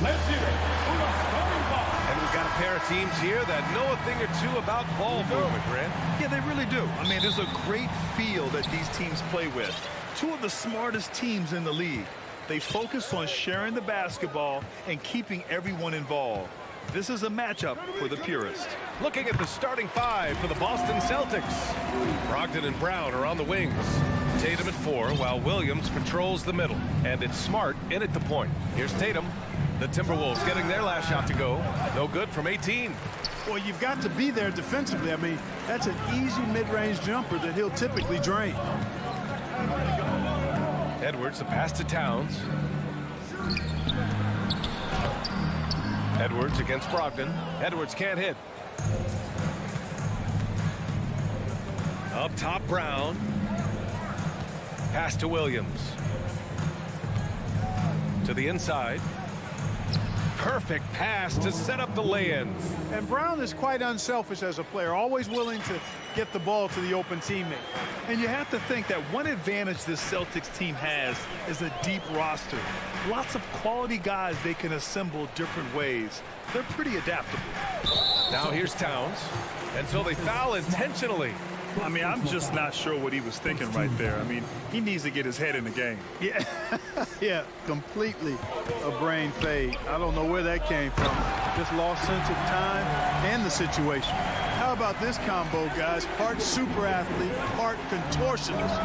Let's hear it for the starting five. And we've got a pair of teams here that know a thing or two about ball movement, Grant. Yeah, they really do. I mean, there's a great feel that these teams play with. Two of the smartest teams in the league. They focus on sharing the basketball and keeping everyone involved. This is a matchup for the purist. Looking at the starting five for the Boston Celtics. Brogdon and Brown are on the wings. Tatum at 4, while Williams patrols the middle. And it's Smart in at the point. Here's Tatum. The Timberwolves getting their last shot to go. No good from 18. Well, you've got to be there defensively. I mean, that's an easy mid-range jumper that he'll typically drain. Edwards, the pass to Towns. Edwards against Brogdon. Edwards can't hit. Up top, Brown. Pass to Williams. To the inside. Perfect pass to set up the lay-in. And Brown is quite unselfish as a player, always willing to get the ball to the open teammate. And you have to think that one advantage this Celtics team has is a deep roster. Lots of quality guys they can assemble different ways. They're pretty adaptable. Now here's Towns. And so they foul intentionally. I mean, I'm just not sure what he was thinking right there. I mean, he needs to get his head in the game. Yeah, yeah, completely a brain fade. I don't know where that came from. Just lost sense of time and the situation. How about this combo, guys? Part super athlete, part contortionist.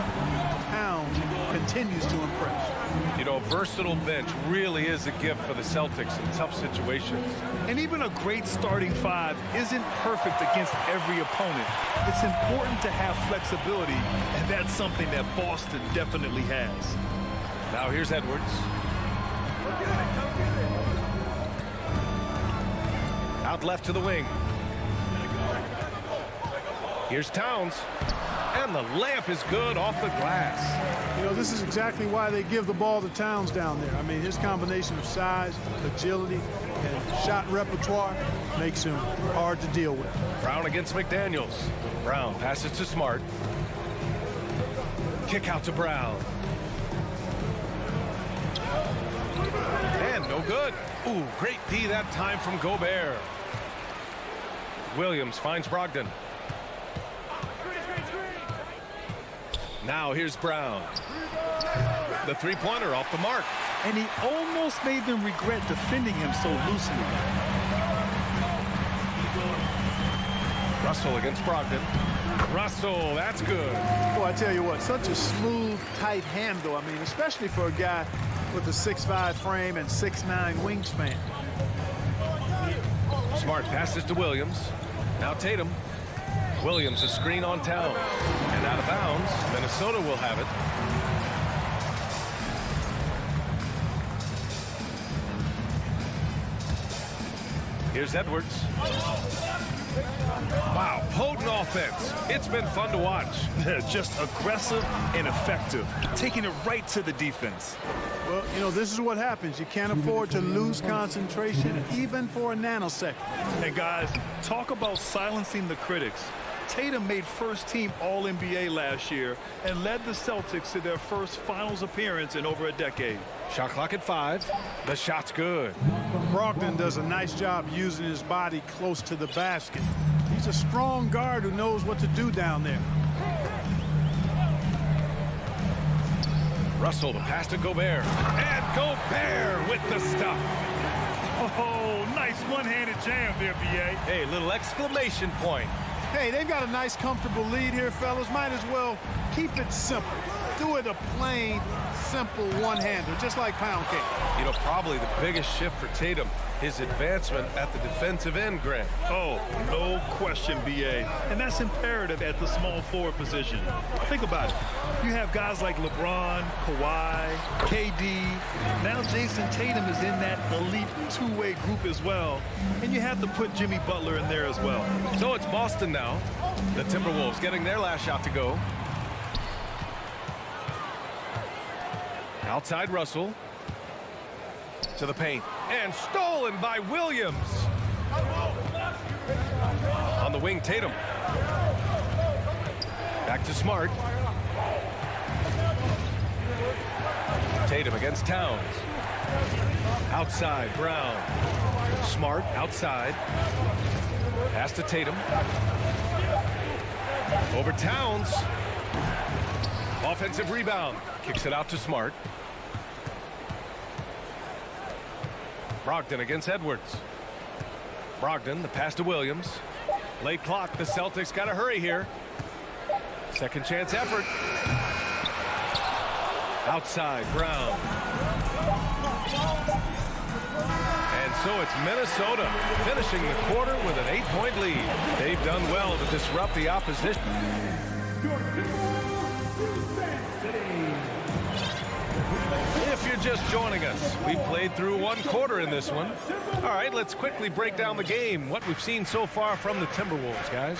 Towns continues to impress. You know, a versatile bench really is a gift for the Celtics in tough situations. And even a great starting five isn't perfect against every opponent. It's important to have flexibility, and that's something that Boston definitely has. Now here's Edwards. Out left to the wing. Here's Towns. And the layup is good off the glass. You know, this is exactly why they give the ball to Towns down there. I mean, his combination of size, agility, and shot repertoire makes him hard to deal with. Brown against McDaniels. Brown passes to Smart. Kick out to Brown. And no good. Ooh, great D that time from Gobert. Williams finds Brogdon. Now here's Brown. The three-pointer off the mark. And he almost made them regret defending him so loosely. Russell against Brogdon. Russell, that's good. Boy, I tell you what, such a smooth, tight handle. I mean, especially for a guy with a 6'5" frame and 6'9" wingspan. Smart passes to Williams. Now Tatum. Williams, a screen on Towns. And out of bounds, Minnesota will have it. Here's Edwards. Wow, potent offense. It's been fun to watch. Just aggressive and effective, taking it right to the defense. Well, you know, this is what happens. You can't afford to lose concentration even for a nanosecond. And guys, talk about silencing the critics. Tatum made first-team All-NBA last year and led the Celtics to their first finals appearance in over a decade. Shot clock at 5. The shot's good. Brogdon does a nice job using his body close to the basket. He's a strong guard who knows what to do down there. Russell, the pass to Gobert. And Gobert with the stuff. Oh, nice one-handed jam there, B.A. Hey, little exclamation point. Hey, they've got a nice, comfortable lead here, fellas. Might as well keep it simple. Do it a plain, simple one-hander, just like pound cake. You know, probably the biggest shift for Tatum, his advancement at the defensive end, Grant. Oh, no question, B.A. And that's imperative at the small forward position. Think about it. You have guys like LeBron, Kawhi, KD. Now Jason Tatum is in that elite two-way group as well. And you have to put Jimmy Butler in there as well. So it's Boston now. The Timberwolves getting their last shot to go. Outside Russell. To the paint. And stolen by Williams. On the wing, Tatum. Back to Smart. Tatum against Towns. Outside, Brown. Smart, outside. Pass to Tatum. Over Towns. Offensive rebound. Kicks it out to Smart. Brogdon against Edwards. Brogdon, the pass to Williams. Late clock, the Celtics got to hurry here. Second chance effort. Outside, Brown. And so it's Minnesota finishing the quarter with an 8-point lead. They've done well to disrupt the opposition. If you're just joining us, we played through one quarter in this one. All right, let's quickly break down the game, what we've seen so far from the Timberwolves, guys.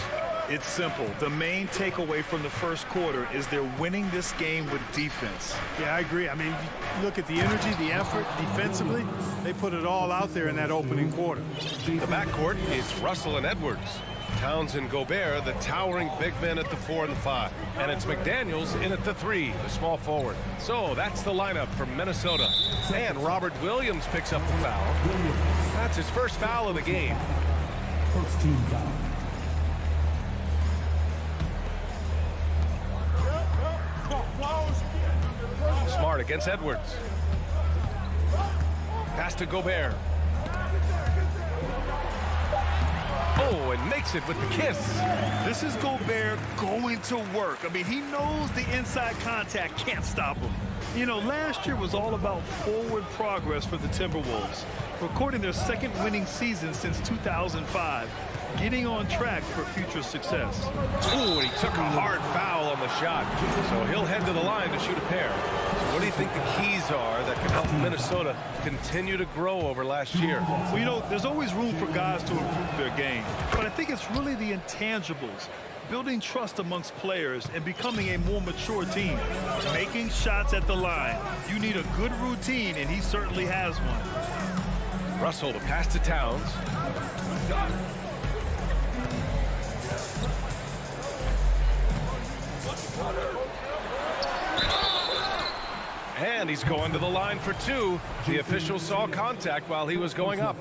It's simple. The main takeaway from the first quarter is they're winning this game with defense. Yeah, I agree. I mean, look at the energy, the effort defensively. They put it all out there in that opening quarter. The backcourt is Russell and Edwards. Towns and Gobert, the towering big men at the 4 and the 5. And it's McDaniels in at the 3, the small forward. So that's the lineup from Minnesota. And Robert Williams picks up the foul. That's his first foul of the game. First team foul. Smart against Edwards. Pass to Gobert. Oh, and makes it with the kiss. This is Gobert going to work. I mean, he knows the inside contact can't stop him. You know, last year was all about forward progress for the Timberwolves, recording their second winning season since 2005, getting on track for future success. Ooh, and he took a hard foul on the shot, so he'll head to the line to shoot a pair. So what do you think the keys are that can help Minnesota continue to grow over last year? Well, you know, there's always room for guys to improve their game, but I think it's really the intangibles. Building trust amongst players and becoming a more mature team. Making shots at the line. You need a good routine, and he certainly has one. Russell to pass to Towns. And he's going to the line for 2. The official saw contact while he was going up.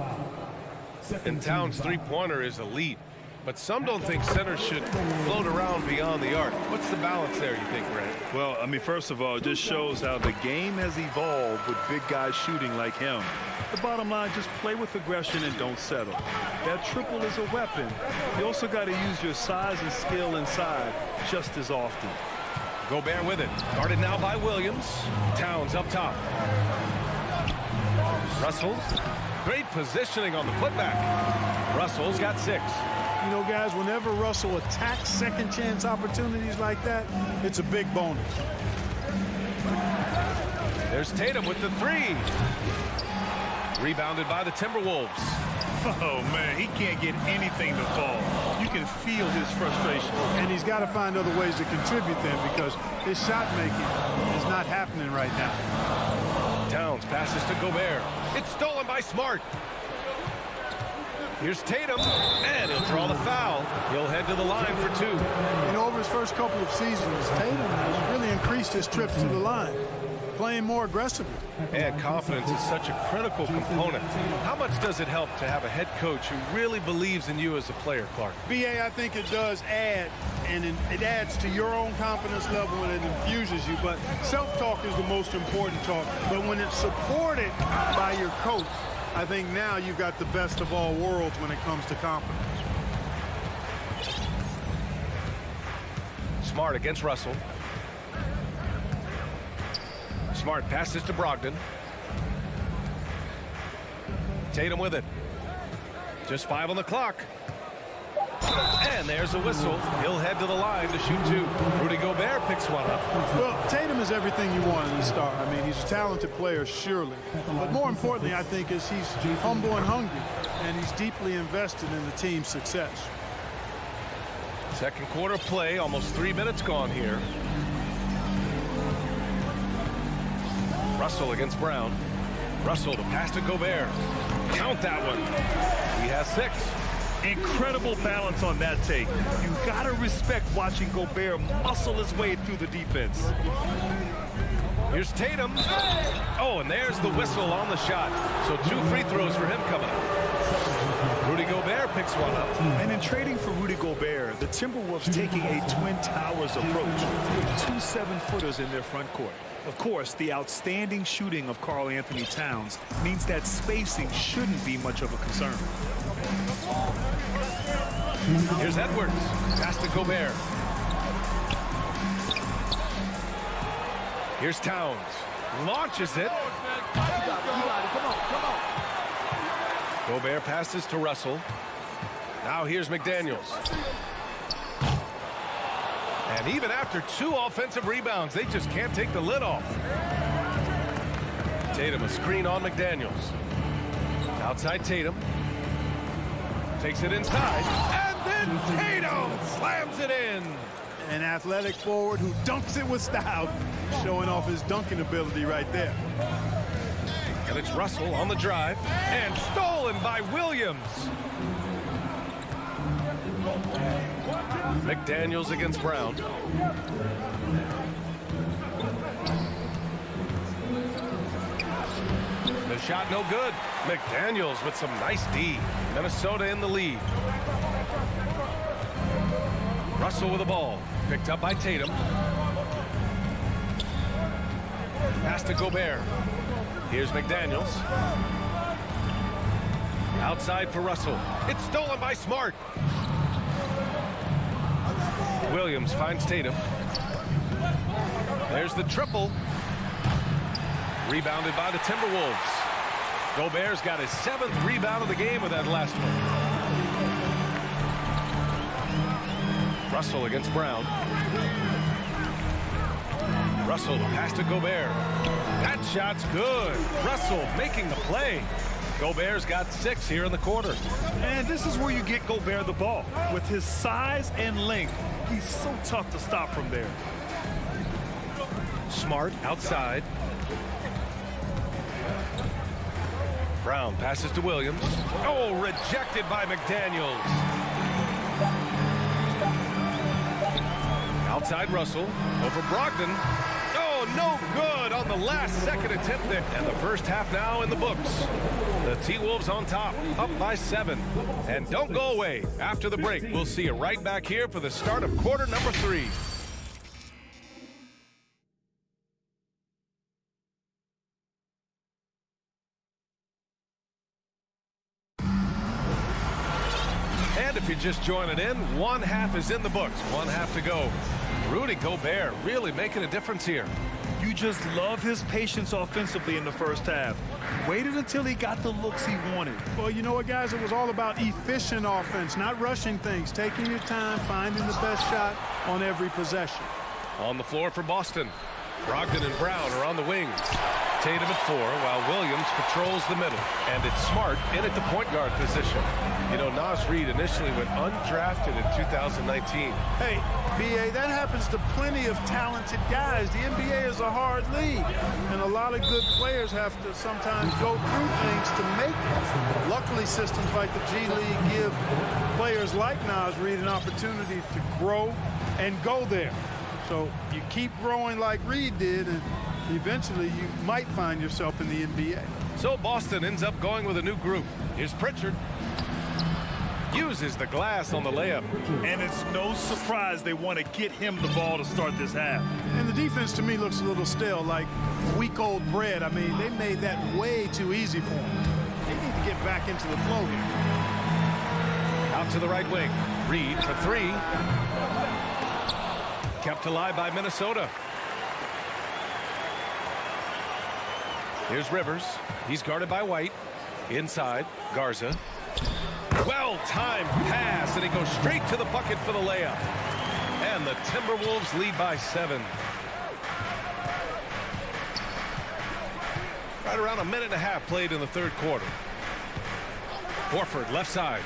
And Towns' three-pointer is elite. But some don't think centers should float around beyond the arc. What's the balance there, you think, Grant? Well, I mean, first of all, it just shows how the game has evolved with big guys shooting like him. The bottom line, just play with aggression and don't settle. That triple is a weapon. You also got to use your size and skill inside just as often. Gobert with it. Guarded now by Williams. Towns up top. Russell. Great positioning on the putback. Russell's got 6. You know, guys, whenever Russell attacks second chance opportunities like that, it's a big bonus. There's Tatum with the 3. Rebounded by the Timberwolves. Oh, man, he can't get anything to fall. You can feel his frustration. And he's got to find other ways to contribute then, because his shot making is not happening right now. Towns passes to Gobert. It's stolen by Smart. Here's Tatum, and he'll draw the foul. He'll head to the line for 2. You know, over his first couple of seasons, Tatum has really increased his trips to the line, playing more aggressively. And confidence is such a critical component. How much does it help to have a head coach who really believes in you as a player, Clark? BA, I think it does add, and it adds to your own confidence level and it infuses you. But self-talk is the most important talk. But when it's supported by your coach, I think now you've got the best of all worlds when it comes to confidence. Smart against Russell. Smart passes to Brogdon. Tatum with it. Just 5 on the clock. And there's a whistle. He'll head to the line to shoot 2. Rudy Gobert picks one up. Well, Tatum is everything you want in a star. I mean, he's a talented player, surely. But more importantly, I think, is he's humble and hungry, and he's deeply invested in the team's success. Second quarter play, almost 3 minutes gone here. Russell against Brown. Russell to pass to Gobert. Count that one. He has 6. Incredible balance on that take. You got to respect watching Gobert muscle his way through the defense. Here's Tatum. Oh, and there's the whistle on the shot. So 2 free throws for him coming up. Rudy Gobert picks one up. And in trading for Rudy Gobert, the Timberwolves taking a Twin Towers approach with 2 7-footers in their front court. Of course, the outstanding shooting of Karl Anthony Towns means that spacing shouldn't be much of a concern. Here's Edwards. Pass to Gobert. Here's Towns. Launches it. Gobert passes to Russell. Now here's McDaniels. And even after 2 offensive rebounds, they just can't take the lid off. Tatum, a screen on McDaniels. Outside Tatum. Takes it inside. And then Tatum slams it in. An athletic forward who dunks it with style, showing off his dunking ability right there. And it's Russell on the drive. And stolen by Williams. McDaniels against Brown. The shot no good. McDaniels with some nice D. Minnesota in the lead. Russell with the ball. Picked up by Tatum. Pass to Gobert. Here's McDaniels. Outside for Russell. It's stolen by Smart. Williams finds Tatum. There's the triple. Rebounded by the Timberwolves. Gobert's got his 7th rebound of the game with that last one. Russell against Brown. Russell pass to Gobert. That shot's good. Russell making the play. Gobert's got 6 here in the quarter. And this is where you get Gobert the ball. With his size and length, he's so tough to stop from there. Smart outside. Brown passes to Williams. Oh, rejected by McDaniels. Outside Russell. Over Brogdon. Oh, no good on the last second attempt there. And the first half now in the books. The T-Wolves on top, up by 7. And don't go away. After the break, we'll see you right back here for the start of quarter number 3. And if you're just joining in, 1 half is in the books. 1 half to go. Rudy Gobert really making a difference here. You just love his patience offensively in the first half. Waited until he got the looks he wanted. Well, you know what, guys? It was all about efficient offense, not rushing things, taking your time, finding the best shot on every possession. On the floor for Boston. Brogdon and Brown are on the wings. Tatum at 4 while Williams patrols the middle. And it's Smart in at the point guard position. You know, Nas Reed initially went undrafted in 2019. Hey, B.A., that happens to plenty of talented guys. The NBA is a hard league, and a lot of good players have to sometimes go through things to make it. Luckily, systems like the G League give players like Nas Reed an opportunity to grow and go there. So you keep growing like Reed did, and eventually you might find yourself in the NBA. So Boston ends up going with a new group. Here's Pritchard. Uses the glass on the layup. And it's no surprise they want to get him the ball to start this half. And the defense to me looks a little stale, like week-old bread. I mean, they made that way too easy for him. They need to get back into the flow here. Out to the right wing. Reed for 3. Kept alive by Minnesota. Here's Rivers. He's guarded by White. Inside, Garza. Well-timed pass, and he goes straight to the bucket for the layup. And the Timberwolves lead by 7. Right around a minute and a half played in the third quarter. Horford, left side.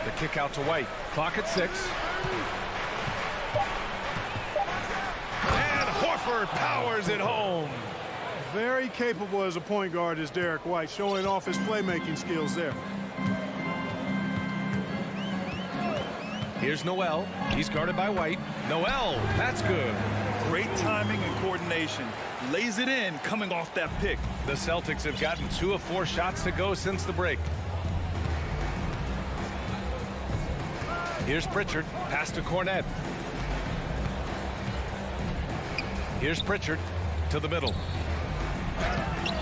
The kick out to White. Clock at 6. And Horford powers it home. Very capable as a point guard is Derek White, showing off his playmaking skills there. Here's Noel. He's guarded by White. Noel, that's good. Great timing and coordination. Lays it in coming off that pick. The Celtics have gotten 2 of 4 shots to go since the break. Here's Pritchard. Pass to Cornet. Here's Pritchard to the middle.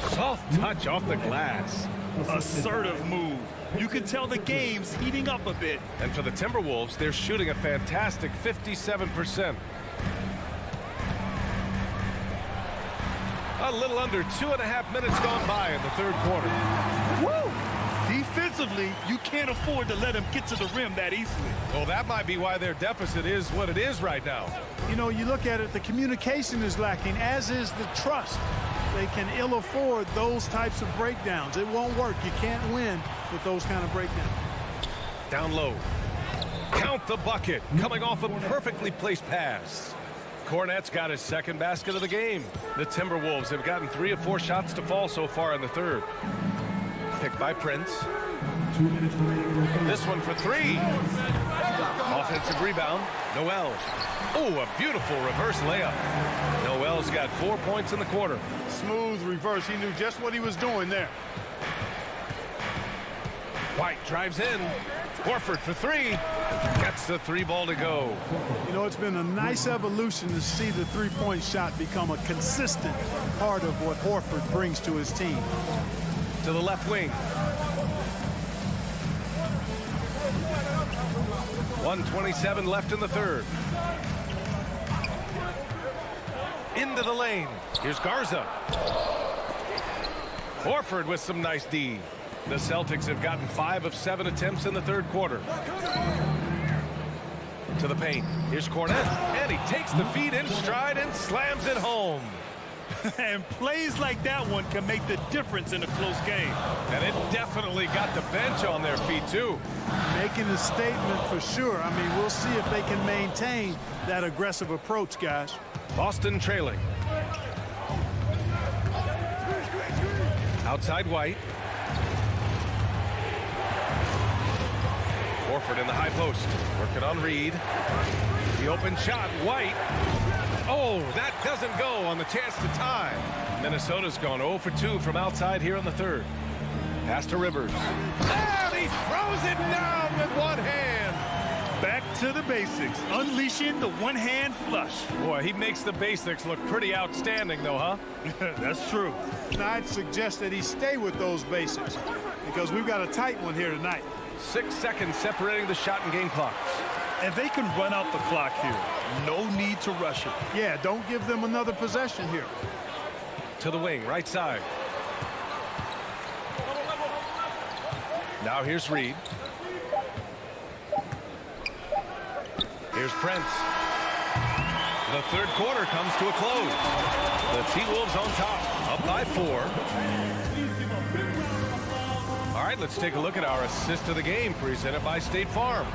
Soft touch off the glass. Assertive move. You can tell the game's heating up a bit. And for the Timberwolves, they're shooting a fantastic 57%. A little under 2.5 minutes gone by in the third quarter. Woo! Defensively, you can't afford to let him get to the rim that easily. Well, that might be why their deficit is what it is right now. You know, you look at it, the communication is lacking, as is the trust. They can ill afford those types of breakdowns. It won't work. You can't win with those kind of breakdowns. Down low. Count the bucket. Coming off a perfectly placed pass. Cornet's got his second basket of the game. The Timberwolves have gotten 3 of 4 shots to fall so far in the third. Picked by Prince. 2 minutes remaining in the third. This one for 3. Offensive rebound. Noel. Oh, a beautiful reverse layup. Noel's got 4 points in the quarter. Smooth reverse. He knew just what he was doing there. White drives in. Horford for 3. Gets the 3 ball to go. You know, it's been a nice evolution to see the three-point shot become a consistent part of what Horford brings to his team. To the left wing. 1:27 left in the third. Into the lane. Here's Garza. Horford with some nice D. The Celtics have gotten 5 of 7 attempts in the third quarter. To the paint. Here's Cornet. And he takes the feed in stride and slams it home. And plays like that one can make the difference in a close game. And it definitely got the bench on their feet, too. Making a statement for sure. I mean, we'll see if they can maintain that aggressive approach, guys. Boston trailing. Outside White. Horford in the high post. Working on Reed. The open shot. White. Oh, that doesn't go on the chance to tie. Minnesota's gone 0 for 2 from outside here in the third. Pass to Rivers. And he throws it down with one hand. Back to the basics. Unleashing the one-hand flush. Boy, he makes the basics look pretty outstanding, though, huh? That's true. And I'd suggest that he stay with those basics because we've got a tight one here tonight. 6 seconds separating the shot and game clocks. And they can run out the clock here. No need to rush it. Yeah, don't give them another possession here. To the wing, right side. Now here's Reed. Here's Prince. The third quarter comes to a close. The T-Wolves on top, up by 4. All right, let's take a look at our assist of the game presented by State Farm.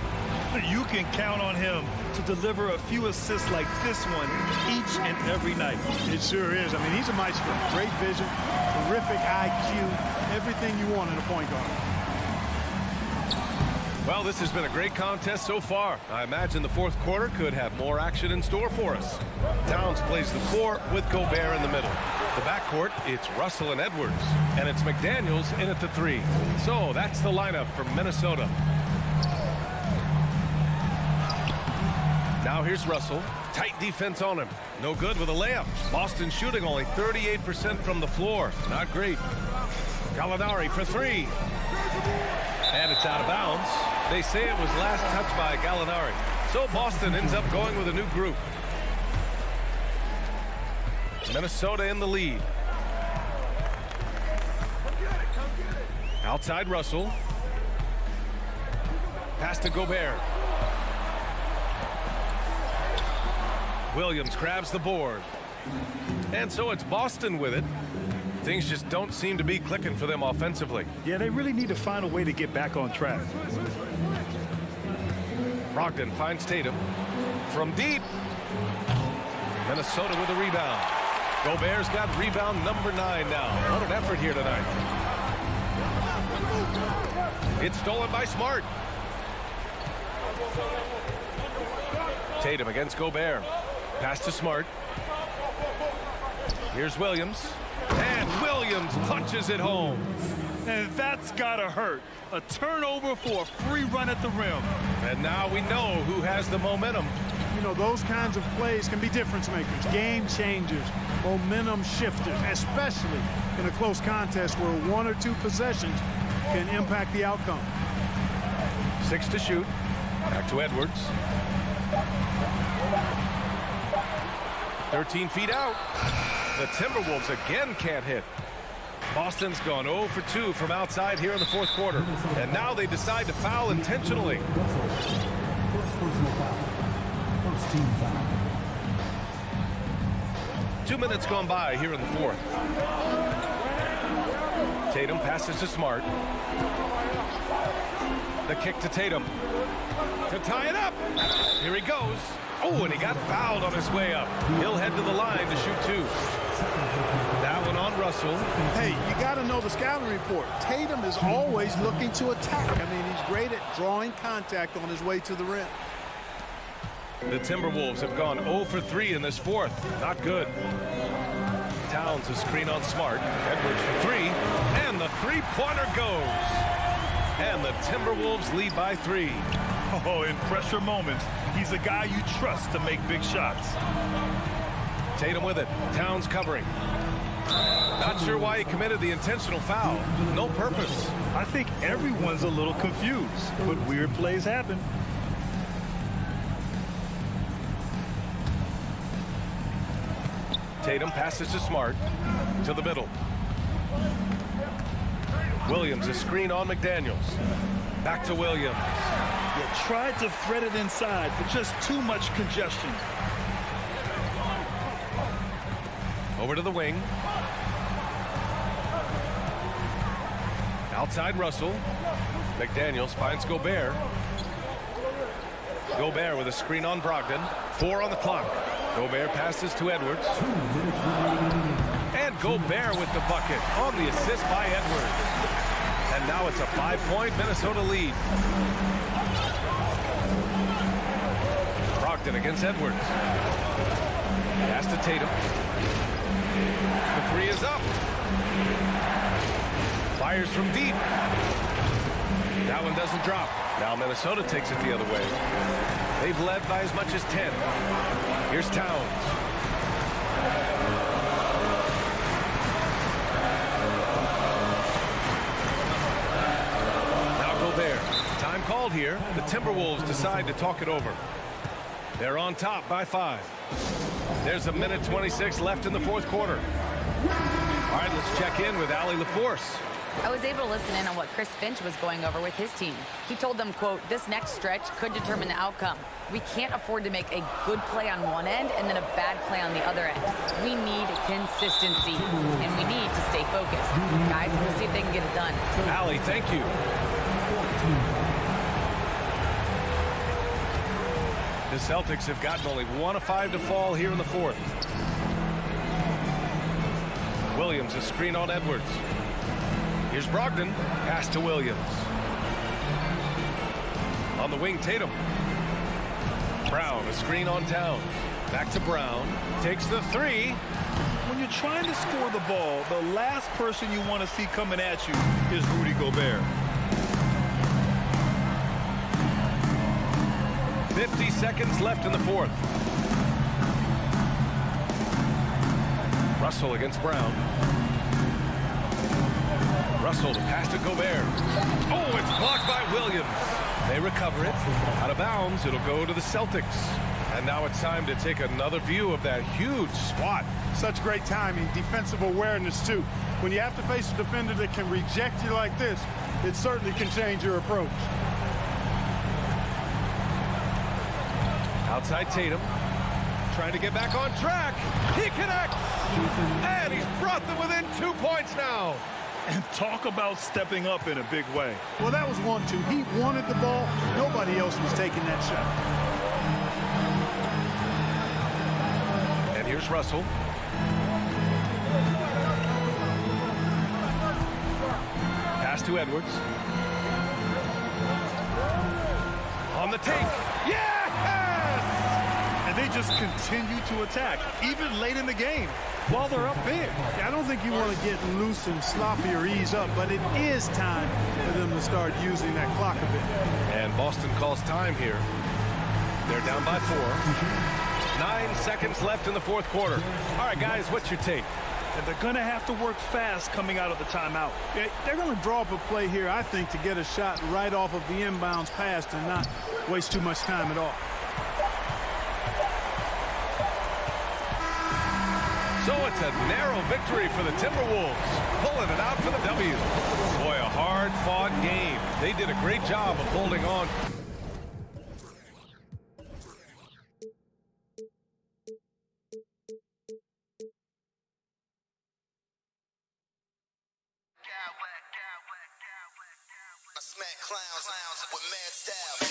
You can count on him to deliver a few assists like this one each and every night. It sure is. I mean, he's a maestro. Great vision, terrific IQ, everything you want in a point guard. Well, this has been a great contest so far. I imagine the fourth quarter could have more action in store for us. Towns plays the 4 with Gobert in the middle. The backcourt, it's Russell and Edwards. And it's McDaniels in at the 3. So that's the lineup for Minnesota. Now here's Russell. Tight defense on him. No good with a layup. Boston shooting only 38% from the floor. Not great. Gallinari for 3. And it's out of bounds. They say it was last touched by Gallinari. So Boston ends up going with a new group. Minnesota in the lead. Outside Russell. Pass to Gobert. Williams grabs the board. And so it's Boston with it. Things just don't seem to be clicking for them offensively. Yeah, they really need to find a way to get back on track. Brogdon finds Tatum. From deep. Minnesota with a rebound. Gobert's got rebound number 9 now. What an effort here tonight. It's stolen by Smart. Tatum against Gobert. Pass to Smart. Here's Williams. And Williams punches it home. And that's gotta hurt. A turnover for a free run at the rim. And now we know who has the momentum. You know, those kinds of plays can be difference makers, game changers, momentum shifters, especially in a close contest where 1 or 2 possessions can impact the outcome. 6 to shoot. Back to Edwards. 13 feet out. The Timberwolves again can't hit. Boston's gone 0 for 2 from outside here in the fourth quarter. And now they decide to foul intentionally. First personal foul. First team foul. 2 minutes gone by here in the fourth. Tatum passes to Smart. The kick to Tatum. To tie it up. Here he goes. Oh, and he got fouled on his way up. He'll head to the line to shoot 2. That one on Russell. Hey, you got to know the scouting report. Tatum is always looking to attack. I mean, he's great at drawing contact on his way to the rim. The Timberwolves have gone 0 for 3 in this fourth. Not good. Towns a screen on Smart. Edwards for 3. And the three-pointer goes. And the Timberwolves lead by 3. Oh, in pressure moments, he's a guy you trust to make big shots. Tatum with it. Towns covering. Not sure why he committed the intentional foul. No purpose. I think everyone's a little confused, but weird plays happen. Tatum passes to Smart. To the middle. Williams a screen on McDaniels. Back to Williams. Yeah, tried to thread it inside, but just too much congestion. Over to the wing. Outside Russell. McDaniels finds Gobert. Gobert with a screen on Brogdon. 4 on the clock. Gobert passes to Edwards. And Gobert with the bucket on the assist by Edwards. And now it's a 5-point Minnesota lead. Brogdon against Edwards. Pass to Tatum. The 3 is up. Fires from deep. That one doesn't drop. Now Minnesota takes it the other way. They've led by as much as 10. Here's Towns. Now Gobert. Time called here. The Timberwolves decide to talk it over. They're on top by 5. There's a minute 26 left in the fourth quarter. All right, let's check in with Allie LaForce. I was able to listen in on what Chris Finch was going over with his team. He told them, quote, this next stretch could determine the outcome. We can't afford to make a good play on one end and then a bad play on the other end. We need consistency, and we need to stay focused. Guys, we'll see if they can get it done. Allie, thank you. The Celtics have gotten only 1 of 5 to fall here in the fourth. Williams a screen on Edwards. Here's Brogdon. Pass to Williams. On the wing, Tatum. Brown, a screen on Towns. Back to Brown. Takes the 3. When you're trying to score the ball, the last person you want to see coming at you is Rudy Gobert. 50 seconds left in the fourth. Russell against Brown. Russell to pass to Gobert. Oh, it's blocked by Williams. They recover it. Out of bounds, it'll go to the Celtics. And now it's time to take another view of that huge swat. Such great timing, defensive awareness, too. When you have to face a defender that can reject you like this, it certainly can change your approach. Outside Tatum. Trying to get back on track. He connects. And he's brought them within 2 points now. And talk about stepping up in a big way. Well, that was 1-2. He wanted the ball. Nobody else was taking that shot. And here's Russell. Pass to Edwards. On the take. Yes! And they just continue to attack, even late in the game, while they're up big. I don't think you want to get loose and sloppy or ease up, but it is time for them to start using that clock a bit. And Boston calls time here. They're down by 4. 9 seconds left in the fourth quarter. All right, guys, what's your take? And they're going to have to work fast coming out of the timeout. They're going to draw up a play here, I think, to get a shot right off of the inbounds pass and not waste too much time at all. So it's a narrow victory for the Timberwolves, pulling it out for the W. Boy, a hard-fought game. They did a great job of holding on. I smack clowns with mad style.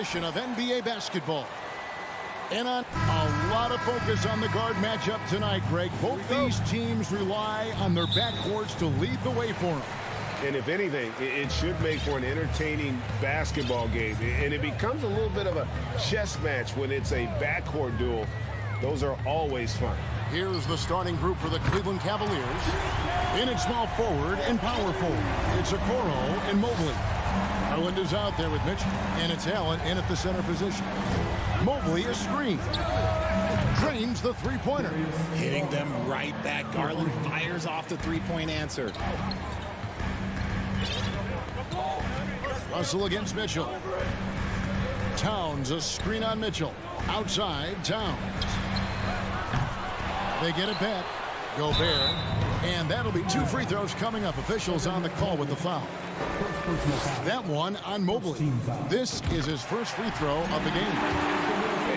edition of NBA basketball. And on a lot of focus on the guard matchup tonight, Greg. Both these teams rely on their backcourts to lead the way for them. And if anything, it should make for an entertaining basketball game. And it becomes a little bit of a chess match when it's a backcourt duel. Those are always fun. Here's the starting group for the Cleveland Cavaliers. In at small forward and power forward, it's Okoro and Mobley. Garland is out there with Mitchell, and it's Allen in at the center position. Mobley is screened. Drains the three-pointer. Hitting them right back. Garland fires off the three-point answer. Russell against Mitchell. Towns a screen on Mitchell. Outside, Towns. They get it back. Gobert. And that'll be 2 free throws coming up. Officials on the call with the foul. That one on Mobley. This is his first free throw of the game.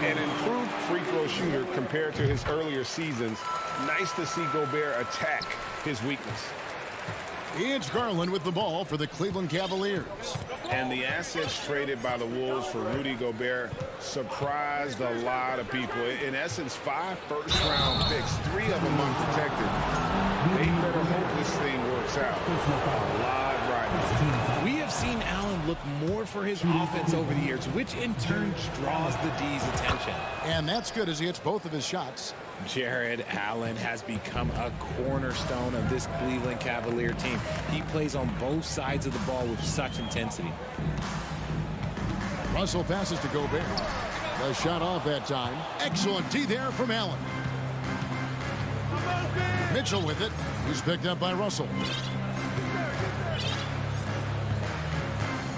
An improved free throw shooter compared to his earlier seasons. Nice to see Gobert attack his weakness. It's Garland with the ball for the Cleveland Cavaliers. And the assets traded by the Wolves for Rudy Gobert surprised a lot of people. In essence, 5 first-round picks, 3 of them unprotected. They better hope this thing works out. A lot riding. We have seen Allen look more for his offense over the years, which in turn draws the D's attention. And that's good as he hits both of his shots. Jared Allen has become a cornerstone of this Cleveland Cavalier team. He plays on both sides of the ball with such intensity. Russell passes to Gobert. The shot off that time. Excellent D there from Allen. Mitchell with it. He's picked up by Russell.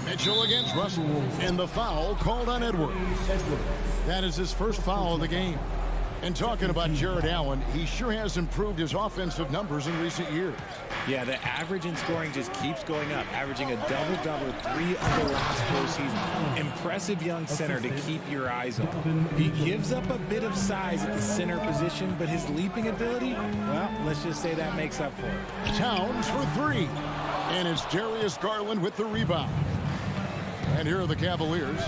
Mitchell against Russell. And the foul called on Edwards. That is his first foul of the game. And talking about Jared Allen, he sure has improved his offensive numbers in recent years. Yeah, the average in scoring just keeps going up, averaging a double-double 3 of the last 4 seasons. Impressive young center to keep your eyes on. He gives up a bit of size at the center position, but his leaping ability, well, let's just say that makes up for it. Towns for 3. And it's Darius Garland with the rebound. And here are the Cavaliers.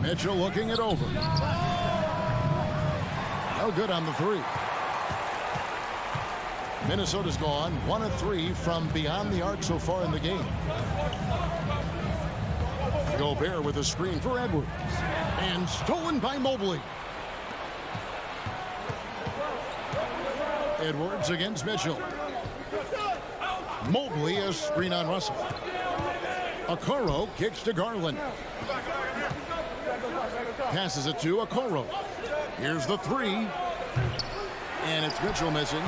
Mitchell looking it over. No good on the 3. Minnesota's gone 1 of 3 from beyond the arc so far in the game. Gobert with a screen for Edwards. And stolen by Mobley. Edwards against Mitchell. Mobley a screen on Russell. Okoro kicks to Garland. Passes it to Okoro. Here's the 3. And it's Mitchell missing.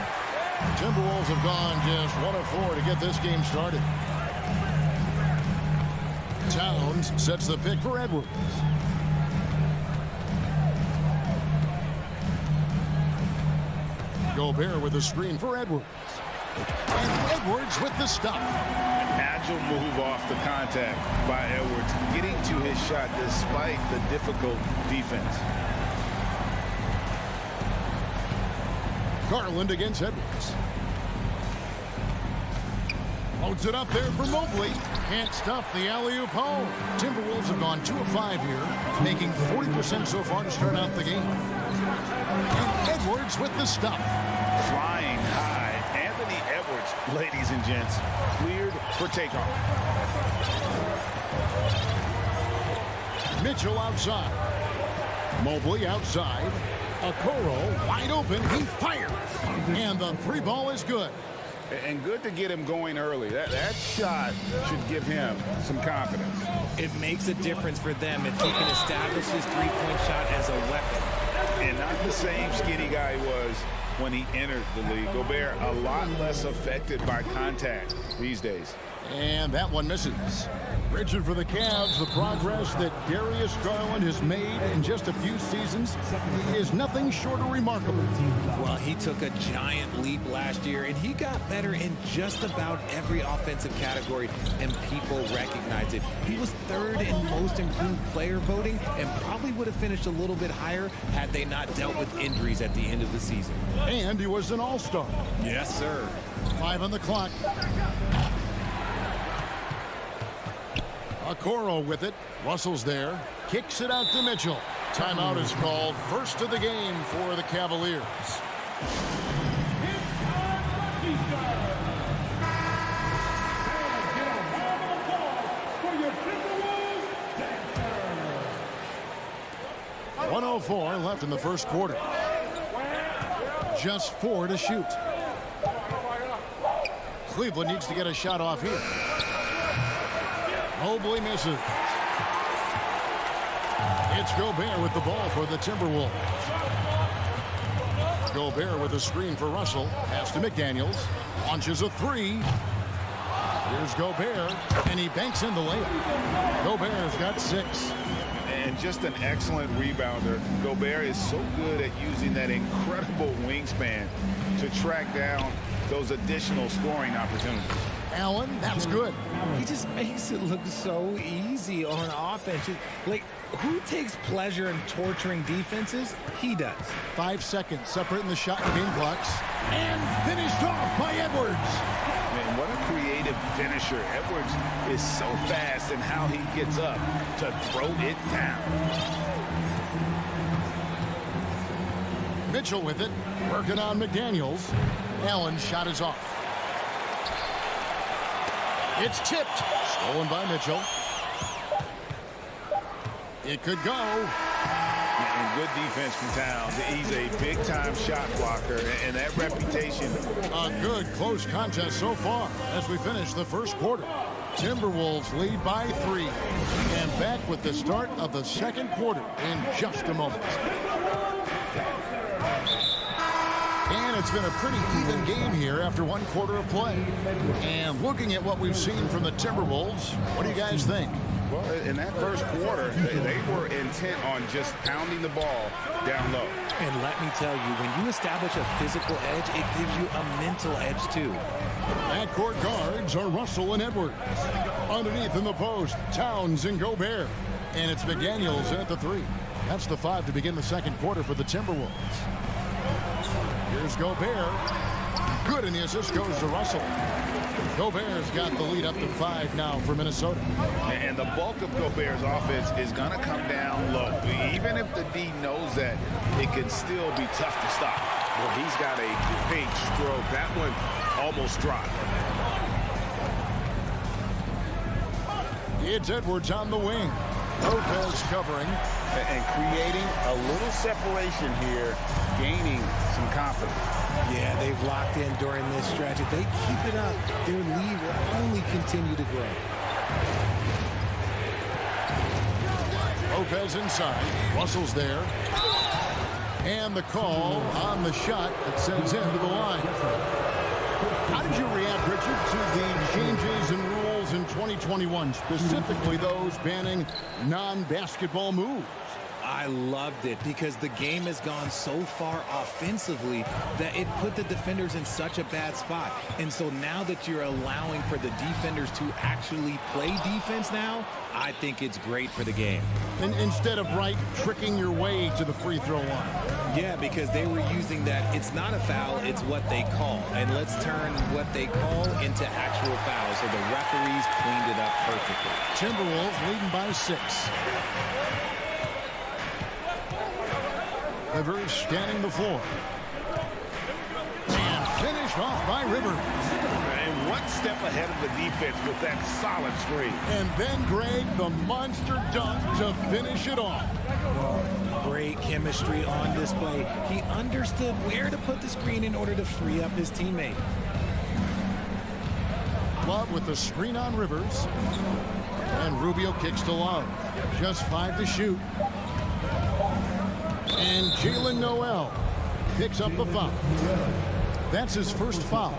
Timberwolves have gone just 1 of 4 to get this game started. Towns sets the pick for Edwards. Gobert with a screen for Edwards. And Edwards with the stop. Agile move off the contact by Edwards, getting to his shot despite the difficult defense. Garland against Edwards. Loads it up there for Mobley. Can't stop the alley-oop home. Timberwolves have gone 2 of 5 here, making 40% so far to start out the game. And Edwards with the stop. Flying high. Anthony Edwards, ladies and gents, cleared for takeoff. Mitchell outside. Mobley outside. Okoro wide open. He fires. And the 3 ball is good. And good to get him going early. That shot should give him some confidence. It makes a difference for them if he can establish his three-point shot as a weapon. And not the same skinny guy he was when he entered the league. Gobert a lot less affected by contact these days. And that one misses. Richard, for the Cavs, the progress that Darius Garland has made in just a few seasons is nothing short of remarkable. Well, he took a giant leap last year, and he got better in just about every offensive category, and people recognize it. He was 3rd in most improved player voting, and probably would have finished a little bit higher had they not dealt with injuries at the end of the season. And he was an all-star. Yes, sir. 5 on the clock. Okoro with it. Russell's there. Kicks it out to Mitchell. Timeout is called. First of the game for the Cavaliers. For your Timberwolves, 1:04 left in the first quarter. Just 4 to shoot. Cleveland needs to get a shot off here. Mobley misses. It's Gobert with the ball for the Timberwolves. Gobert with a screen for Russell. Pass to McDaniels. Launches a three. Here's Gobert, and he banks in the layup. Gobert's got 6. And just an excellent rebounder. Gobert is so good at using that incredible wingspan to track down those additional scoring opportunities. Allen, that's good. He just makes it look so easy on offense. Like, who takes pleasure in torturing defenses? He does. 5 seconds separating the shot and game clocks. And finished off by Edwards. Man, what a creative finisher. Edwards is so fast in how he gets up to throw it down. Mitchell with it. Working on McDaniels. Allen's shot is off. It's tipped. Stolen by Mitchell. It could go. And good defense from Towns. He's a big-time shot blocker, and that reputation. A good close contest so far as we finish the first quarter. Timberwolves lead by 3. And back with the start of the second quarter in just a moment. And it's been a pretty even game here after 1 quarter of play. And looking at what we've seen from the Timberwolves, what do you guys think? Well, in that first quarter, they were intent on just pounding the ball down low. And let me tell you, when you establish a physical edge, it gives you a mental edge too. Backcourt guards are Russell and Edwards. Underneath in the post, Towns and Gobert. And it's McDaniels in at the 3. That's the 5 to begin the second quarter for the Timberwolves. Here's Gobert. Good, and the assist goes to Russell. Gobert's got the lead up to 5 now for Minnesota. And the bulk of Gobert's offense is going to come down low. Even if the D knows that, it can still be tough to stop. Well, he's got a big stroke. That one almost dropped. It's Edwards on the wing. Lopez covering. And creating a little separation here, gaining some confidence. Yeah, they've locked in during this stretch. If they keep it up, their lead will only continue to grow. Lopez inside. Russell's there. And the call on the shot that sends him to the line. How did you react, Richard, to the changes in rules in 2021, specifically those banning non-basketball moves? I loved it because the game has gone so far offensively that it put the defenders in such a bad spot. And so now that you're allowing for the defenders to actually play defense now, I think it's great for the game. And instead of tricking your way to the free throw line. Yeah, because they were using that it's not a foul, it's what they call. And let's turn what they call into actual fouls. So the referees cleaned it up perfectly. Timberwolves leading by 6. Rivers scanning the floor. And finished off by Rivers. And one step ahead of the defense with that solid screen. And then Greg, the monster dunk to finish it off. Great chemistry on display. He understood where to put the screen in order to free up his teammate. Love with the screen on Rivers. And Rubio kicks to Love. Just 5 to shoot. And Jalen Noel picks up the foul. That's his first foul.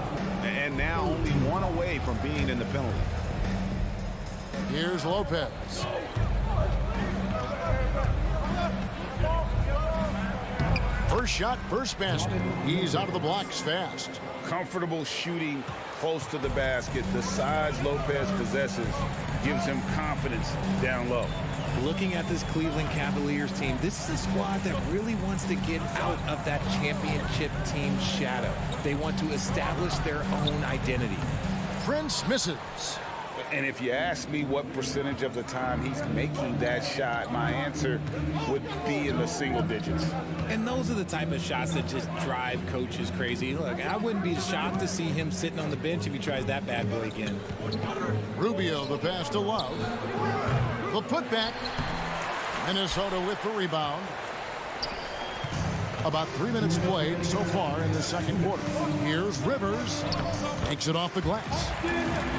And now only 1 away from being in the penalty. Here's Lopez. First shot, first basket. He's out of the blocks fast. Comfortable shooting close to the basket. The size Lopez possesses gives him confidence down low. Looking at this Cleveland Cavaliers team, this is a squad that really wants to get out of that championship team shadow. They want to establish their own identity. Prince misses. And if you ask me what percentage of the time he's making that shot, my answer would be in the single digits. And those are the type of shots that just drive coaches crazy. Look, I wouldn't be shocked to see him sitting on the bench if he tries that bad boy again. Rubio, the pass to Love. The putback. Minnesota with the rebound. About 3 minutes played so far in the second quarter. Here's Rivers. Takes it off the glass.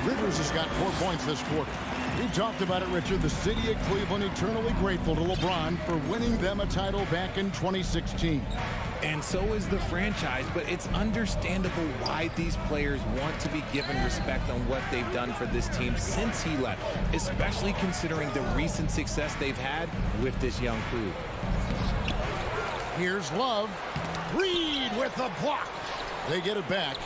Rivers has got 4 points this quarter. We talked about it, Richard. The city of Cleveland eternally grateful to LeBron for winning them a title back in 2016. And so is the franchise, but it's understandable why these players want to be given respect on what they've done for this team since he left, especially considering the recent success they've had with this young crew. Here's Love. Reed with the block. They get it back.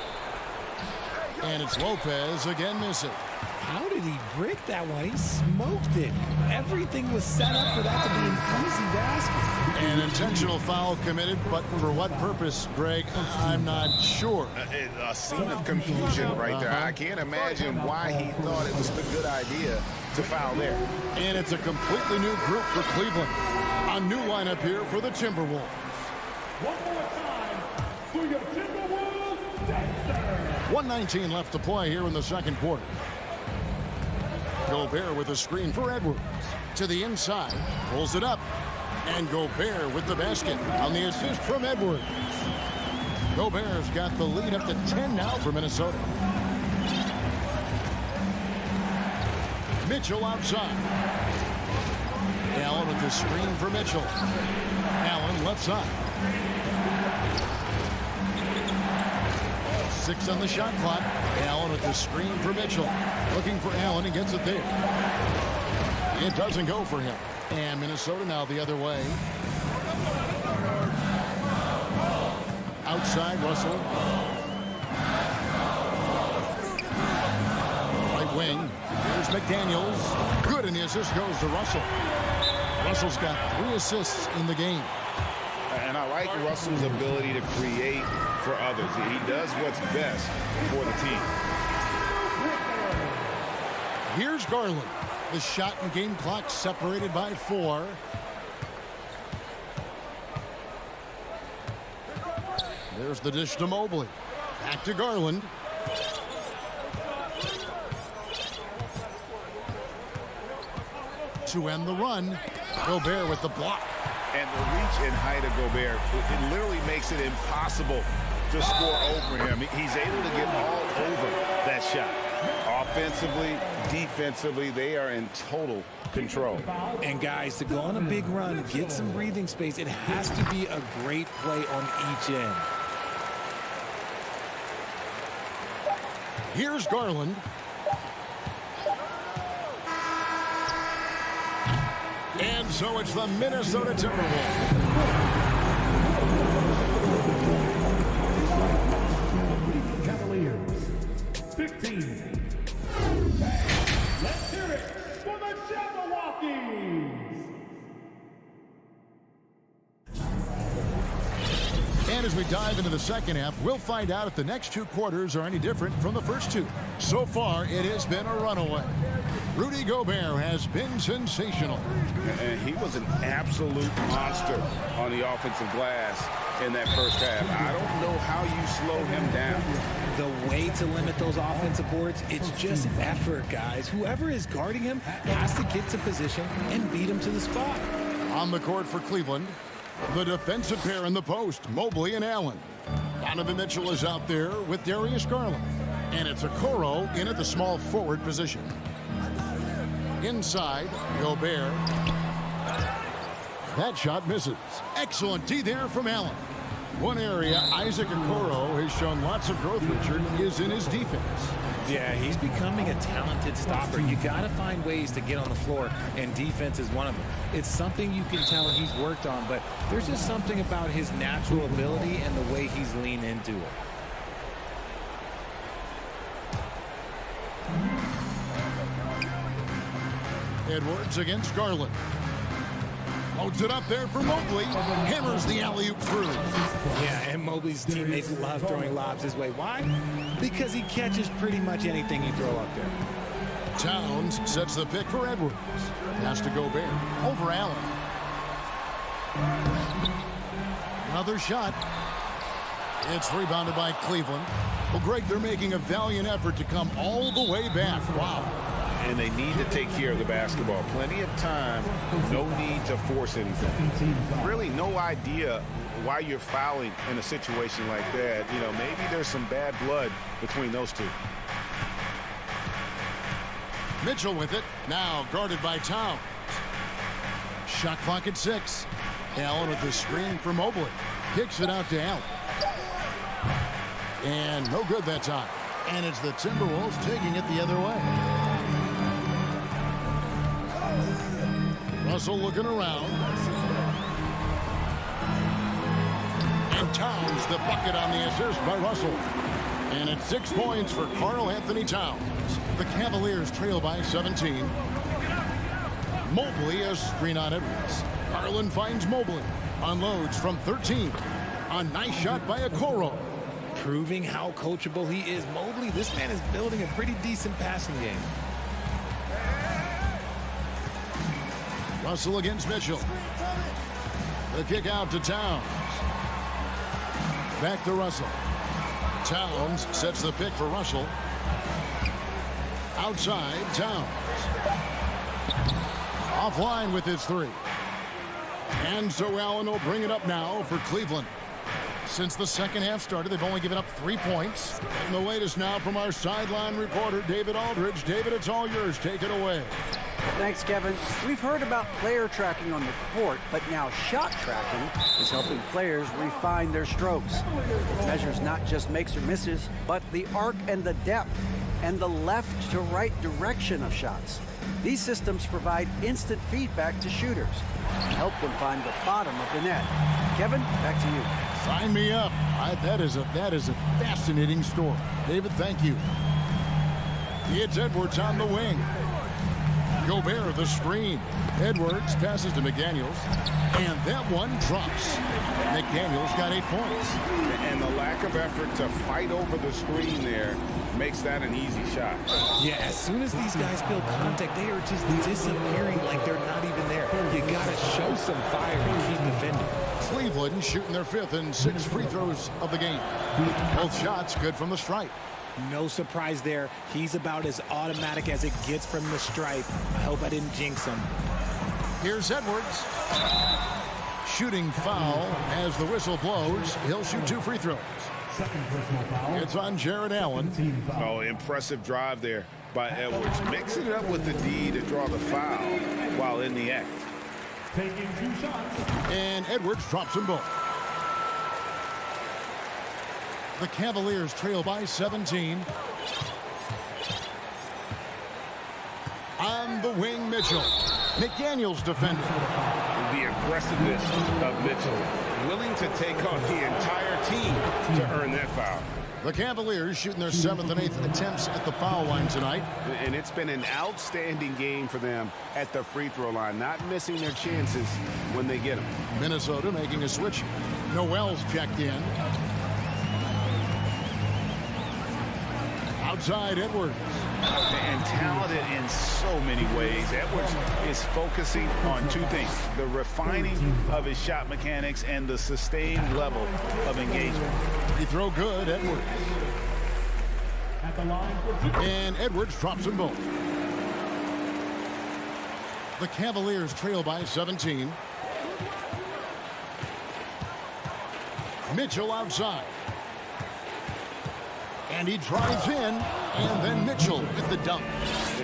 And it's Lopez again missing. How did he break that one? He smoked it. Everything was set up for that to be an easy basket. An intentional foul committed, but for what purpose, Greg? I'm not sure. A scene of confusion right there. I can't imagine why he thought it was a good idea to foul there. And it's a completely new group for Cleveland. A new lineup here for the Timberwolves. One more time for your Timberwolves Dexter. 1:19 left to play here in the second quarter. Gobert with a screen for Edwards. To the inside. Pulls it up. And Gobert with the basket on the assist from Edwards. Gobert's got the lead up to 10 now for Minnesota. Mitchell outside. Allen with the screen for Mitchell. Allen left side. 6 on the shot clock. Allen with the screen for Mitchell. Looking for Allen. He gets it there. It doesn't go for him. And Minnesota now the other way. Outside Russell. Right wing. Here's McDaniels. Good, and the assist goes to Russell. Russell's got 3 assists in the game. And I like Russell's ability to create for others. He does what's best for the team. Here's Garland. The shot and game clock separated by 4. There's the dish to Mobley. Back to Garland. To end the run, Gobert with the block. And the reach and height of Gobert, it literally makes it impossible to score over him. He's able to get all over that shot. Offensively, defensively, they are in total control. And guys, to go on a big run, get some breathing space, it has to be a great play on each end. Here's Garland. And so it's the Minnesota Timberwolves. Cavaliers 15. Let's hear it for the Jabberwockies. And as we dive into the second half, we'll find out if the next 2 quarters are any different from the first 2. So far, it has been a runaway. Rudy Gobert has been sensational. And he was an absolute monster on the offensive glass in that first half. I don't know how you slow him down. The way to limit those offensive boards, it's just effort, guys. Whoever is guarding him has to get to position and beat him to the spot. On the court for Cleveland, the defensive pair in the post, Mobley and Allen. Donovan Mitchell is out there with Darius Garland. And it's Okoro in at the small forward position. Inside, Gobert. That shot misses. Excellent D there from Allen. One area Isaac Okoro has shown lots of growth, Richard, is in his defense. Yeah, he's becoming a talented stopper. You got to find ways to get on the floor, and defense is one of them. It's something you can tell he's worked on, but there's just something about his natural ability and the way he's leaned into it. Edwards against Garland. Loads it up there for Mobley. Hammers the alley-oop through. Yeah, and Mobley's teammates love throwing lobs his way. Why? Because he catches pretty much anything you throw up there. Towns sets the pick for Edwards. Has to Gobert. Over Allen. Another shot. It's rebounded by Cleveland. Well, Greg, they're making a valiant effort to come all the way back. Wow. And they need to take care of the basketball. Plenty of time. No need to force anything. Really no idea why you're fouling in a situation like that. You know, maybe there's some bad blood between those two. Mitchell with it. Now guarded by Towns. Shot clock at 6. Allen with the screen for Mobley. Kicks it out to Allen. And no good that time. And it's the Timberwolves taking it the other way. Russell looking around. And Towns the bucket on the assist by Russell. And it's 6 points for Karl-Anthony Towns. The Cavaliers trail by 17. Mobley a screen on Edwards. Garland finds Mobley. Unloads from 13. A nice shot by Okoro. Proving how coachable he is. Mobley, this man is building a pretty decent passing game. Russell against Mitchell. The kick out to Towns. Back to Russell. Towns sets the pick for Russell. Outside, Towns. Offline with his 3. And so Allen will bring it up now for Cleveland. Since the second half started, they've only given up 3 points. And the latest now from our sideline reporter, David Aldridge. David, it's all yours. Take it away. Thanks, Kevin. We've heard about player tracking on the court, but now shot tracking is helping players refine their strokes. It measures not just makes or misses, but the arc and the depth and the left to right direction of shots. These systems provide instant feedback to shooters and help them find the bottom of the net. Kevin, back to you. Sign me up. That is a fascinating story. David, thank you. It's Edwards on the wing. Gobert the screen. Edwards passes to McDaniels. And that one drops. McDaniels got 8 points. And the lack of effort to fight over the screen there makes that an easy shot. Yeah, as soon as these guys feel contact, they are just disappearing like they're not even there. You gotta show some fire and keep defending. Cleveland shooting their 5th and 6th free throws of the game. Both shots good from the stripe. No surprise there. He's about as automatic as it gets from the stripe. I hope I didn't jinx him. Here's Edwards. Shooting foul as the whistle blows. He'll shoot 2 free throws. Second personal foul. It's on Jared Allen. Oh, impressive drive there by Edwards. Mixing it up with the D to draw the foul while in the act. Taking 2 shots. And Edwards drops them both. The Cavaliers trail by 17. On the wing, Mitchell. McDaniels defending. The aggressiveness of Mitchell, willing to take on the entire team to earn that foul. The Cavaliers shooting their 7th and 8th attempts at the foul line tonight. And it's been an outstanding game for them at the free throw line, not missing their chances when they get them. Minnesota making a switch. Noel's checked in. Outside Edwards. And talented in so many ways. Edwards is focusing on 2 things: the refining of his shot mechanics and the sustained level of engagement. Free throw good, Edwards. At the line for And Edwards drops them both. The Cavaliers trail by 17. Mitchell outside. And he drives in, and then Mitchell with the dunk.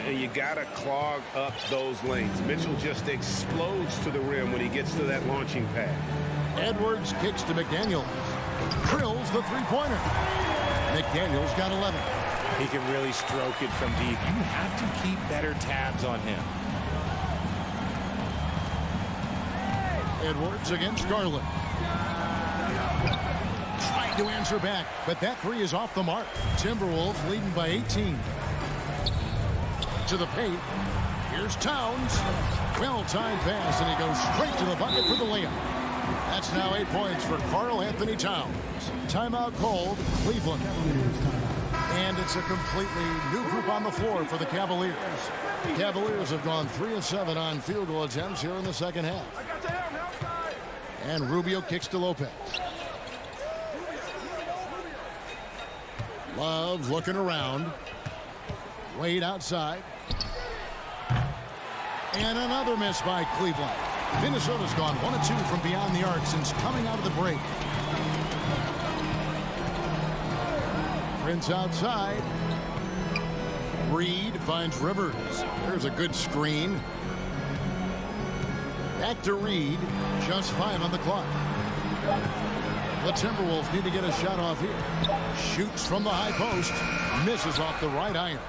And you got to clog up those lanes. Mitchell just explodes to the rim when he gets to that launching pad. Edwards kicks to McDaniels. Drills the three-pointer. McDaniels got 11. He can really stroke it from deep. You have to keep better tabs on him. Edwards against Garland. Trying to answer back, but that 3 is off the mark. Timberwolves leading by 18. To the paint. Here's Towns. Well-timed pass, and he goes straight to the bucket for the layup. That's now 8 points for Karl-Anthony Towns. Timeout called, Cleveland. And it's a completely new group on the floor for the Cavaliers. Cavaliers have gone 3 of 7 on field goal attempts here in the second half. And Rubio kicks to Lopez. Love looking around. Wade outside. And another miss by Cleveland. Minnesota's gone 1 of 2 from beyond the arc since coming out of the break. Prince outside. Reed finds Rivers. There's a good screen. Back to Reed. Just 5 on the clock. The Timberwolves need to get a shot off here. Shoots from the high post. Misses off the right iron.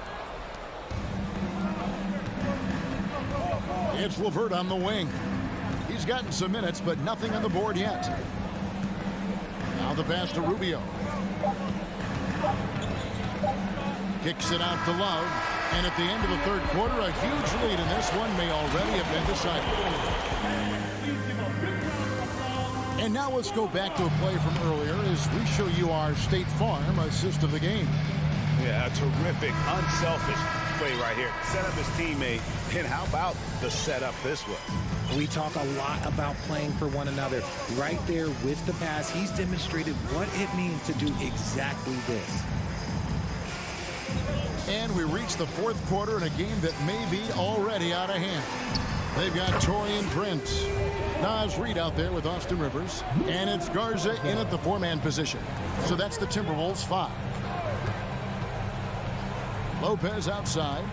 It's LeVert on the wing. He's gotten some minutes, but nothing on the board yet. Now the pass to Rubio. Kicks it out to Love. And at the end of the third quarter, a huge lead, and this one may already have been decided. And now let's go back to a play from earlier as we show you our State Farm assist of the game. Yeah, a terrific, unselfish play right here. Set up his teammate, and how about the setup this way? We talk a lot about playing for one another. Right there with the pass, he's demonstrated what it means to do exactly this. And we reach the fourth quarter in a game that may be already out of hand. They've got Torian Prince. Naz Reid out there with Austin Rivers. And it's Garza in at the 4-man position. So that's the Timberwolves 5. Lopez outside.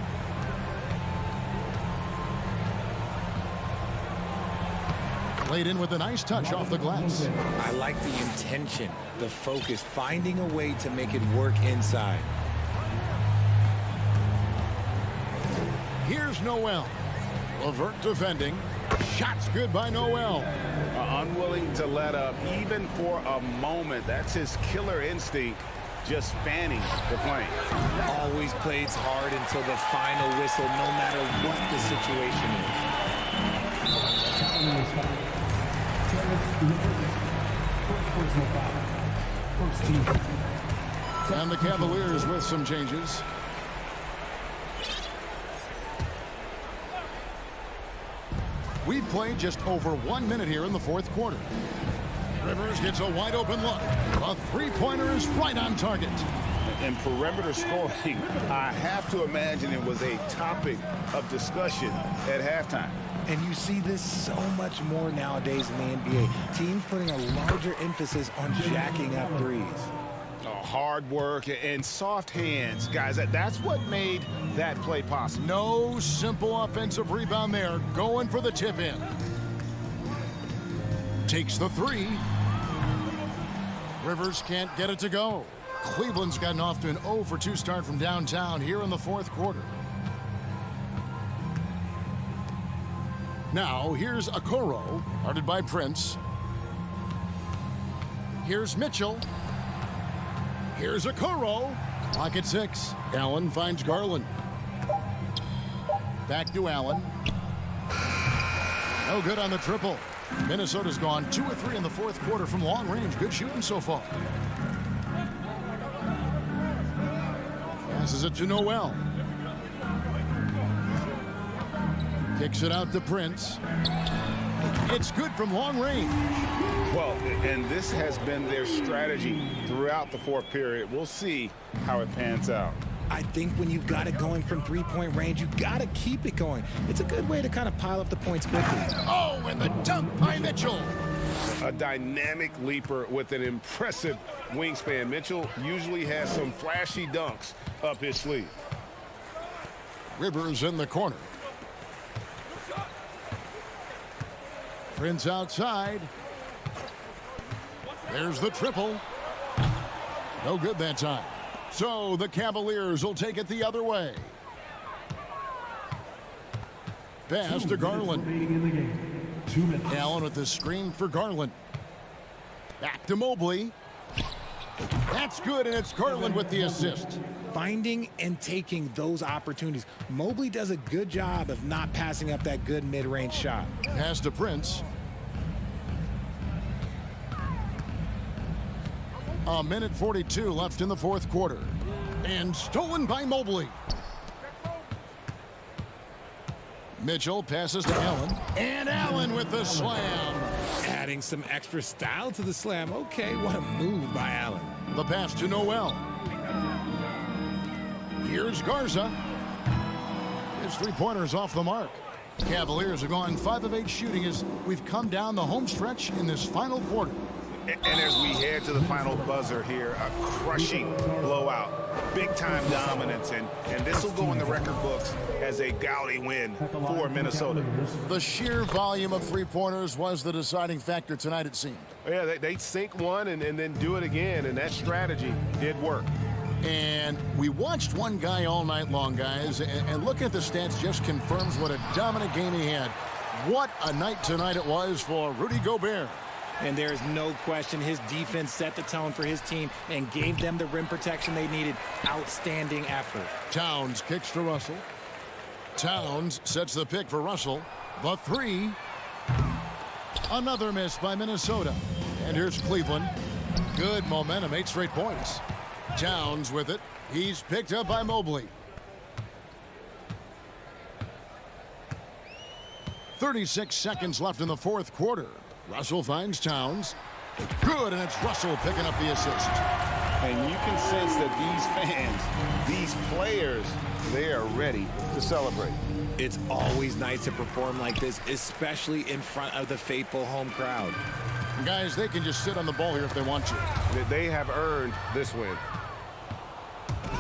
Played in with a nice touch off the glass. I like the intention, the focus, finding a way to make it work inside. Here's Noel. LeVert defending. Shots good by Noel. Unwilling to let up even for a moment. That's his killer instinct, just fanning the flame. Always plays hard until the final whistle, no matter what the situation is. And the Cavaliers with some changes. We've played just over 1 minute here in the fourth quarter. Rivers gets a wide open look. A three-pointer is right on target. And perimeter scoring, I have to imagine it was a topic of discussion at halftime. And you see this so much more nowadays in the NBA. Teams putting a larger emphasis on jacking up threes. Hard work and soft hands, guys. That's what made that play possible. No simple offensive rebound there. Going for the tip in. Takes the three. Rivers can't get it to go. Cleveland's gotten off to an 0 for 2 start from downtown here in the fourth quarter. Now here's Okoro, guarded by Prince. Here's Mitchell. Here's Okoro. Clock at 6. Allen finds Garland. Back to Allen. No good on the triple. Minnesota's gone 2 of 3 in the fourth quarter from long range. Good shooting so far. Passes it to Noel. Kicks it out to Prince. It's good from long range. Well, and this has been their strategy throughout the fourth period. We'll see how it pans out. I think when you've got it going from three-point range, you've got to keep it going. It's a good way to kind of pile up the points quickly. Oh, and the dunk by Mitchell. A dynamic leaper with an impressive wingspan. Mitchell usually has some flashy dunks up his sleeve. Rivers in the corner. Prince outside. There's the triple. No good that time. So the Cavaliers will take it the other way. Pass to Garland. Allen with the screen for Garland. Back to Mobley. That's good, and it's Garland with the assist. Finding and taking those opportunities. Mobley does a good job of not passing up that good mid-range shot. Pass to Prince. A minute 42 left in the fourth quarter. And stolen by Mobley. Mitchell passes to Allen. And Allen with the slam. Adding some extra style to the slam. Okay, what a move by Allen. The pass to Noel. Here's Garza. His three-pointers off the mark. Cavaliers are going 5 of 8 shooting as we've come down the home stretch in this final quarter. And as we head to the final buzzer here, a crushing blowout, big-time dominance, and this will go in the record books as a gaudy win for Minnesota. The sheer volume of three-pointers was the deciding factor tonight, it seemed. Yeah, they sink one and then do it again, and that strategy did work. And we watched one guy all night long, guys, and looking at the stats just confirms what a dominant game he had. What a night tonight it was for Rudy Gobert. And there is no question his defense set the tone for his team and gave them the rim protection they needed. Outstanding effort. Towns kicks to Russell. Towns sets the pick for Russell. The three. Another miss by Minnesota. And here's Cleveland. Good momentum, 8 straight points. Towns with it. He's picked up by Mobley. 36 seconds left in the fourth quarter. Russell finds Towns. Good, and it's Russell picking up the assist. And you can sense that these fans, these players, they are ready to celebrate. It's always nice to perform like this, especially in front of the faithful home crowd. Guys, they can just sit on the ball here if they want to. They have earned this win.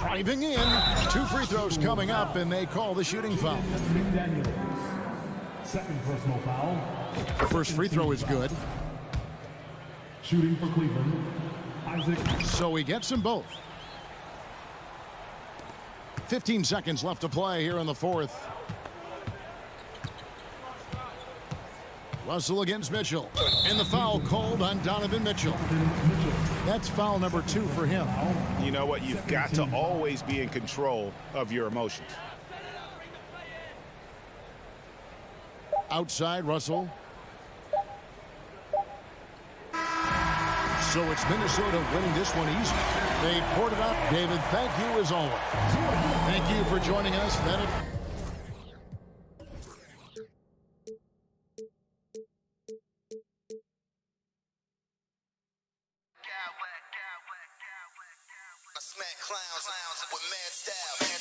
Driving in. 2 free throws coming up, and they call the shooting foul. Second personal foul. The first free throw is good. Shooting for Cleveland, Isaac. So he gets them both. 15 seconds left to play here in the fourth. Russell against Mitchell. And the foul called on Donovan Mitchell. That's foul number 2 for him. You know what? You've got to always be in control of your emotions. Outside, Russell. So it's Minnesota winning this one easy. They poured it up. David, thank you as always. Thank you for joining us. Smack clowns with mad style.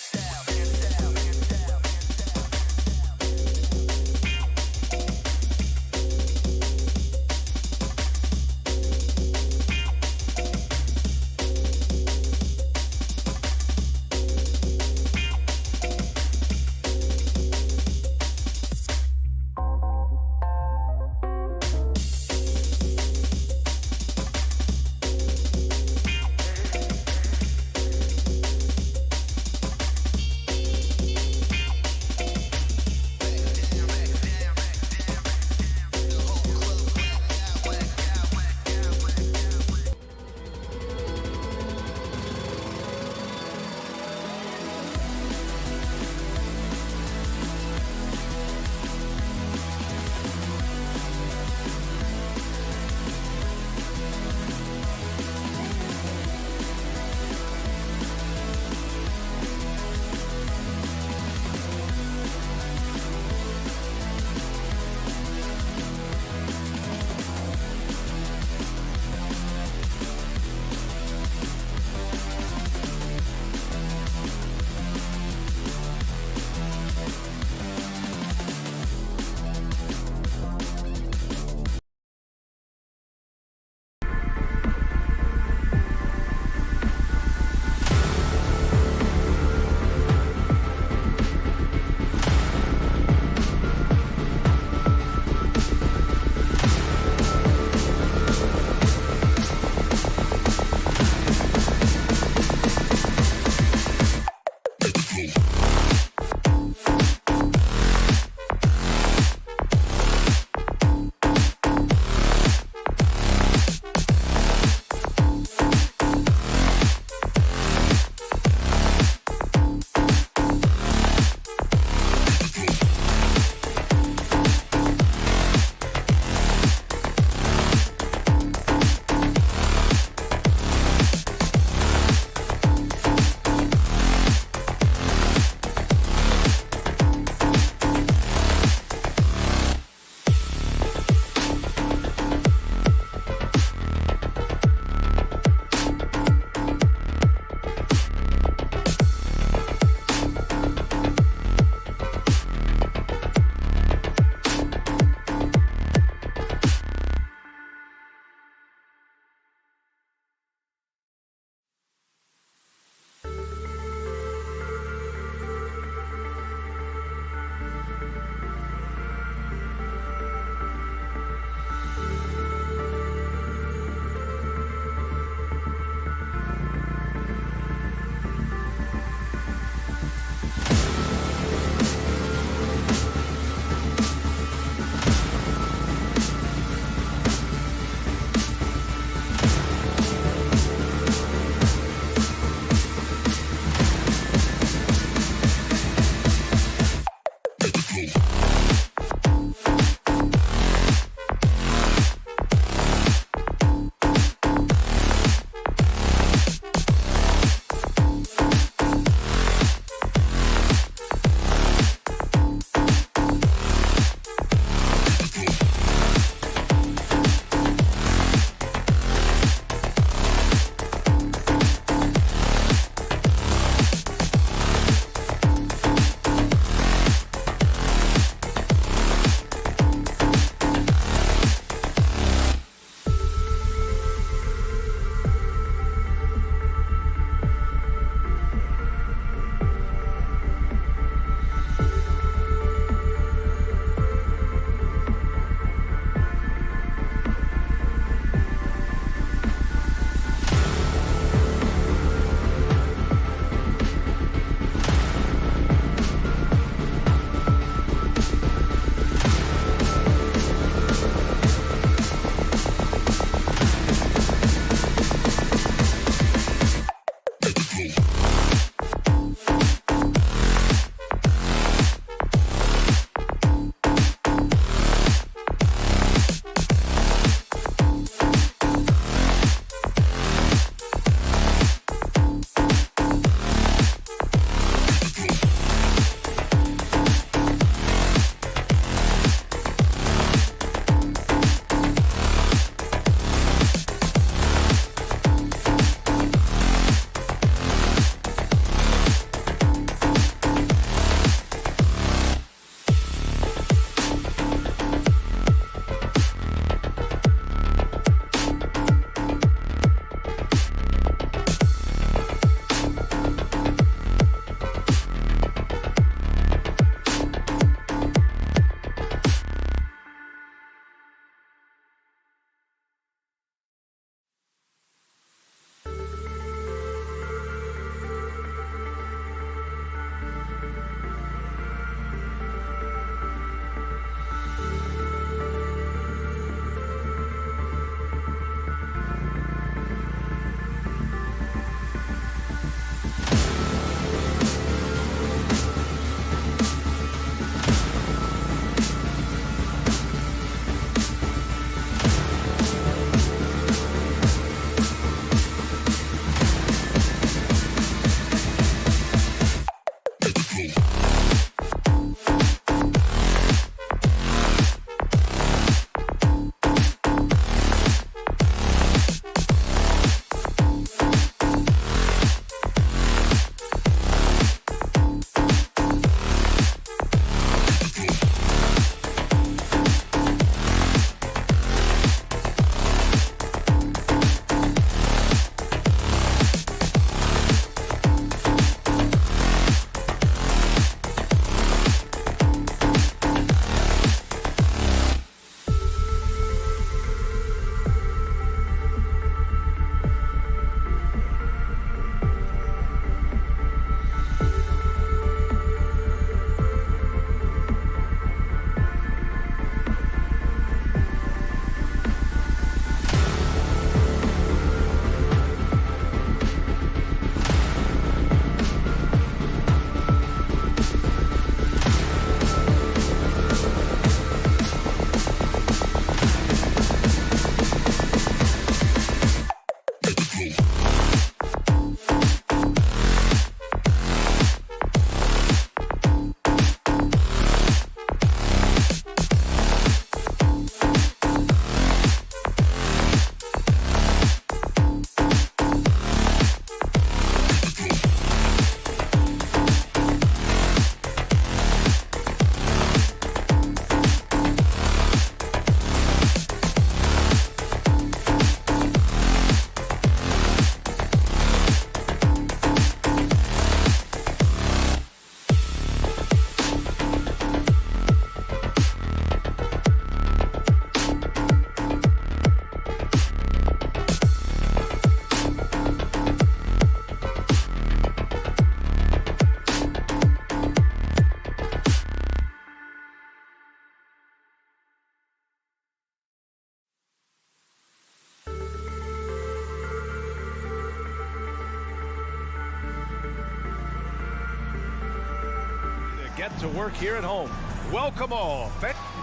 get to work here at home. Welcome all.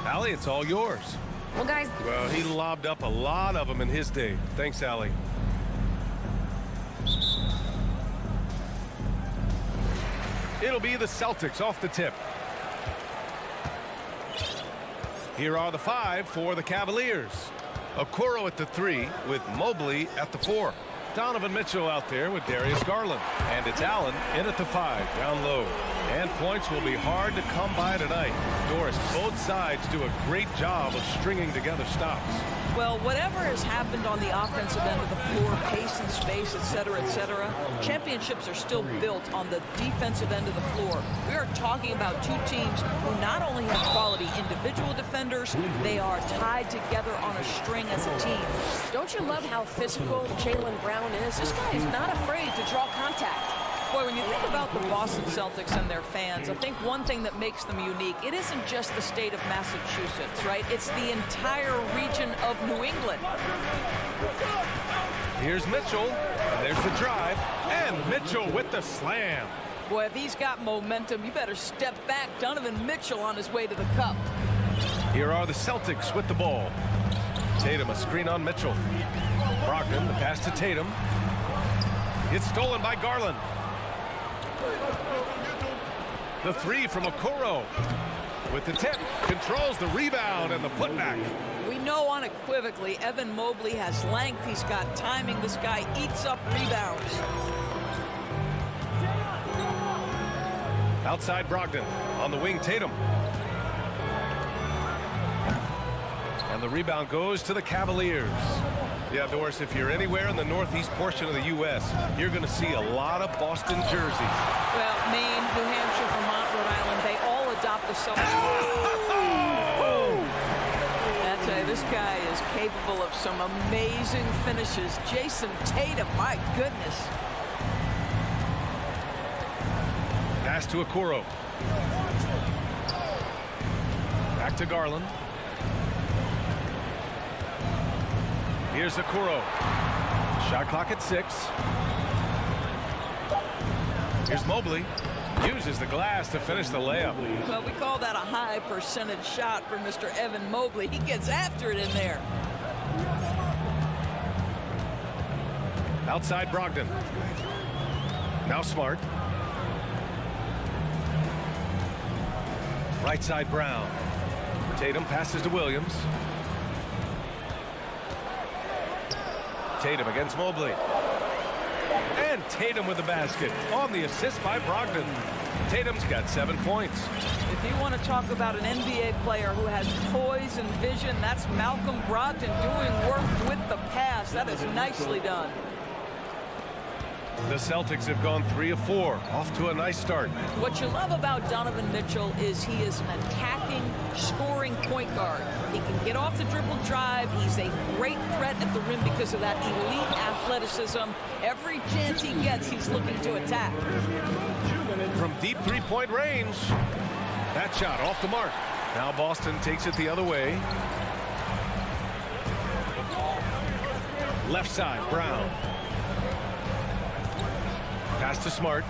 Allie, it's all yours. Well, guys. Well, he lobbed up a lot of them in his day. Thanks, Allie. It'll be the Celtics off the tip. Here are the 5 for the Cavaliers. Okoro at the 3 with Mobley at the 4. Donovan Mitchell out there with Darius Garland. And it's Allen in at the 5, down low. And points will be hard to come by tonight. Doris, both sides do a great job of stringing together stops. Well, whatever has happened on the offensive end of the floor, pace and space, et cetera, championships are still built on the defensive end of the floor. We are talking about two teams who not only have quality individual defenders, they are tied together on a string as a team. Don't you love how physical Jaylen Brown is? This guy is not afraid to draw contact. Boy, when you think about the Boston Celtics and their fans, I think one thing that makes them unique, it isn't just the state of Massachusetts, right? It's the entire region of New England. Here's Mitchell, and there's the drive, and Mitchell with the slam. Boy, if he's got momentum, you better step back. Donovan Mitchell on his way to the cup. Here are the Celtics with the ball. Tatum, a screen on Mitchell. Brogdon, the pass to Tatum. It's stolen by Garland. The 3 from Okoro with the tip, controls the rebound and the putback. We know unequivocally Evan Mobley has length. He's got timing. This guy eats up rebounds. Outside Brogdon, on the wing Tatum. And the rebound goes to the Cavaliers. Yeah, Doris, if you're anywhere in the northeast portion of the U.S., you're going to see a lot of Boston jerseys. Well, Maine, New Hampshire, Vermont, Rhode Island, they all adopt the Celtics. I tell you, this guy is capable of some amazing finishes. Jason Tatum, my goodness. Pass to Okoro. Back to Garland. Here's Okoro. Shot clock at 6. Here's Mobley. Uses the glass to finish the layup. Well, we call that a high percentage shot for Mr. Evan Mobley. He gets after it in there. Outside Brogdon. Now Smart. Right side Brown. Tatum passes to Williams. Tatum against Mobley. And Tatum with the basket on the assist by Brogdon. Tatum's got 7 points. If you want to talk about an NBA player who has poise and vision, that's Malcolm Brogdon doing work with the pass. That is nicely done. The Celtics have gone 3 of 4, off to a nice start. What you love about Donovan Mitchell is he is an attacking, scoring point guard. He can get off the dribble drive. He's a great threat at the rim because of that elite athleticism. Every chance he gets, he's looking to attack. From deep three-point range, that shot off the mark. Now Boston takes it the other way. Left side, Brown. Pass to Smart.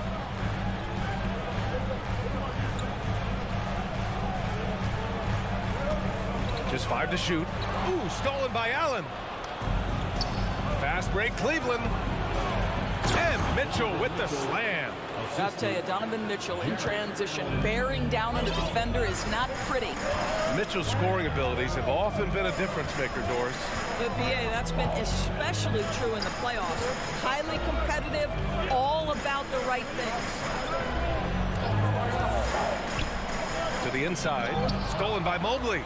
Just 5 to shoot. Ooh, stolen by Allen. Fast break, Cleveland. And Mitchell with the slam. I'll tell you, Donovan Mitchell in transition, bearing down on the defender is not pretty. Mitchell's scoring abilities have often been a difference maker, Doris. But BA, that's been especially true in the playoffs. Highly competitive, all about the right things. To the inside, stolen by Mobley.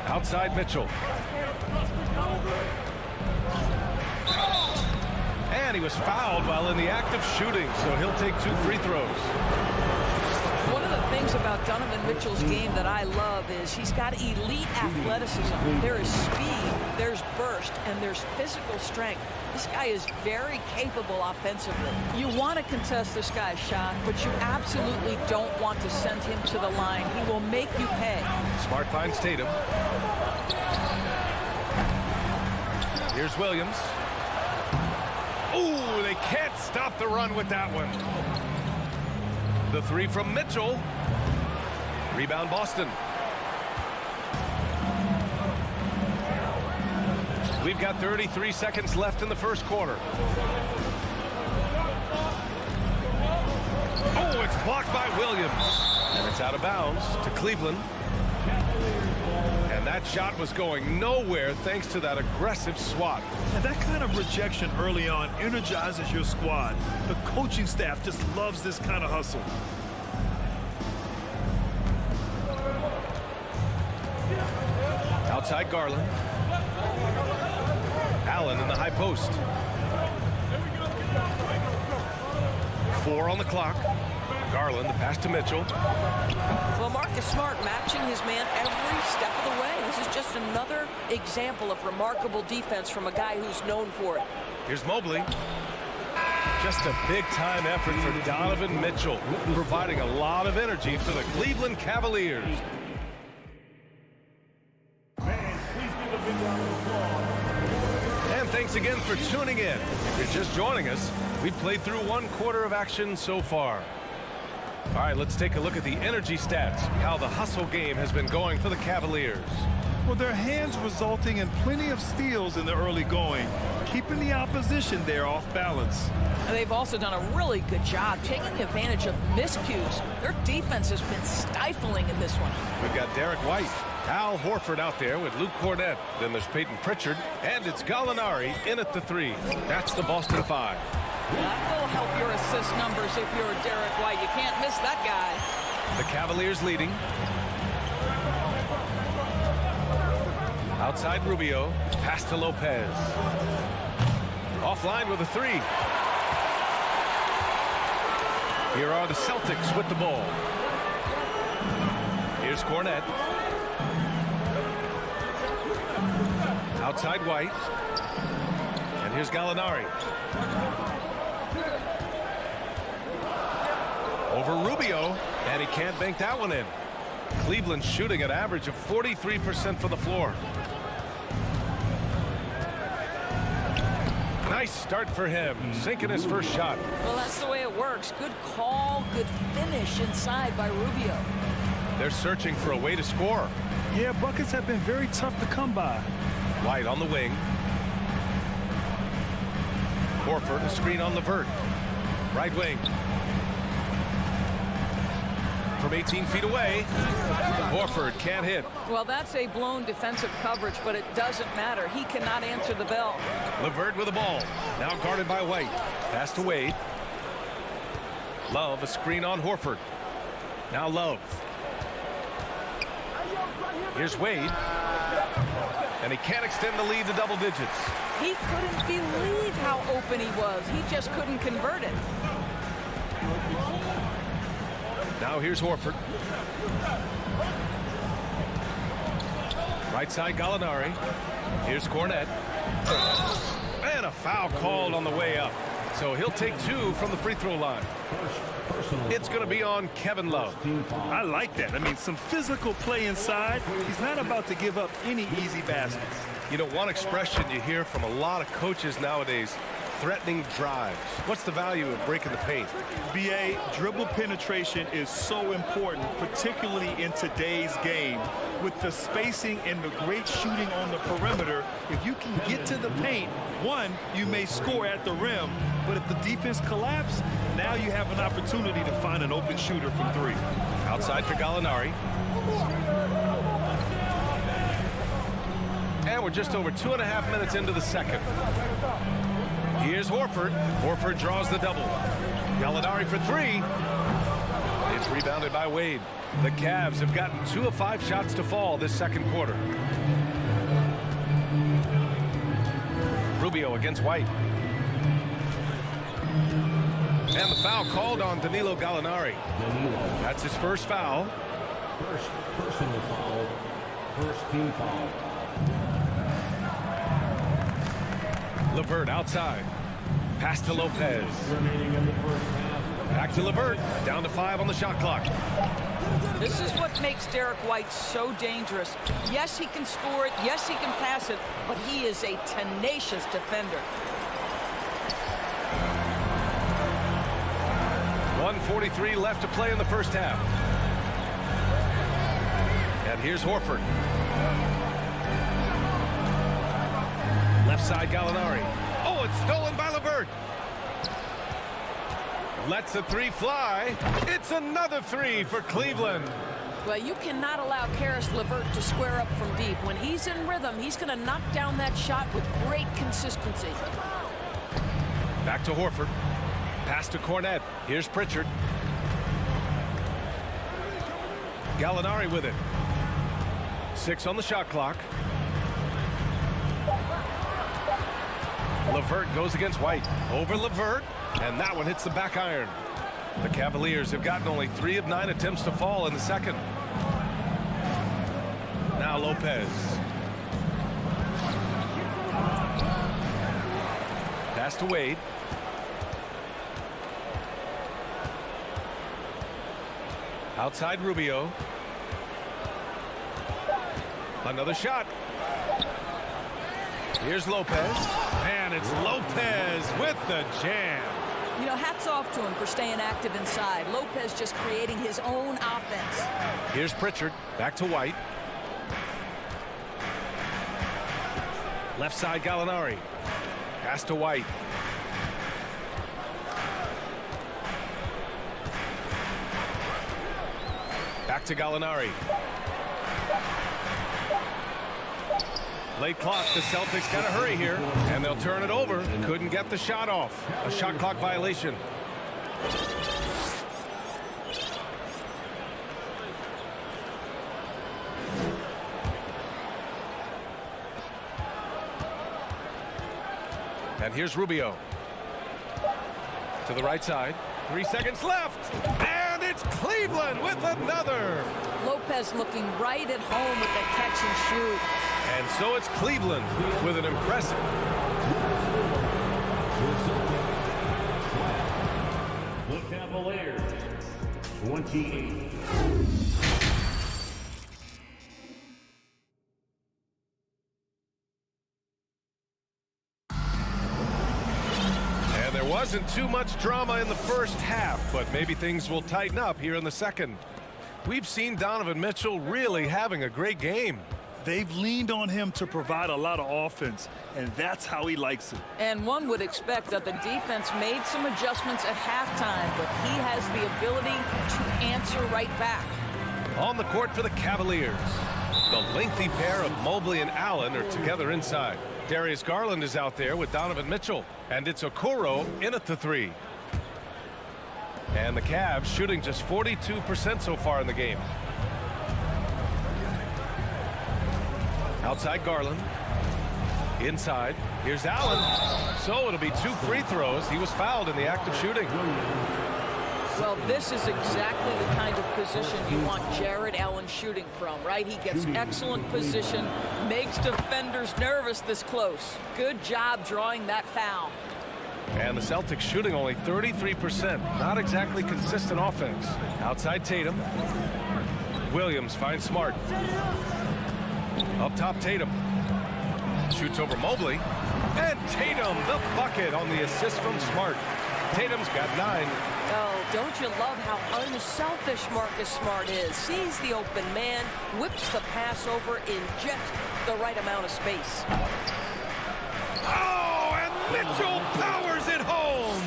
Outside Mitchell. And he was fouled while in the act of shooting, so he'll take 2 free throws. One of the things about Donovan Mitchell's game that I love is he's got elite athleticism. There is speed, there's burst, and there's physical strength. This guy is very capable offensively. You want to contest this guy's shot, but you absolutely don't want to send him to the line. He will make you pay. Smart finds Tatum. Here's Williams. Ooh, they can't stop the run with that one. The three from Mitchell. Rebound Boston. We've got 33 seconds left in the first quarter. Oh, it's blocked by Williams. And it's out of bounds to Cleveland. And that shot was going nowhere thanks to that aggressive swat. And that kind of rejection early on energizes your squad. The coaching staff just loves this kind of hustle. Outside Garland. Allen in the high post. 4 on the clock. Garland, the pass to Mitchell. Well, Marcus Smart matching his man every step of the way. This is just another example of remarkable defense from a guy who's known for it. Here's Mobley. Just a big-time effort for Donovan Mitchell, providing a lot of energy for the Cleveland Cavaliers. And thanks again for tuning in. If you're just joining us, we've played through 1 quarter of action so far. All right, let's take a look at the energy stats, how the hustle game has been going for the Cavaliers. Well, their hands resulting in plenty of steals in the early going, keeping the opposition there off balance. And they've also done a really good job taking advantage of miscues. Their defense has been stifling in this one. We've got Derek White, Al Horford out there with Luke Cornett. Then there's Peyton Pritchard, and it's Gallinari in at the 3. That's the Boston 5. That will help your assist numbers if you're Derek White. You can't miss that guy. The Cavaliers leading. Outside Rubio, pass to Lopez. Offline with a 3. Here are the Celtics with the ball. Here's Cornett. Outside White. And here's Gallinari. Over Rubio, and he can't bank that one in. Cleveland shooting an average of 43% from the floor. Nice start for him, sinking his first shot. Well, that's the way it works. Good call, good finish inside by Rubio. They're searching for a way to score. Yeah, buckets have been very tough to come by. White on the wing. Horford, a screen on Levert. Right wing. From 18 feet away, Horford can't hit. Well, that's a blown defensive coverage, but it doesn't matter. He cannot answer the bell. Levert with the ball. Now guarded by White. Pass to Wade. Love, a screen on Horford. Now Love. Here's Wade. And he can't extend the lead to double digits. He couldn't believe how open he was. He just couldn't convert it. Now here's Horford. Right side Gallinari. Here's Cornett. And a foul called on the way up. So he'll take 2 from the free throw line. It's going to be on Kevin Love. I like that. I mean, some physical play inside. He's not about to give up any easy baskets. You know, one expression you hear from a lot of coaches nowadays, threatening drives. What's the value of breaking the paint? BA, dribble penetration is so important, particularly in today's game. With the spacing and the great shooting on the perimeter, if you can get to the paint, one, you may score at the rim, but if the defense collapses, now you have an opportunity to find an open shooter from 3. Outside for Gallinari. And we're just over 2.5 minutes into the second. Here's Horford. Horford draws the double. Gallinari for 3. It's rebounded by Wade. The Cavs have gotten 2 of 5 shots to fall this second quarter. Rubio against White. And the foul called on Danilo Gallinari. That's his first foul. First personal foul. First team foul. Levert outside. Pass to Lopez. Remaining in the first half. Back to Levert. Down to 5 on the shot clock. This is what makes Derek White so dangerous. Yes, he can score it. Yes, he can pass it. But he is a tenacious defender. 1:43 left to play in the first half. And here's Horford. Left side, Gallinari. Oh, it's stolen by LeVert. Lets a three fly. It's another three for Cleveland. Well, you cannot allow Karis LeVert to square up from deep. When he's in rhythm, he's going to knock down that shot with great consistency. Back to Horford. Pass to Cornette. Here's Pritchard. Gallinari with it. 6 on the shot clock. LeVert goes against White. Over LeVert. And that one hits the back iron. The Cavaliers have gotten only 3 of 9 attempts to fall in the second. Now Lopez. Pass to Wade. Outside Rubio. Another shot. Here's Lopez. And it's Lopez with the jam. You know, hats off to him for staying active inside. Lopez just creating his own offense. Here's Pritchard. Back to White. Left side, Gallinari. Pass to White. Back to Gallinari. Late clock. The Celtics got to hurry here, and they'll turn it over. Couldn't get the shot off. A shot clock violation. And here's Rubio. To the right side. 3 seconds left. And it's Cleveland with another. Lopez looking right at home with that catch and shoot. And so it's Cleveland with an impressive. The Cavaliers, 28. And there wasn't too much drama in the first half, but maybe things will tighten up here in the second. We've seen Donovan Mitchell really having a great game. They've leaned on him to provide a lot of offense, and that's how he likes it. And one would expect that the defense made some adjustments at halftime, but he has the ability to answer right back. On the court for the Cavaliers, the lengthy pair of Mobley and Allen are together inside. Darius Garland is out there with Donovan Mitchell, and it's Okoro in at the 3. And the Cavs shooting just 42% so far in the game. Outside Garland. Inside. Here's Allen. So it'll be 2 free throws. He was fouled in the act of shooting. Well, this is exactly the kind of position you want Jared Allen shooting from, right? He gets excellent position, makes defenders nervous this close. Good job drawing that foul. And the Celtics shooting only 33%. Not exactly consistent offense. Outside Tatum. Williams finds Smart. Up top, Tatum. Shoots over Mobley. And Tatum, the bucket on the assist from Smart. Tatum's got 9. Oh, don't you love how unselfish Marcus Smart is? Sees the open man, whips the pass over in just the right amount of space. Oh, and Mitchell powers it home.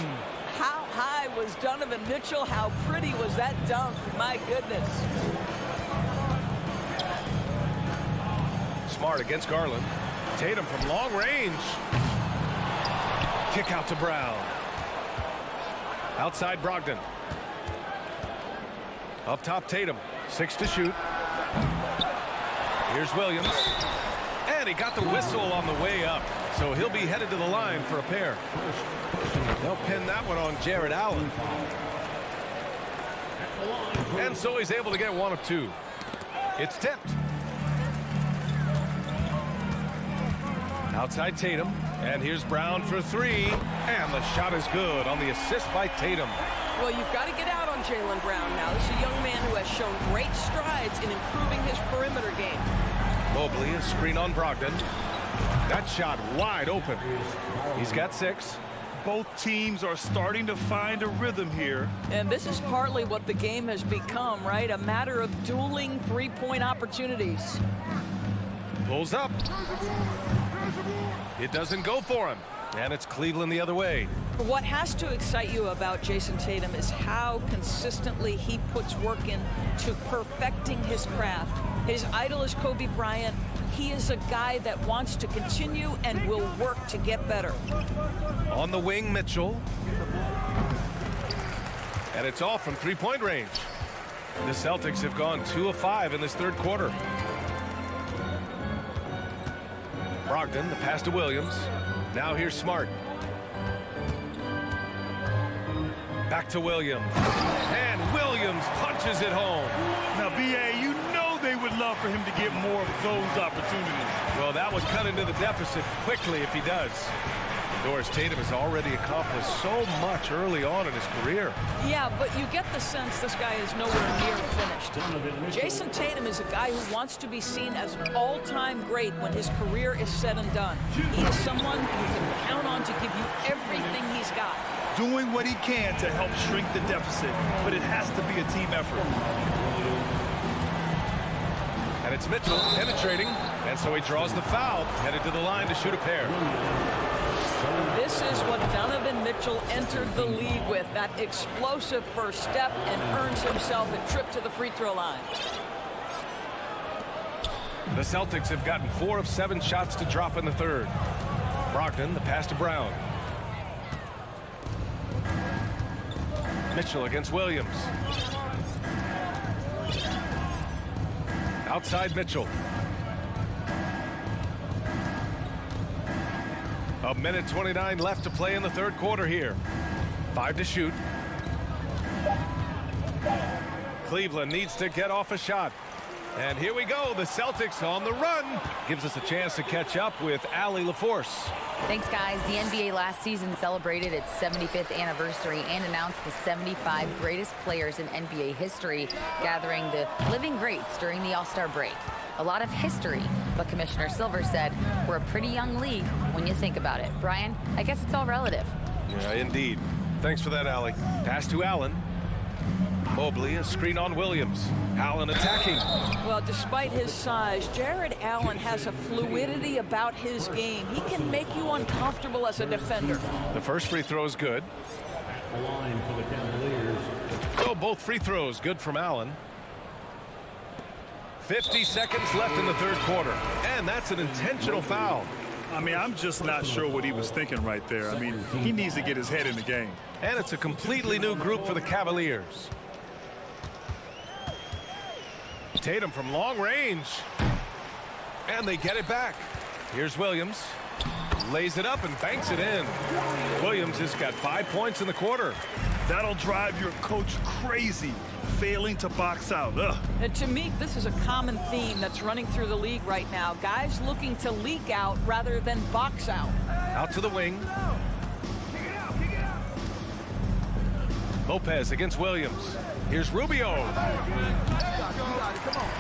How high was Donovan Mitchell? How pretty was that dunk? My goodness. Smart against Garland. Tatum from long range. Kick out to Brown. Outside Brogdon. Up top Tatum. 6 to shoot. Here's Williams. And he got the whistle on the way up. So he'll be headed to the line for a pair. They'll pin that one on Jared Allen. And so he's able to get 1 of 2. It's tipped. Outside Tatum. And here's Brown for 3. And the shot is good on the assist by Tatum. Well, you've got to get out on Jaylen Brown now. This is a young man who has shown great strides in improving his perimeter game. Mobley is screen on Brogdon. That shot wide open. He's got 6. both teams are starting to find a rhythm here. And this is partly what the game has become, right? A matter of dueling three-point opportunities. Pulls up. It doesn't go for him. And it's Cleveland the other way. What has to excite you about Jason Tatum is how consistently he puts work into perfecting his craft. His idol is Kobe Bryant. He is a guy that wants to continue and will work to get better. On the wing, Mitchell. And it's off from three-point range. The Celtics have gone 2 of 5 in this third quarter. Brogdon, the pass to Williams. Now here's Smart. Back to Williams. And Williams punches it home. Now, B.A., you know they would love for him to get more of those opportunities. Well, that would cut into the deficit quickly if he does. Doris Tatum has already accomplished so much early on in his career. Yeah, but you get the sense this guy is nowhere near finished. Jason Tatum is a guy who wants to be seen as an all-time great when his career is said and done. He is someone you can count on to give you everything he's got. Doing what he can to help shrink the deficit, but it has to be a team effort. And it's Mitchell penetrating, and so he draws the foul, headed to the line to shoot a pair. This is what Donovan Mitchell entered the league with, that explosive first step, and earns himself a trip to the free throw line. The Celtics have gotten 4 of 7 shots to drop in the third. Brogdon, the pass to Brown. Mitchell against Williams. Outside Mitchell. A minute 29 left to play in the third quarter here. 5 to shoot. Cleveland needs to get off a shot. And here we go. The Celtics on the run. Gives us a chance to catch up with Allie LaForce. Thanks, guys. The NBA last season celebrated its 75th anniversary and announced the 75 greatest players in NBA history, gathering the living greats during the All-Star break. A lot of history, but Commissioner Silver said we're a pretty young league when you think about it. Brian, I guess it's all relative. Yeah, indeed. Thanks for that, Allie. Pass to Allen. Mobley, a screen on Williams. Allen attacking. Well, despite his size, Jared Allen has a fluidity about his game. He can make you uncomfortable as a defender. The first free throw is good. The line for the Cavaliers. So both free throws good from Allen. 50 seconds left in the third quarter. And that's an intentional foul. I mean, I'm just not sure what he was thinking right there. I mean, he needs to get his head in the game. And it's a completely new group for the Cavaliers. Tatum from long range. And they get it back. Here's Williams. Lays it up and banks it in. Williams has got 5 points in the quarter. That'll drive your coach crazy, failing to box out. Ugh. And to me, this is a common theme that's running through the league right now. Guys looking to leak out rather than box out. Out to the wing. Lopez against Williams. Here's Rubio.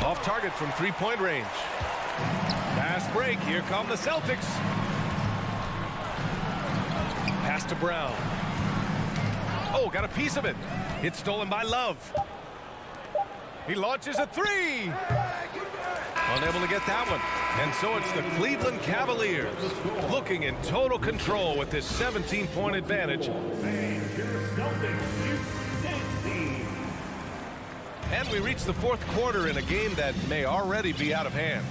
Off target from three-point range. Fast break. Here come the Celtics. Pass to Brown. Oh, got a piece of it. It's stolen by Love. He launches a three. Unable to get that one. And so it's the Cleveland Cavaliers looking in total control with this 17-point advantage. And we reach the fourth quarter in a game that may already be out of hand.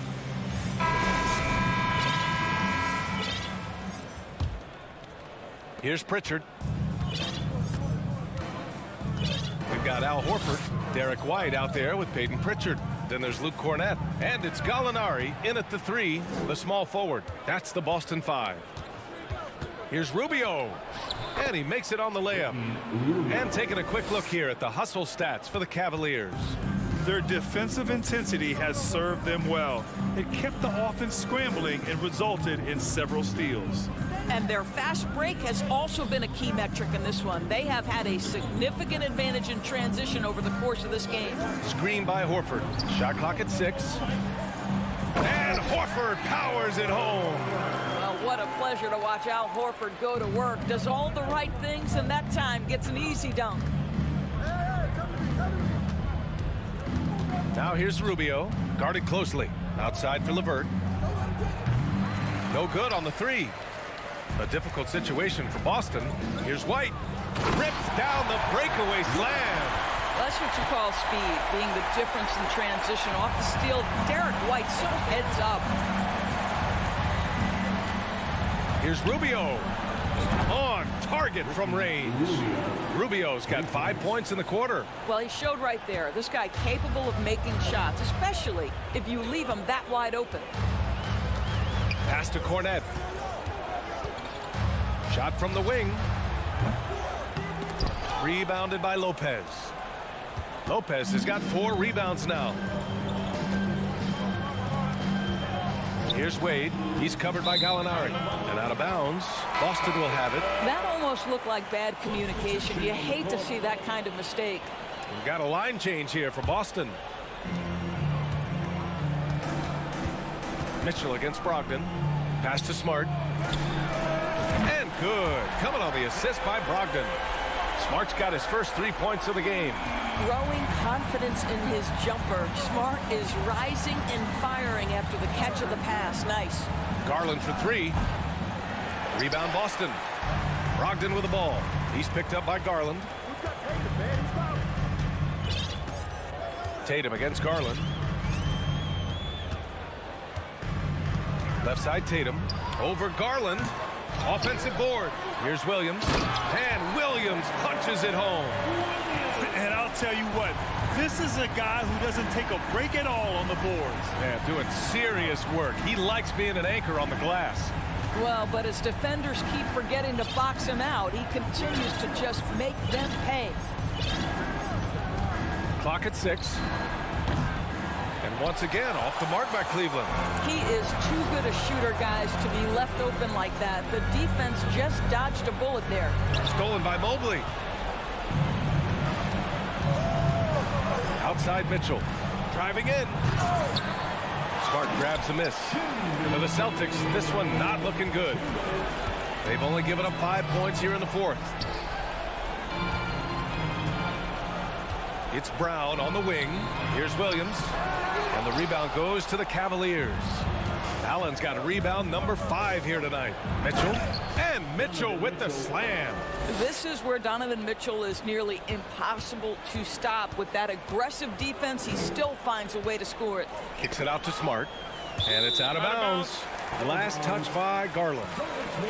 Here's Pritchard. We've got Al Horford, Derek White out there with Peyton Pritchard. Then there's Luke Cornett. And it's Gallinari in at the 3, the small forward. That's the Boston 5. Here's Rubio. And he makes it on the layup. And taking a quick look here at the hustle stats for the Cavaliers. Their defensive intensity has served them well. It kept the offense scrambling and resulted in several steals. And their fast break has also been a key metric in this one. They have had a significant advantage in transition over the course of this game. Screen by Horford. Shot clock at 6. And Horford powers it home. Well, what a pleasure to watch Al Horford go to work. Does all the right things, and that time gets an easy dunk. Now here's Rubio, guarded closely. Outside for LeVert. No good on the three. A difficult situation for Boston. Here's White. Rips down the breakaway slam. That's what you call speed, being the difference in transition. Off the steal, Derek White so heads up. Here's Rubio. On target from range. Rubio's got 5 points in the quarter. Well, he showed right there. This guy capable of making shots, especially if you leave him that wide open. Pass to Cornette. Shot from the wing. Rebounded by Lopez. Lopez has got 4 rebounds now. Here's Wade. He's covered by Gallinari. And out of bounds. Boston will have it. That almost looked like bad communication. You hate to see that kind of mistake. We've got a line change here for Boston. Mitchell against Brogdon. Pass to Smart. And good. Coming on the assist by Brogdon. Smart's got his first 3 points of the game. Growing confidence in his jumper. Smart is rising and firing after the catch of the pass. Nice. Garland for 3. Rebound Boston. Brogdon with the ball. He's picked up by Garland. Tatum against Garland. Left side Tatum. Over Garland. Offensive board. Here's Williams. And Williams punches it home. And I'll tell you what, this is a guy who doesn't take a break at all on the boards. Yeah, doing serious work. He likes being an anchor on the glass. Well, but as defenders keep forgetting to box him out, he continues to just make them pay. Clock at 6. And once again, off the mark by Cleveland. He is too good a shooter, guys, to be left open like that. The defense just dodged a bullet there. Stolen by Mobley. Outside Mitchell. Driving in. Smart grabs a miss. For the Celtics, this one not looking good. They've only given up 5 points here in the fourth. It's Brown on the wing. Here's Williams. And the rebound goes to the Cavaliers. Allen's got a rebound number 5 here tonight. Mitchell. And Mitchell with the slam. This is where Donovan Mitchell is nearly impossible to stop. With that aggressive defense, he still finds a way to score it. Kicks it out to Smart. And it's out of bounds. Last touch by Garland.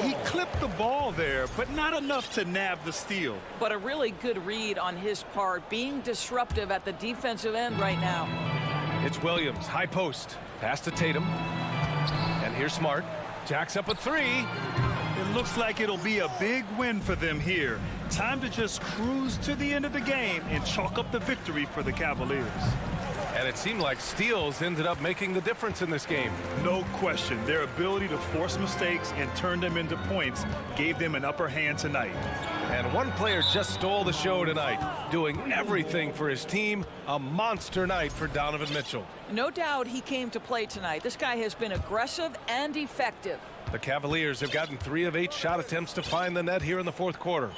He clipped the ball there, but not enough to nab the steal. But a really good read on his part, being disruptive at the defensive end right now. It's Williams, high post. Pass to Tatum. And here's Smart. Jacks up a 3. It looks like it'll be a big win for them here. Time to just cruise to the end of the game and chalk up the victory for the Cavaliers. And it seemed like steals ended up making the difference in this game. No question. Their ability to force mistakes and turn them into points gave them an upper hand tonight. And one player just stole the show tonight, doing everything for his team. A monster night for Donovan Mitchell. No doubt he came to play tonight. This guy has been aggressive and effective. The Cavaliers have gotten 3 of 8 shot attempts to find the net here in the fourth quarter.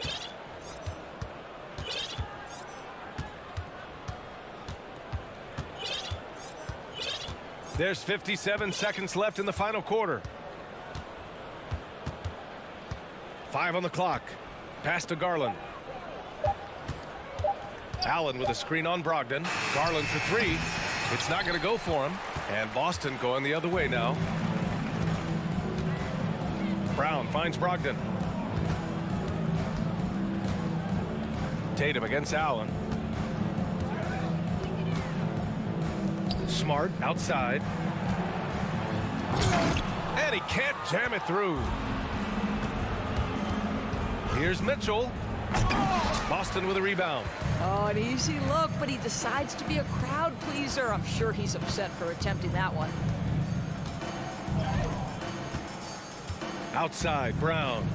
There's 57 seconds left in the final quarter. 5 on the clock. Pass to Garland. Allen with a screen on Brogdon. Garland for 3. It's not going to go for him. And Boston going the other way now. Brown finds Brogdon. Tatum against Allen. Smart outside. And he can't jam it through. Here's Mitchell. Boston with a rebound. Oh, an easy look, but he decides to be a crowd pleaser. I'm sure he's upset for attempting that one. Outside, Brown.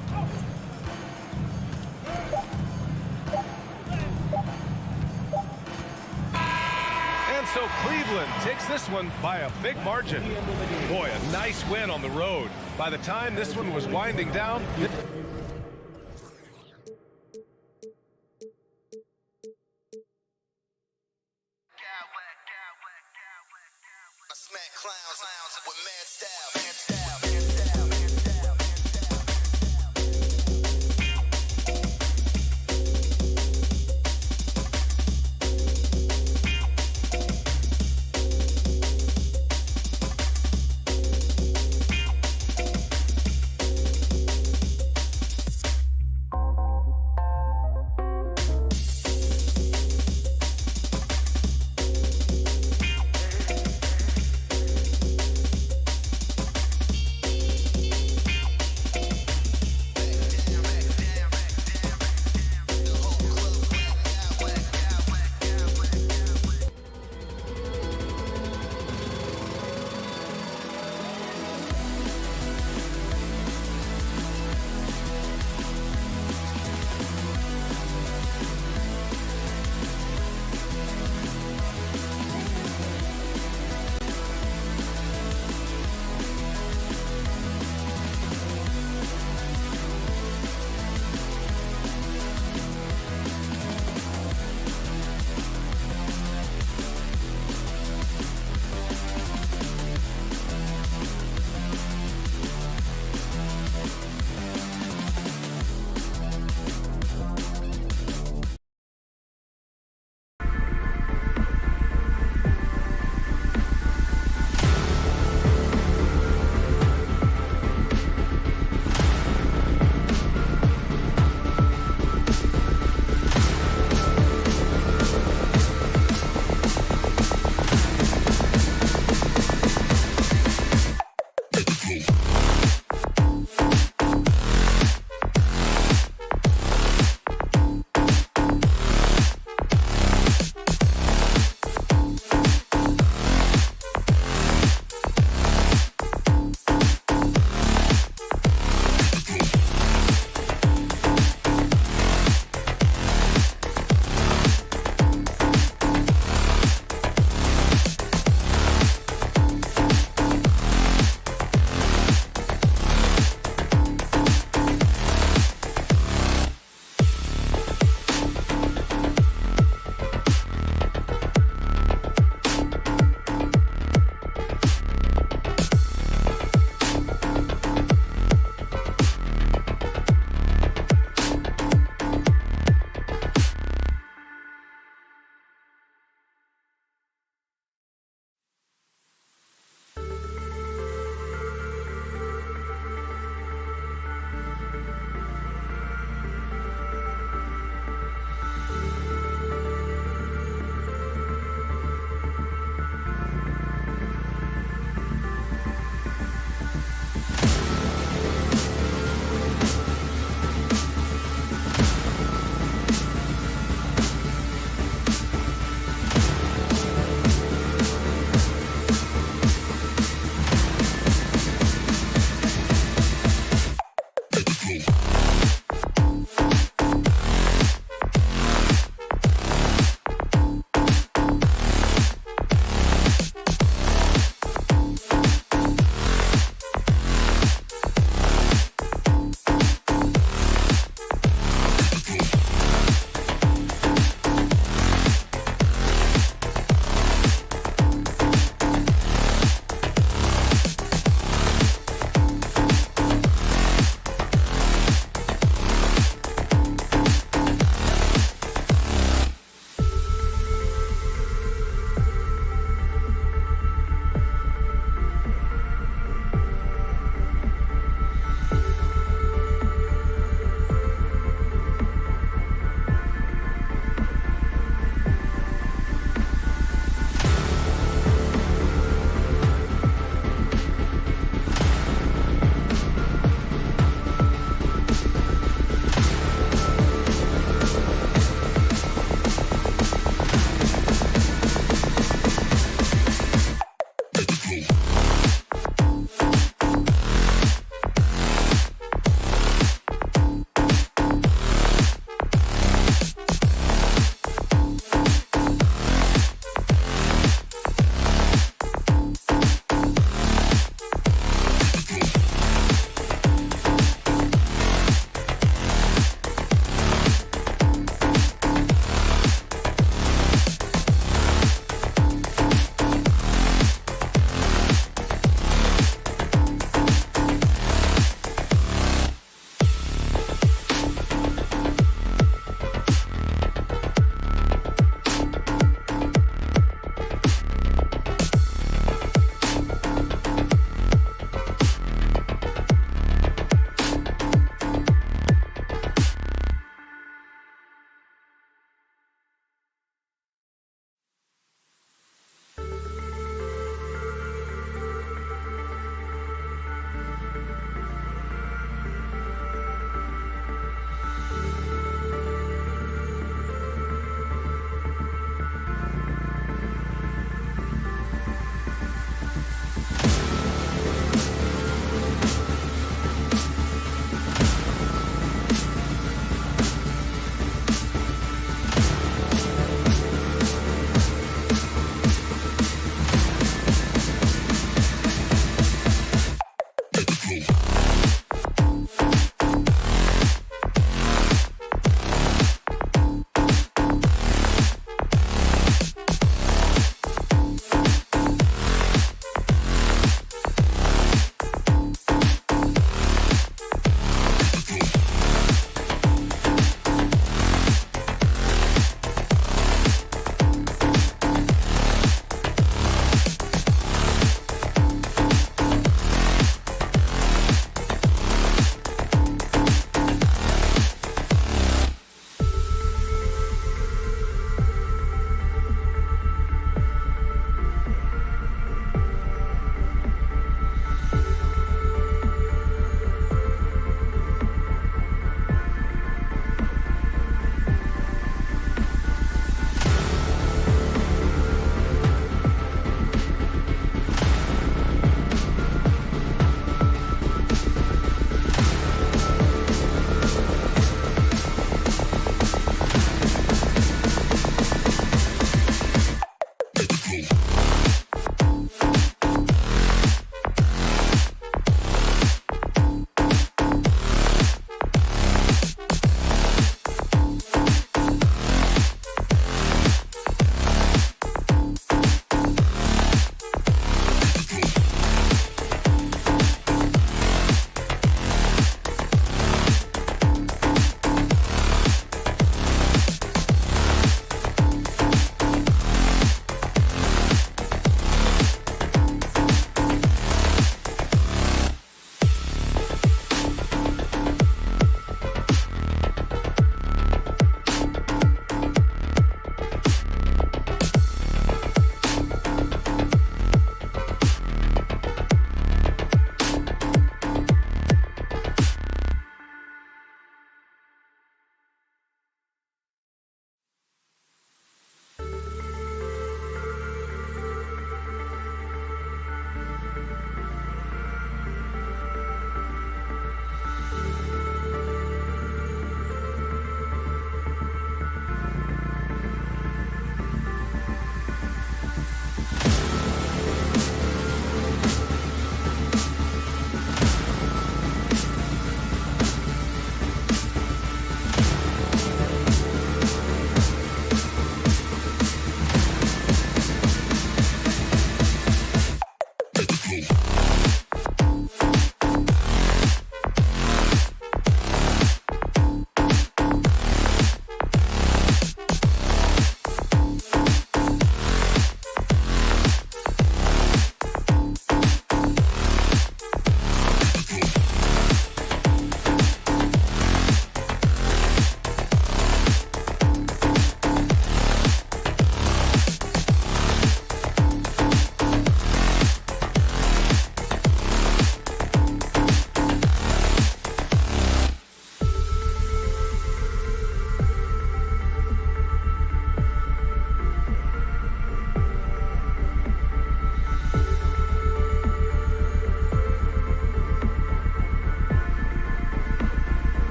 And So Cleveland takes this one by a big margin. Boy, a nice win on the road. By the time this one was winding down, I smack clowns with mad style.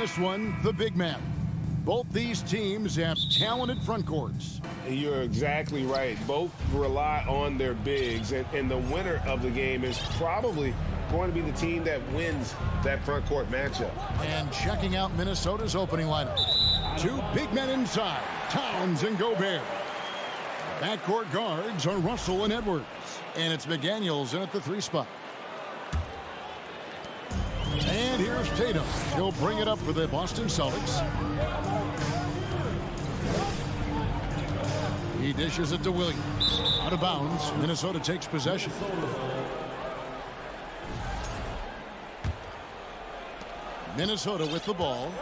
this one, the big man. Both these teams have talented front courts. You're exactly right. Both rely on their bigs, and the winner of the game is probably going to be the team that wins that front court matchup. And checking out Minnesota's opening lineup. Two big men inside, Towns and Gobert. Backcourt guards are Russell and Edwards. And it's McDaniels in at the 3 spot. And here's Tatum. He'll bring it up for the Boston Celtics. He dishes it to Williams. Out of bounds. Minnesota takes possession. Minnesota with the ball.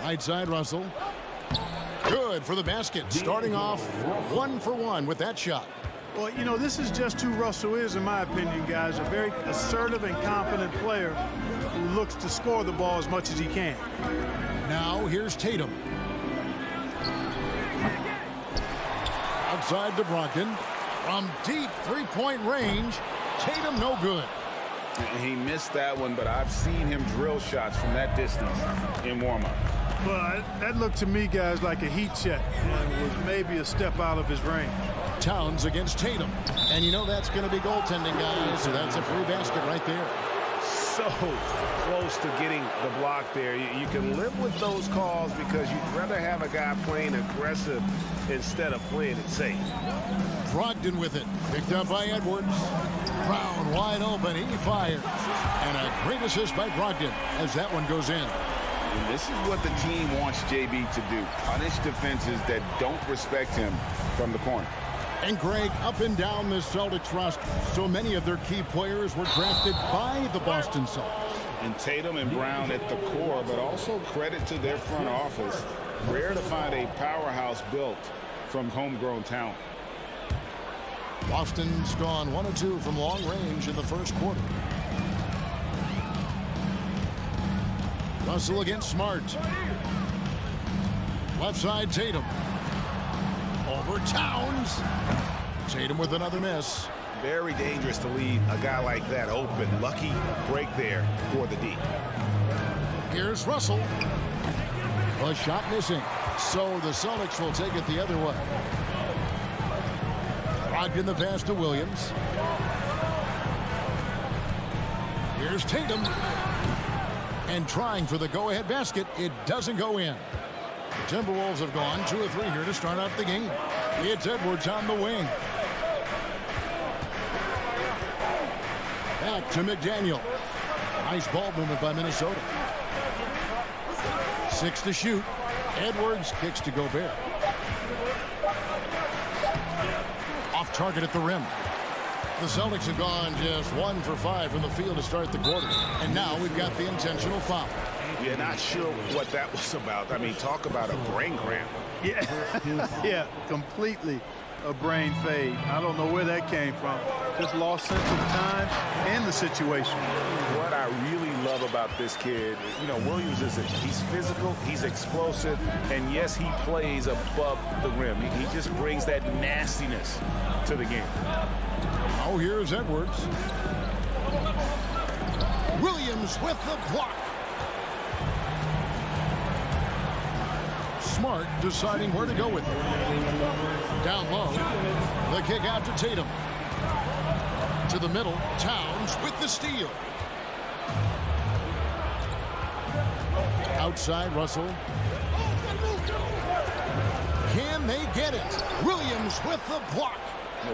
Right side, Russell. Good for the basket. Starting off 1 for 1 with that shot. Well, you know, this is just who Russell is, in my opinion, guys. A very assertive and confident player who looks to score the ball as much as he can. Now here's Tatum. Outside to Brogdon. From deep three-point range, Tatum no good. He missed that one, but I've seen him drill shots from that distance in warm-up. Well, that looked to me, guys, like a heat check and was maybe a step out of his range. Towns against Tatum. And you know that's going to be goaltending, guys. So that's a free basket right there. So close to getting the block there. You can live with those calls because you'd rather have a guy playing aggressive instead of playing it safe. Brogdon with it. Picked up by Edwards. Brown wide open. He fires. And a great assist by Brogdon as that one goes in. And this is what the team wants JB to do. Punish defenses that don't respect him from the corner. And Greg, up and down this Celtics roster, so many of their key players were drafted by the Boston Celtics. And Tatum and Brown at the core, but also credit to their front office. Rare to find a powerhouse built from homegrown talent. Boston's gone 1 of 2 from long range in the first quarter. Russell against Smart. Left side, Tatum. Over Towns. Tatum with another miss. Very dangerous to leave a guy like that open. Lucky break there for the D. Here's Russell. A shot missing. So the Celtics will take it the other way. Brogdon the pass to Williams. Here's Tatum. And trying for the go-ahead basket. It doesn't go in. The Timberwolves have gone 2 of 3 here to start out the game. It's Edwards on the wing. Back to McDaniel. Nice ball movement by Minnesota. 6 to shoot. Edwards kicks to Gobert. Off target at the rim. The Celtics have gone just 1 for 5 from the field to start the quarter. And now we've got the intentional foul. Yeah, not sure what that was about. I mean, talk about a brain cramp. Yeah, completely a brain fade. I don't know where that came from. Just lost sense of time and the situation. What I really love about this kid, you know, Williams he's physical, he's explosive, and yes, he plays above the rim. He just brings that nastiness to the game. Oh, here's Edwards. Williams with the block. Smart deciding where to go with it. Down low. The kick out to Tatum. To the middle. Towns with the steal. Outside, Russell. Can they get it? Williams with the block.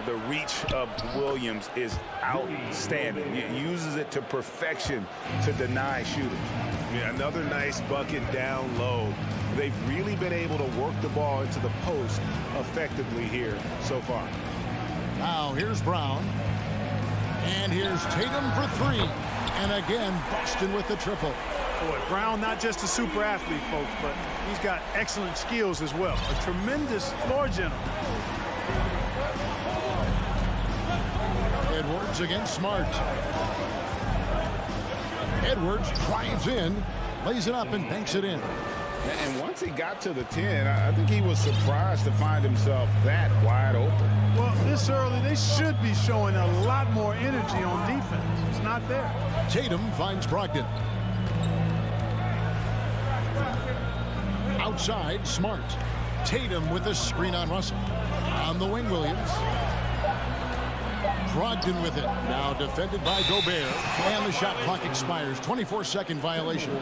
The reach of Williams is outstanding. He uses it to perfection to deny shooters. Yeah, another nice bucket down low. They've really been able to work the ball into the post effectively here so far. Now here's Brown. And here's Tatum for 3. And again, Boston with the triple. Boy, Brown not just a super athlete, folks, but he's got excellent skills as well. A tremendous floor general. Edwards against Smart. Edwards drives in, lays it up, and banks it in. And once he got to the 10, I think he was surprised to find himself that wide open. Well, this early, they should be showing a lot more energy on defense. not there. Tatum finds Brogdon. Outside, Smart. Tatum with a screen on Russell. On the wing, Williams. Brogdon with it. Now defended by Gobert. And the shot clock expires. 24-second violation.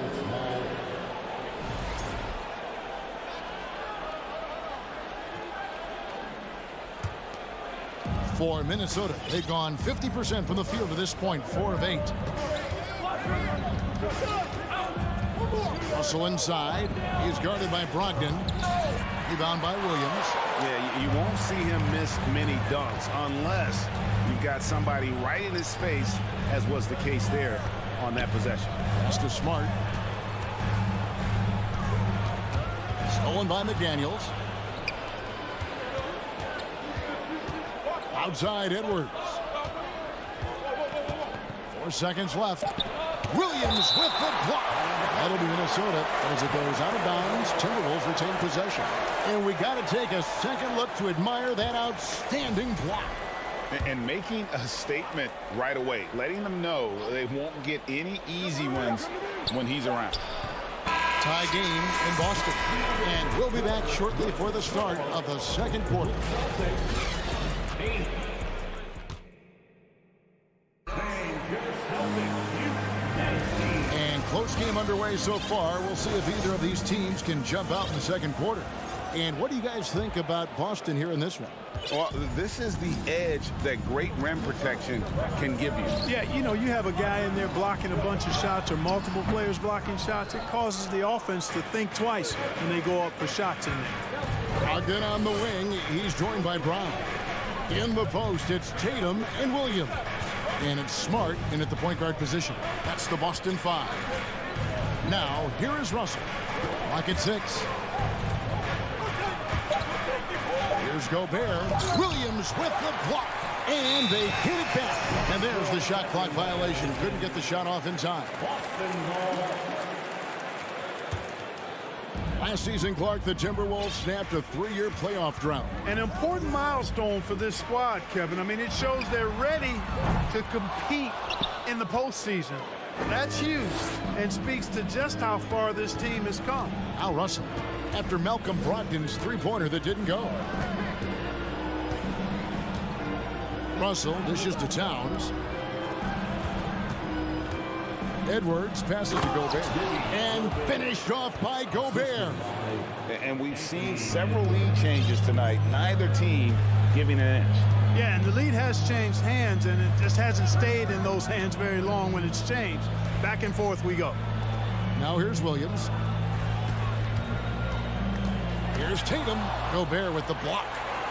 For Minnesota, they've gone 50% from the field to this point, 4 of 8. Russell inside. He's guarded by Brogdon. Rebound by Williams. Yeah, you won't see him miss many dunks unless you've got somebody right in his face, as was the case there on that possession. Pass to Smart. Stolen by McDaniels. Outside, Edwards. 4 seconds left. Williams with the block. That'll be Minnesota as it goes out of bounds. Timberwolves retain possession. And we got to take a second look to admire that outstanding block. And making a statement right away, letting them know they won't get any easy ones when he's around. Tie game in Boston. And we'll be back shortly for the start of the second quarter. And close game underway so far. We'll see if either of these teams can jump out in the second quarter. And what do you guys think about Boston here in this one? Well, this is the edge that great rim protection can give you. Yeah, you know, you have a guy in there blocking a bunch of shots or multiple players blocking shots. It causes the offense to think twice when they go up for shots in there. Brogdon on the wing. He's joined by Brown. In the post, it's Tatum and Williams. And it's Smart in at the point guard position. That's the Boston 5. Now, here is Russell. Lock at 6. Here's Gobert. Williams with the block. And they hit it back. And there's the shot clock violation. Couldn't get the shot off in time. Last season, Clark, the Timberwolves snapped a 3-year playoff drought. An important milestone for this squad, Kevin. I mean, it shows they're ready to compete in the postseason. That's huge and speaks to just how far this team has come. Al Russell, after Malcolm Brogdon's three-pointer that didn't go. Russell dishes to Towns. Edwards passes to Gobert. And finished off by Gobert. And we've seen several lead changes tonight. Neither team giving an inch. Yeah, and the lead has changed hands, and it just hasn't stayed in those hands very long when it's changed. Back and forth we go. Now here's Williams. Here's Tatum. Gobert with the block.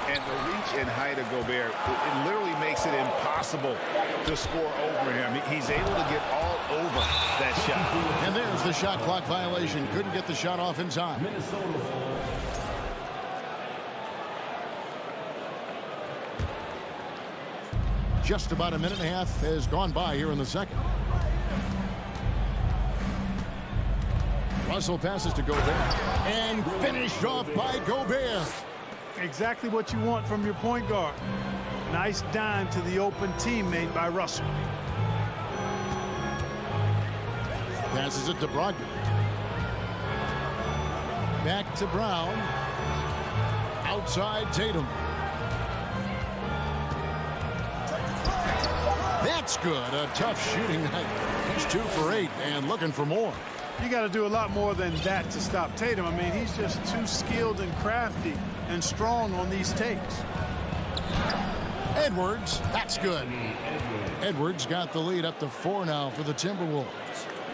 And the reach and height of Gobert, it literally makes it impossible to score over him. He's able to get all over that shot. And there's the shot clock violation. Couldn't get the shot off in time. Just about a minute and a half has gone by here in the second. Russell passes to Gobert. And finished off by Gobert. Exactly what you want from your point guard. Nice dime to the open teammate by Russell. Passes it to Brogdon. Back to Brown. Outside Tatum. That's good. A tough shooting night. He's 2 for 8 and looking for more. You got to do a lot more than that to stop Tatum. I mean, he's just too skilled and crafty and strong on these takes. Edwards, that's good. Edwards got the lead up to 4 now for the Timberwolves.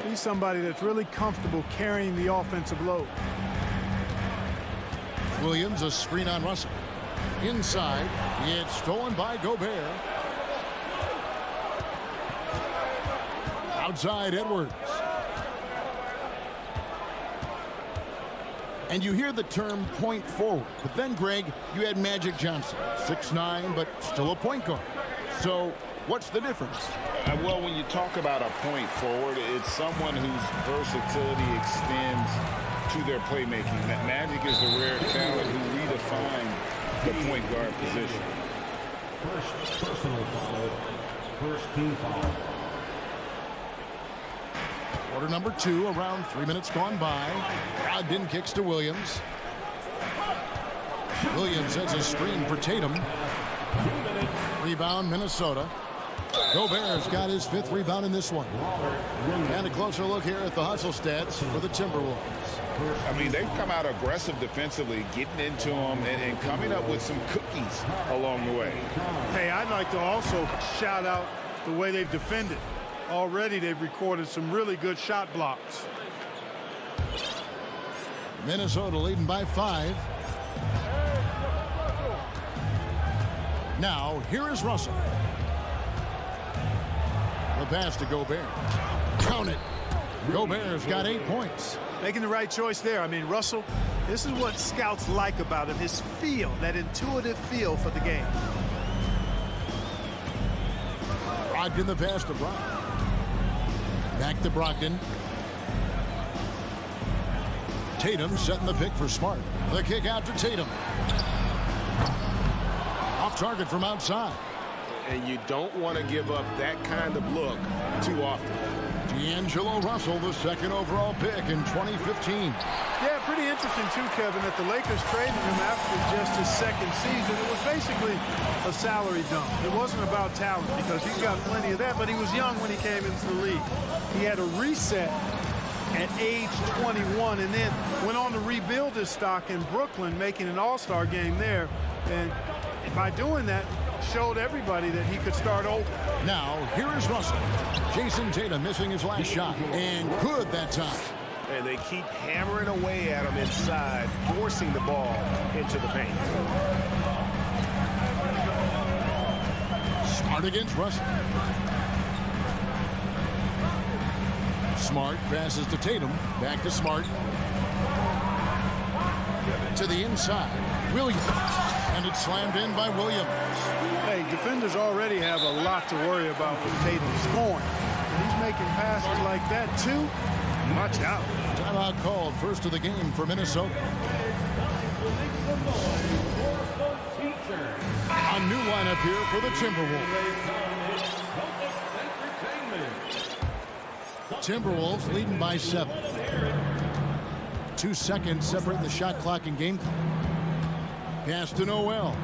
He's somebody that's really comfortable carrying the offensive load. Williams, a screen on Russell. Inside, it's stolen by Gobert. Outside, Edwards. And you hear the term point forward. But then, Greg, you had Magic Johnson, 6'9", but still a point guard. So what's the difference? Well, when you talk about a point forward, it's someone whose versatility extends to their playmaking. That Magic is a rare talent who redefined the point guard position. First personal foul. First team foul. Quarter number 2, around 3 minutes gone by. Brogdon kicks to Williams. Williams sets a screen for Tatum. Rebound, Minnesota. Gobert's got his 5th rebound in this one. And a closer look here at the hustle stats for the Timberwolves. I mean, they've come out aggressive defensively, getting into them and coming up with some cookies along the way. Hey, I'd like to also shout out the way they've defended. Already they've recorded some really good shot blocks. Minnesota leading by 5. Now, here is Russell. The pass to Gobert. Count it. Gobert's got 8 points. Making the right choice there. I mean, Russell, this is what scouts like about him, his feel, that intuitive feel for the game. Brogdon the pass to Brown. Back to Brogdon. Tatum setting the pick for Smart. The kick out to Tatum. Off target from outside. And you don't want to give up that kind of look too often. D'Angelo Russell, the 2nd overall pick in 2015. Yeah, pretty interesting too, Kevin, that the Lakers traded him after just his 2nd season. It was basically a salary dump. It wasn't about talent because he's got plenty of that, but he was young when he came into the league. He had a reset at age 21 and then went on to rebuild his stock in Brooklyn, making an all-star game there. And by doing that, showed everybody that he could start over. Now, here is Russell. Jason Tatum missing his last shot, and good that time. And they keep hammering away at him inside, forcing the ball into the paint. Smart against Russell. Smart passes to Tatum. Back to Smart. To the inside. Williams. And it's slammed in by Williams. Hey, defenders already have a lot to worry about with Tatum scoring. And he's making passes like that, too. Watch out. Timeout called. First of the game for Minnesota. A new lineup here for the Timberwolves. Timberwolves leading by 7. 2 seconds separate the shot clock and game clock. Pass to Noel.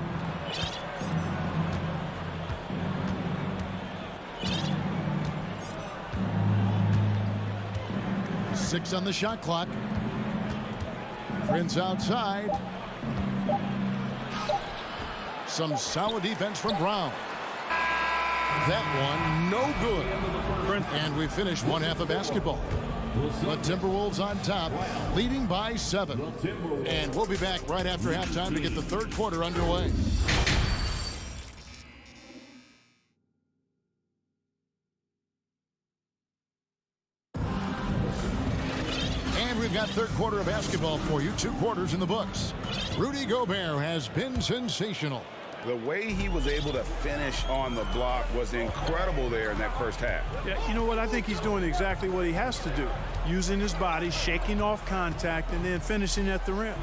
Six on the shot clock. Prince outside. Some solid defense from Brown. That one no good. And we finished one half of basketball. The Timberwolves on top, leading by 7. And we'll be back right after halftime to get the 3rd quarter underway. And we've got 3rd quarter of basketball for you. 2 quarters in the books. Rudy Gobert has been sensational. The way he was able to finish on the block was incredible there in that first half. Yeah, you know what? I think he's doing exactly what he has to do. Using his body, shaking off contact, and then finishing at the rim.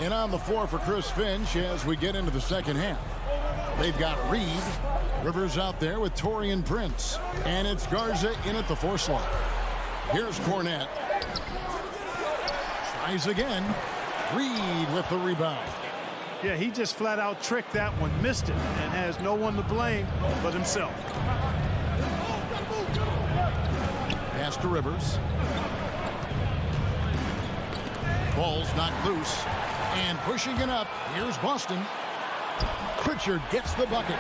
And on the floor for Chris Finch as we get into the 2nd half. They've got Reed. Rivers out there with Taurean Prince. And it's Garza in at the 4 slot. Here's Cornette. Tries again. Reed with the rebound. Yeah, he just flat out tricked that one, missed it, and has no one to blame but himself. Pass to Rivers. Ball's knocked loose. And pushing it up, here's Boston. Pritchard gets the bucket.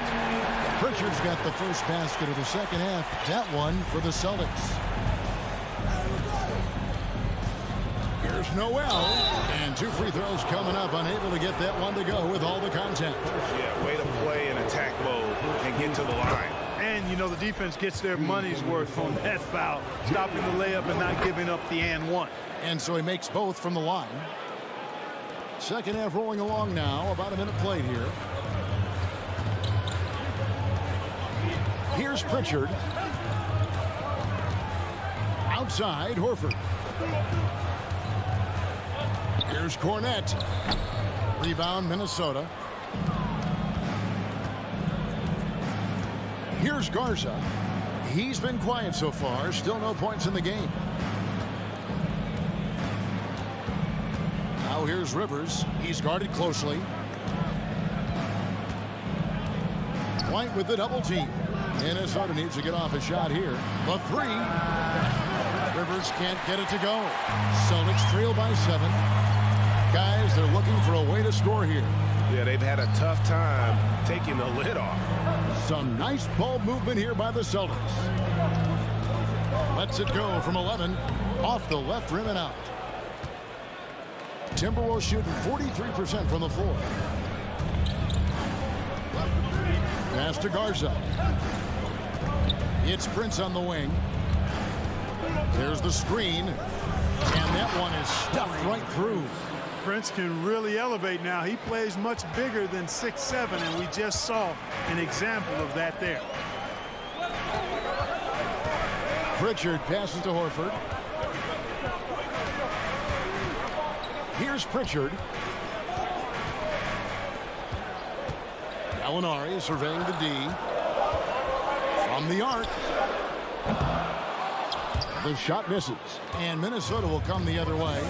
Pritchard's got the first basket of the 2nd half. That one for the Celtics. Here's Noel. And 2 free throws coming up. Unable to get that one to go with all the contact. Yeah, way to play in attack mode and get to the line. And, you know, the defense gets their money's worth on that foul. Stopping the layup and not giving up the and one. And so he makes both from the line. 2nd half rolling along now. About a minute played here. Here's Pritchard. Outside, Horford. Here's Cornette. Rebound, Minnesota. Here's Garza. He's been quiet so far. Still no points in the game. So here's Rivers. He's guarded closely. White with the double team. Minnesota needs to get off a shot here. The three. Rivers can't get it to go. Celtics trail by 7. Guys, they're looking for a way to score here. Yeah, they've had a tough time taking the lid off. Some nice ball movement here by the Celtics. Lets it go from 11. Off the left rim and out. Timberwolves shooting 43% from the floor. Pass to Garza. It's Prince on the wing. There's the screen. And that one is stuffed right through. Prince can really elevate now. He plays much bigger than 6'7", and we just saw an example of that there. Pritchard passes to Horford. Here's Pritchard. Gallinari surveying the D. From the arc. The shot misses. And Minnesota will come the other way.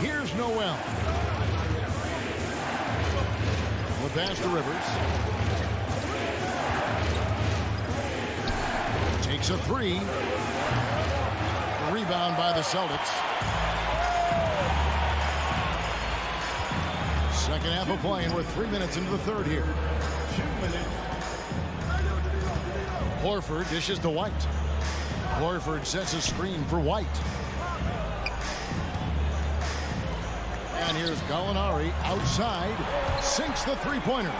Here's Noel. The pass to Rivers. Takes a three. Rebound by the Celtics. Second half of play, and we're 3 minutes into the third here. Horford dishes to White. Horford sets a screen for White. And here's Gallinari outside. Sinks the three-pointer.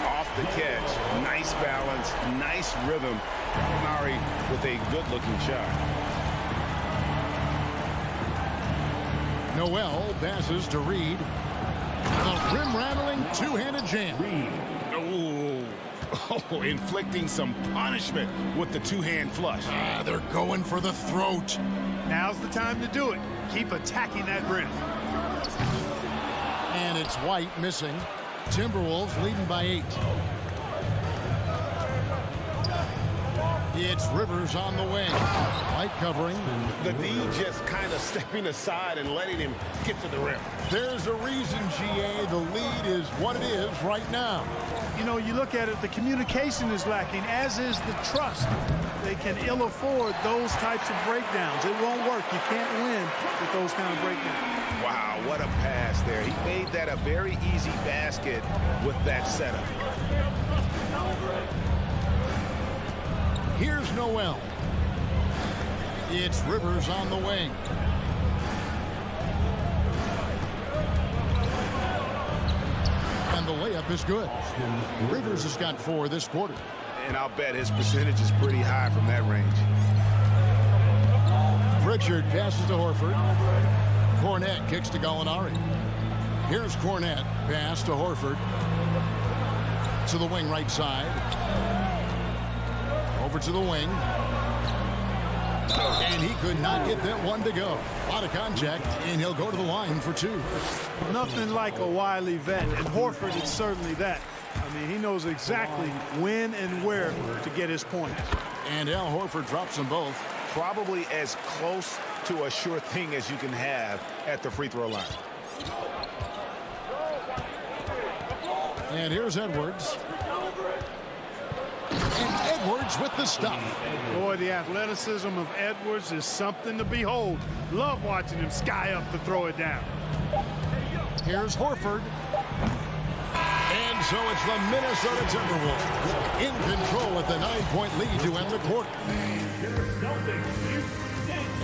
Off the catch. Nice balance. Nice rhythm. Gallinari with a good-looking shot. Noel passes to Reed. The rim-rattling two-handed jam. Oh, inflicting some punishment with the two-hand flush. They're going for the throat. Now's the time to do it. Keep attacking that rim. And it's White missing. Timberwolves leading by 8. It's Rivers on the wing. White covering. The D just kind of stepping aside and letting him get to the rim. There's a reason, GA. The lead is what it is right now. You know, you look at it, the communication is lacking, as is the trust. They can ill afford those types of breakdowns. It won't work. You can't win with those kind of breakdowns. Wow, what a pass there. He made that a very easy basket with that setup. Here's Noel. It's Rivers on the wing. And the layup is good. Rivers has got 4 this quarter. And I'll bet his percentage is pretty high from that range. Pritchard passes to Horford. Cornette kicks to Gallinari. Here's Cornette. Pass to Horford. To the wing right side. Over to the wing. And he could not get that one to go. A lot of contact, and he'll go to the line for 2. Nothing like a wily vet, and Horford is certainly that. I mean, he knows exactly when and where to get his points. And Al Horford drops them both. Probably as close to a sure thing as you can have at the free throw line. And here's Edwards. And Edwards with the stuff. Boy, the athleticism of Edwards is something to behold. Love watching him sky up to throw it down. Here's Horford. And so it's the Minnesota Timberwolves in control with the 9-point lead to end the quarter.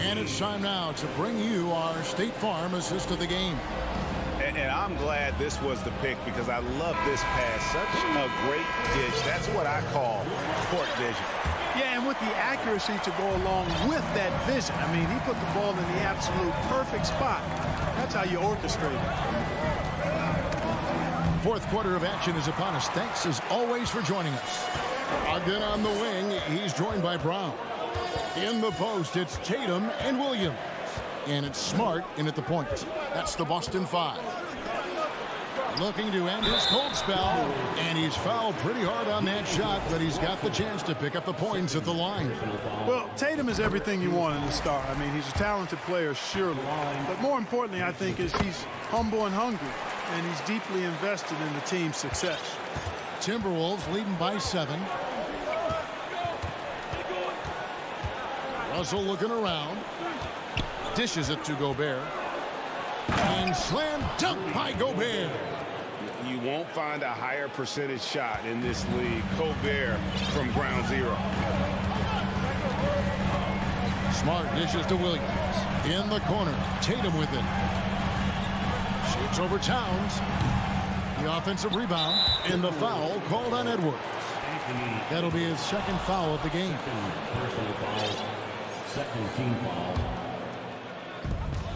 And it's time now to bring you our State Farm assist of the game. And I'm glad this was the pick because I love this pass. Such a great dish. That's what I call court vision. Yeah, and with the accuracy to go along with that vision. I mean, he put the ball in the absolute perfect spot. That's how you orchestrate it. Fourth quarter of action is upon us. Thanks, as always, for joining us. Again on the wing, he's joined by Brown. In the post, it's Tatum and Williams. And it's Smart in at the point. That's the Boston 5. Looking to end his cold spell, and he's fouled pretty hard on that shot, but he's got the chance to pick up the points at the line. Well, Tatum is everything you want in a star. I mean, he's a talented player, surely. But more importantly, I think, is he's humble and hungry, and he's deeply invested in the team's success. Timberwolves leading by 7. Russell looking around. Dishes it to Gobert. And slam dunk by Gobert. You won't find a higher percentage shot in this league. Gobert from ground zero. Smart dishes to Williams. In the corner. Tatum with it. Shoots over Towns. The offensive rebound. And the foul called on Edwards. That'll be his second foul of the game. Second team foul.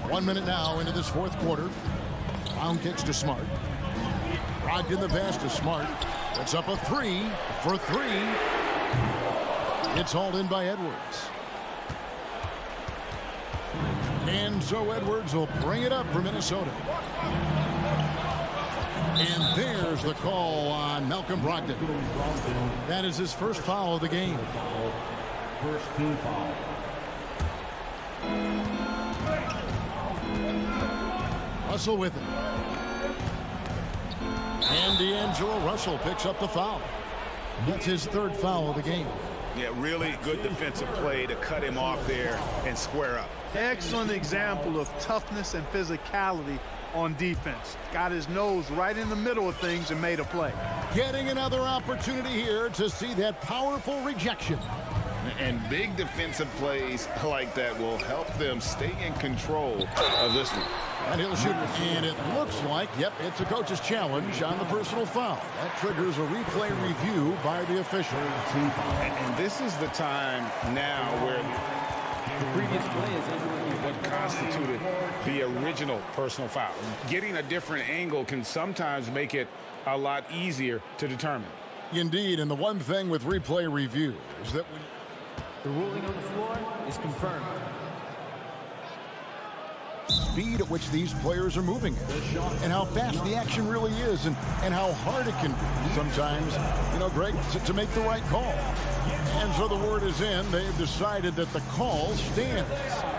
1 minute now into this fourth quarter. Brown kicks to Smart. Brogdon the pass to Smart. It's up a 3 for 3. It's hauled in by Edwards. And so Edwards will bring it up for Minnesota. And there's the call on Malcolm Brogdon. That is his first foul of the game. First team foul. Russell with it. And D'Angelo Russell picks up the foul. That's his third foul of the game. Yeah, really good defensive play to cut him off there and square up. Excellent example of toughness and physicality on defense. Got his nose right in the middle of things and made a play. Getting another opportunity here to see that powerful rejection. And big defensive plays like that will help them stay in control of this one. And he'll shoot. And it looks like, yep, it's a coach's challenge on the personal foul. That triggers a replay review by the official. And this is the time now where the previous play is what constituted the original personal foul. Getting a different angle can sometimes make it a lot easier to determine. Indeed, and the one thing with replay review is that when the ruling on the floor is confirmed. Speed at which these players are moving and how fast the action really is and how hard it can be sometimes, you know, Greg, to make the right call. And so the word is in. They've decided that the call stands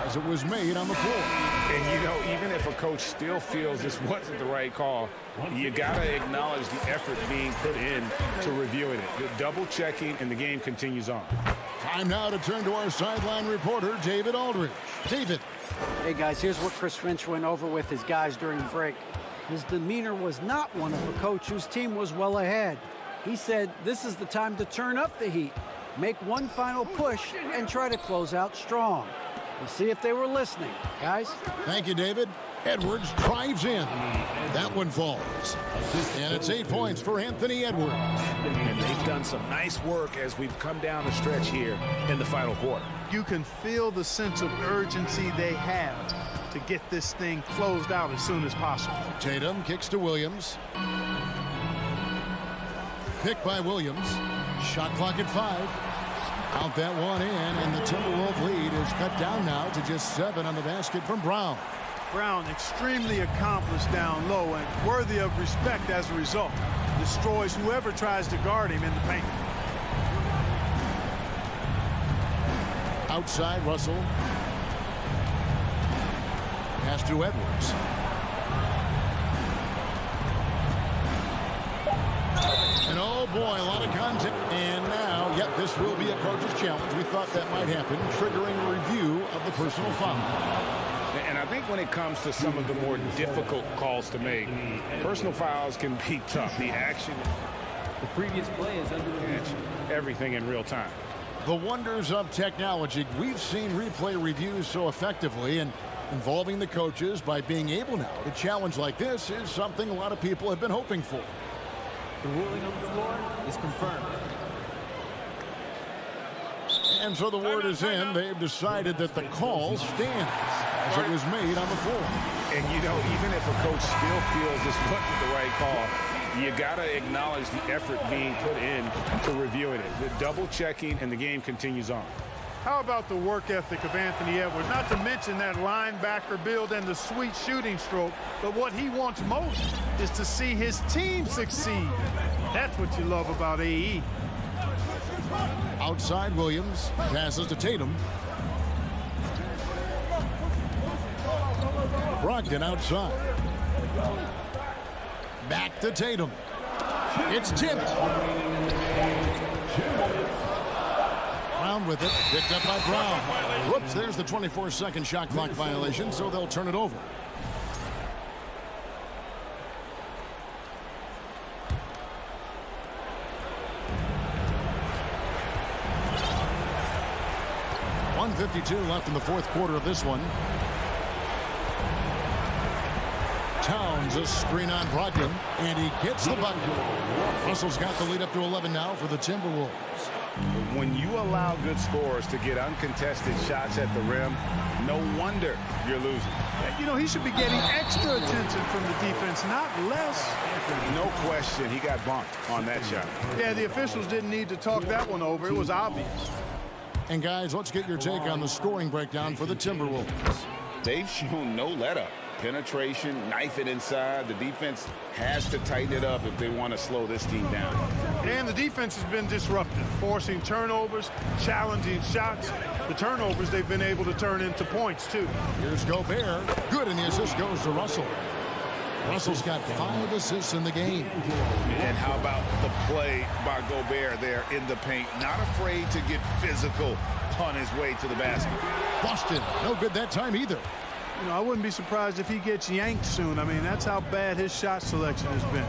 as it was made on the floor. And, you know, even if a coach still feels this wasn't the right call, you got to acknowledge the effort being put in to reviewing it. The double checking, and the game continues on. Time now to turn to our sideline reporter, David Aldridge. David. Hey, guys, here's what Chris Finch went over with his guys during the break. His demeanor was not one of a coach whose team was well ahead. He said this is the time to turn up the heat, make one final push, and try to close out strong. We'll see if they were listening, guys. Thank you, David. Edwards drives in. That one falls. And it's 8 points for Anthony Edwards. And they've done some nice work as we've come down the stretch here in the final quarter. You can feel the sense of urgency they have to get this thing closed out as soon as possible. Tatum kicks to Williams. Picked by Williams. Shot clock at 5. Count that one in, and the Timberwolves lead is cut down now to just 7 on the basket from Brown. Brown extremely accomplished down low and worthy of respect as a result. Destroys whoever tries to guard him in the paint. Outside, Russell. Pass to Edwards. And oh boy, a lot of contact. And now, yep, this will be a coach's challenge. We thought that might happen, triggering a review of the personal foul. And I think when it comes to some of the more difficult calls to make, personal fouls can be tough. The action, the previous play is under review. Everything in real time. The wonders of technology. We've seen replay reviews so effectively, and involving the coaches by being able now to challenge like this is something a lot of people have been hoping for. The ruling on the floor is confirmed. And so the word is in. They've decided that the call stands as it was made on the floor. And, you know, even if a coach still feels this wasn't the right call, you got to acknowledge the effort being put in to reviewing it. The double checking, and the game continues on. How about the work ethic of Anthony Edwards? Not to mention that linebacker build and the sweet shooting stroke, but what he wants most is to see his team succeed. That's what you love about AE. Outside, Williams passes to Tatum. Brogdon outside. Back to Tatum. It's tipped. Brown with it. Picked up by Brown. Whoops, there's the 24-second shot clock violation, so they'll turn it over. .152 left in the fourth quarter of this one. Towns a screen on Brogdon, and he gets the bucket. Russell's got the lead up to 11 now for the Timberwolves. When you allow good scorers to get uncontested shots at the rim, no wonder you're losing. You know, he should be getting extra attention from the defense, not less. No question he got bumped on that shot. Yeah, the officials didn't need to talk that one over. It was obvious. And guys, let's get your take on the scoring breakdown for the Timberwolves. They've shown no let-up. Penetration, knife it inside. The defense has to tighten it up if they want to slow this team down. And the defense has been disruptive, forcing turnovers, challenging shots. The turnovers they've been able to turn into points, too. Here's Gobert. Good, and the assist goes to Russell. Russell's got 5 assists in the game. And how about the play by Gobert there in the paint? Not afraid to get physical on his way to the basket. Boston, no good that time either. You know, I wouldn't be surprised if he gets yanked soon. I mean, that's how bad his shot selection has been.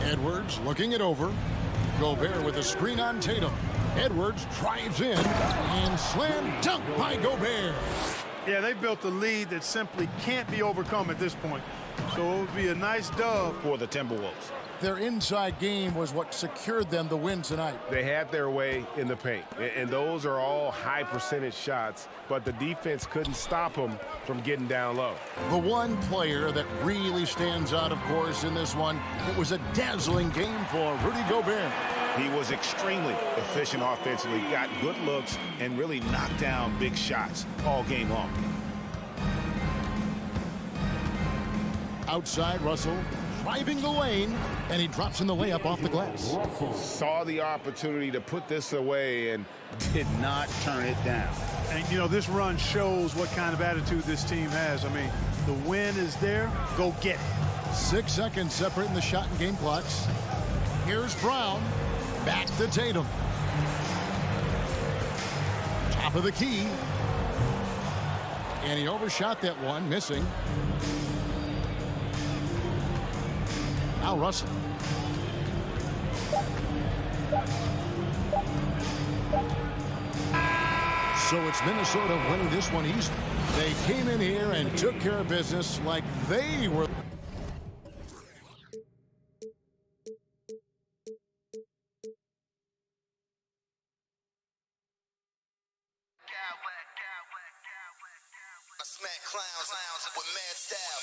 Edwards looking it over. Gobert with a screen on Tatum. Edwards drives in and slam dunk by Gobert. Yeah, they built a lead that simply can't be overcome at this point. So it would be a nice dub for the Timberwolves. Their inside game was what secured them the win tonight. They had their way in the paint, and those are all high percentage shots, but the defense couldn't stop them from getting down low. The one player that really stands out, of course, in this one, it was a dazzling game for Rudy Gobert. He was extremely efficient offensively, got good looks, and really knocked down big shots all game long. Outside, Russell driving the lane, and he drops in the layup off the glass. Saw the opportunity to put this away and did not turn it down. And, you know, this run shows what kind of attitude this team has. I mean, the win is there. Go get it. 6 seconds separating the shot and game clocks. Here's Brown. Back to Tatum. Top of the key. And he overshot that one, missing. Now Russell. So it's Minnesota winning this one easy. They came in here and took care of business like they were. Smack clowns with mad style.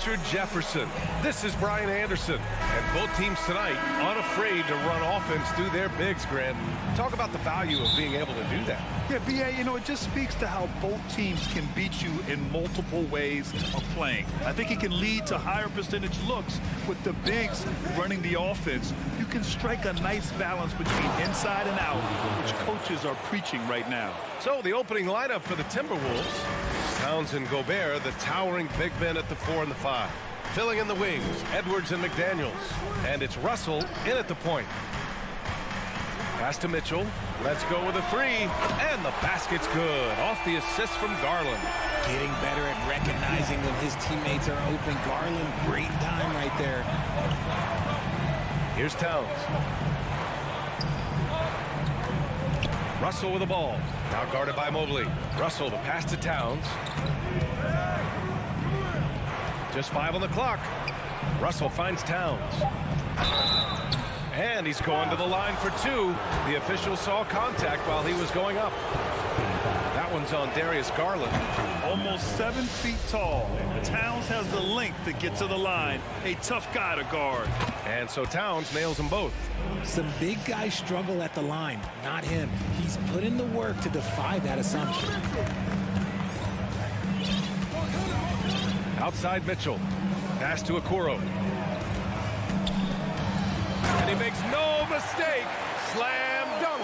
Richard Jefferson. This is Brian Anderson. And both teams tonight unafraid to run offense through their bigs, Grant. Talk about the value of being able to do that. Yeah, B.A., you know, it just speaks to how both teams can beat you in multiple ways of playing. I think it can lead to higher percentage looks with the bigs running the offense. You can strike a nice balance between inside and out, which coaches are preaching right now. So the opening lineup for the Timberwolves: Towns and Gobert, the towering big men at the 4 and the 5. Filling in the wings, Edwards and McDaniels. And it's Russell in at the point. Pass to Mitchell. Let's go with a three. And the basket's good. Off the assist from Garland. Getting better at recognizing when his teammates are open. Garland, great time right there. Here's Towns. Russell with the ball. Now guarded by Mobley. Russell, the pass to Towns. Just 5 on the clock. Russell finds Towns. And he's going to the line for 2. The official saw contact while he was going up. That one's on Darius Garland. Almost 7 feet tall. Towns has the length to get to the line. A tough guy to guard. And so Towns nails them both. Some big guys struggle at the line, not him. He's put in the work to defy that assumption. Outside Mitchell. Pass to Okoro. And he makes no mistake. Slam dunk.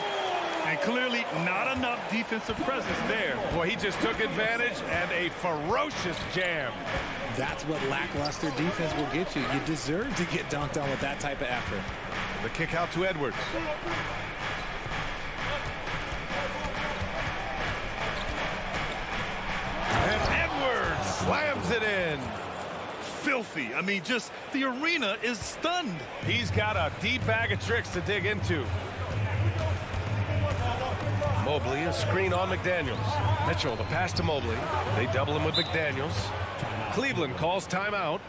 And clearly not enough defensive presence there. Boy, he just took advantage and a ferocious jam. That's what lackluster defense will get you. You deserve to get dunked on with that type of effort. The kick out to Edwards. slams it in. Filthy. I mean, just the arena is stunned. He's got a deep bag of tricks to dig into. Mobley, a screen on McDaniels. Mitchell, the pass to Mobley. They double him with McDaniels. Cleveland calls timeout.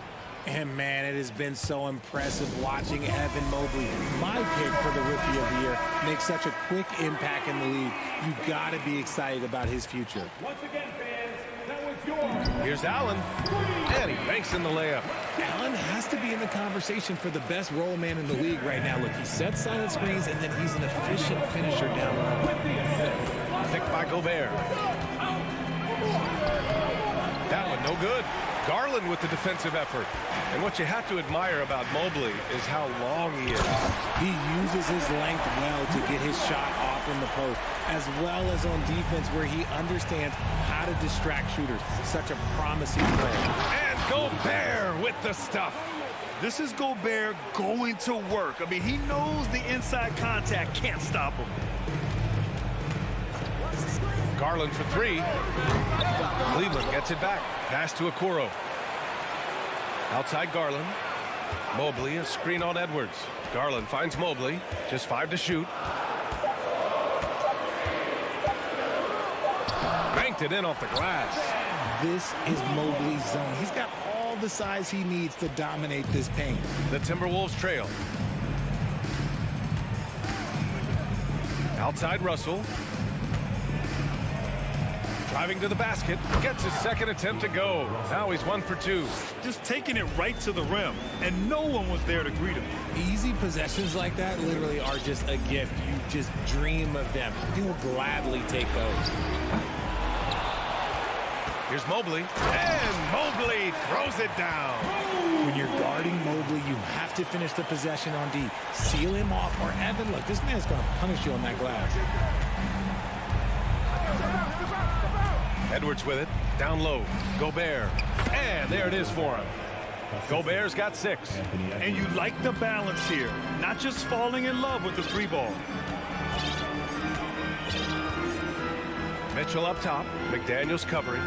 And, man, it has been so impressive watching Evan Mobley, my pick for the Rookie of the Year, make such a quick impact in the league. You've got to be excited about his future. Once again, fans, that was yours. Here's Allen, and he banks in the layup. Allen has to be in the conversation for the best roll man in the league right now. Look, he sets silent screens, and then he's an efficient finisher down low. Picked by Gobert. That one no good. Garland with the defensive effort. And what you have to admire about Mobley is how long he is. He uses his length well to get his shot off in the post, as well as on defense where he understands how to distract shooters. Such a promising player. And Gobert with the stuff. This is Gobert going to work. I mean, he knows the inside contact can't stop him. Garland for three. Cleveland gets it back. Pass to Okoro. Outside Garland. Mobley, a screen on Edwards. Garland finds Mobley. Just 5 to shoot. Banked it in off the glass. This is Mobley's zone. He's got all the size he needs to dominate this paint. The Timberwolves trail. Outside Russell. Driving to the basket, gets his second attempt to go. Now he's 1 for 2. Just taking it right to the rim, and no one was there to greet him. Easy possessions like that literally are just a gift. You just dream of them. He will gladly take those. Here's Mobley, and Mobley throws it down. When you're guarding Mobley, you have to finish the possession on D. Seal him off, or Evan, look, this man's going to punish you on that glass. Edwards with it, down low, Gobert, and there it is for him. Gobert's got 6. And you like the balance here, not just falling in love with the 3-ball. Mitchell up top, McDaniels covering.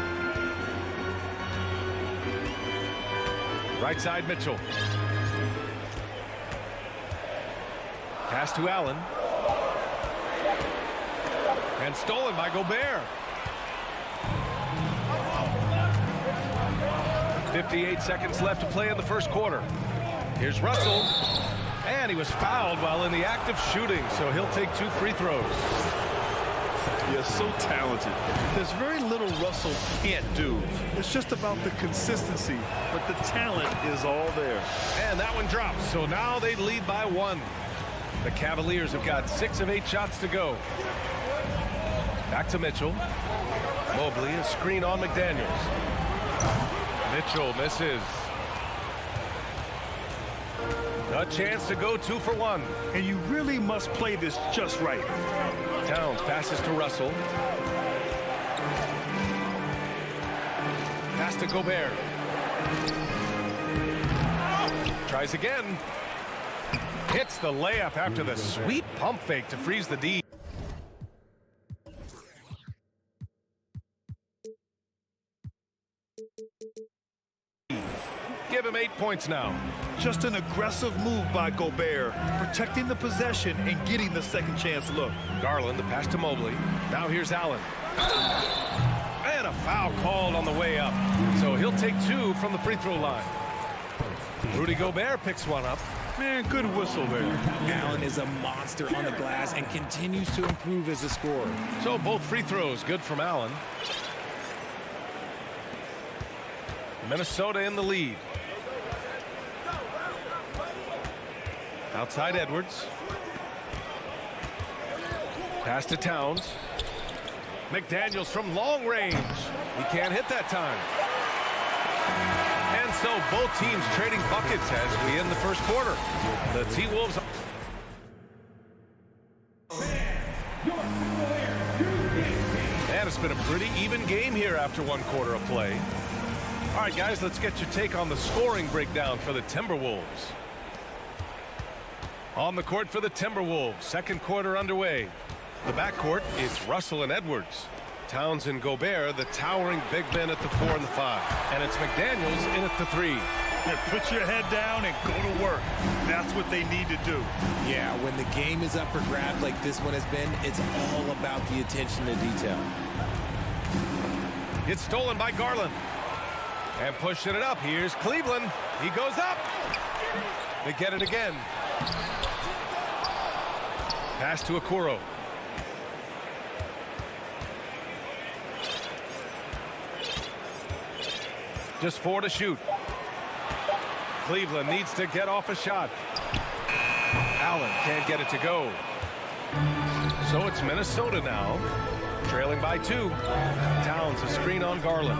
Right side Mitchell. Pass to Allen. And stolen by Gobert. 58 seconds left to play in the first quarter. Here's Russell. And he was fouled while in the act of shooting, so he'll take 2 free throws. Yeah, so talented. There's very little Russell can't do. It's just about the consistency, but the talent is all there. And that one drops, so now they lead by 1. The Cavaliers have got 6 of 8 shots to go. Back to Mitchell. Mobley, a screen on McDaniels. Mitchell misses. A chance to go 2 for 1. And you really must play this just right. Towns passes to Russell. Pass to Gobert. Tries again. Hits the layup after the sweet pump fake to freeze the D. Give him 8 points now. Just an aggressive move by Gobert, protecting the possession and getting the second chance look. Garland, the pass to Mobley. Now here's Allen. And a foul called on the way up. So he'll take 2 from the free throw line. Rudy Gobert picks one up. Man, good whistle there. Allen is a monster on the glass and continues to improve as a scorer. So both free throws good from Allen. Minnesota in the lead. Outside Edwards. Pass to Towns. McDaniels from long range. He can't hit that time. And so both teams trading buckets as we end the first quarter. The T-Wolves. And it's been a pretty even game here after 1 quarter of play. All right, guys, let's get your take on the scoring breakdown for the Timberwolves. On the court for the Timberwolves, second quarter underway. The backcourt is Russell and Edwards. Towns and Gobert, the towering big men at the 4 and the 5. And it's McDaniels in at the 3. Yeah, put your head down and go to work. That's what they need to do. Yeah, when the game is up for grabs like this one has been, it's all about the attention to detail. It's stolen by Garland. And pushing it up. Here's Cleveland. He goes up. They get it again. Pass to Okoro. Just 4 to shoot. Cleveland needs to get off a shot. Allen can't get it to go. So it's Minnesota now, trailing by 2. Towns a screen on Garland.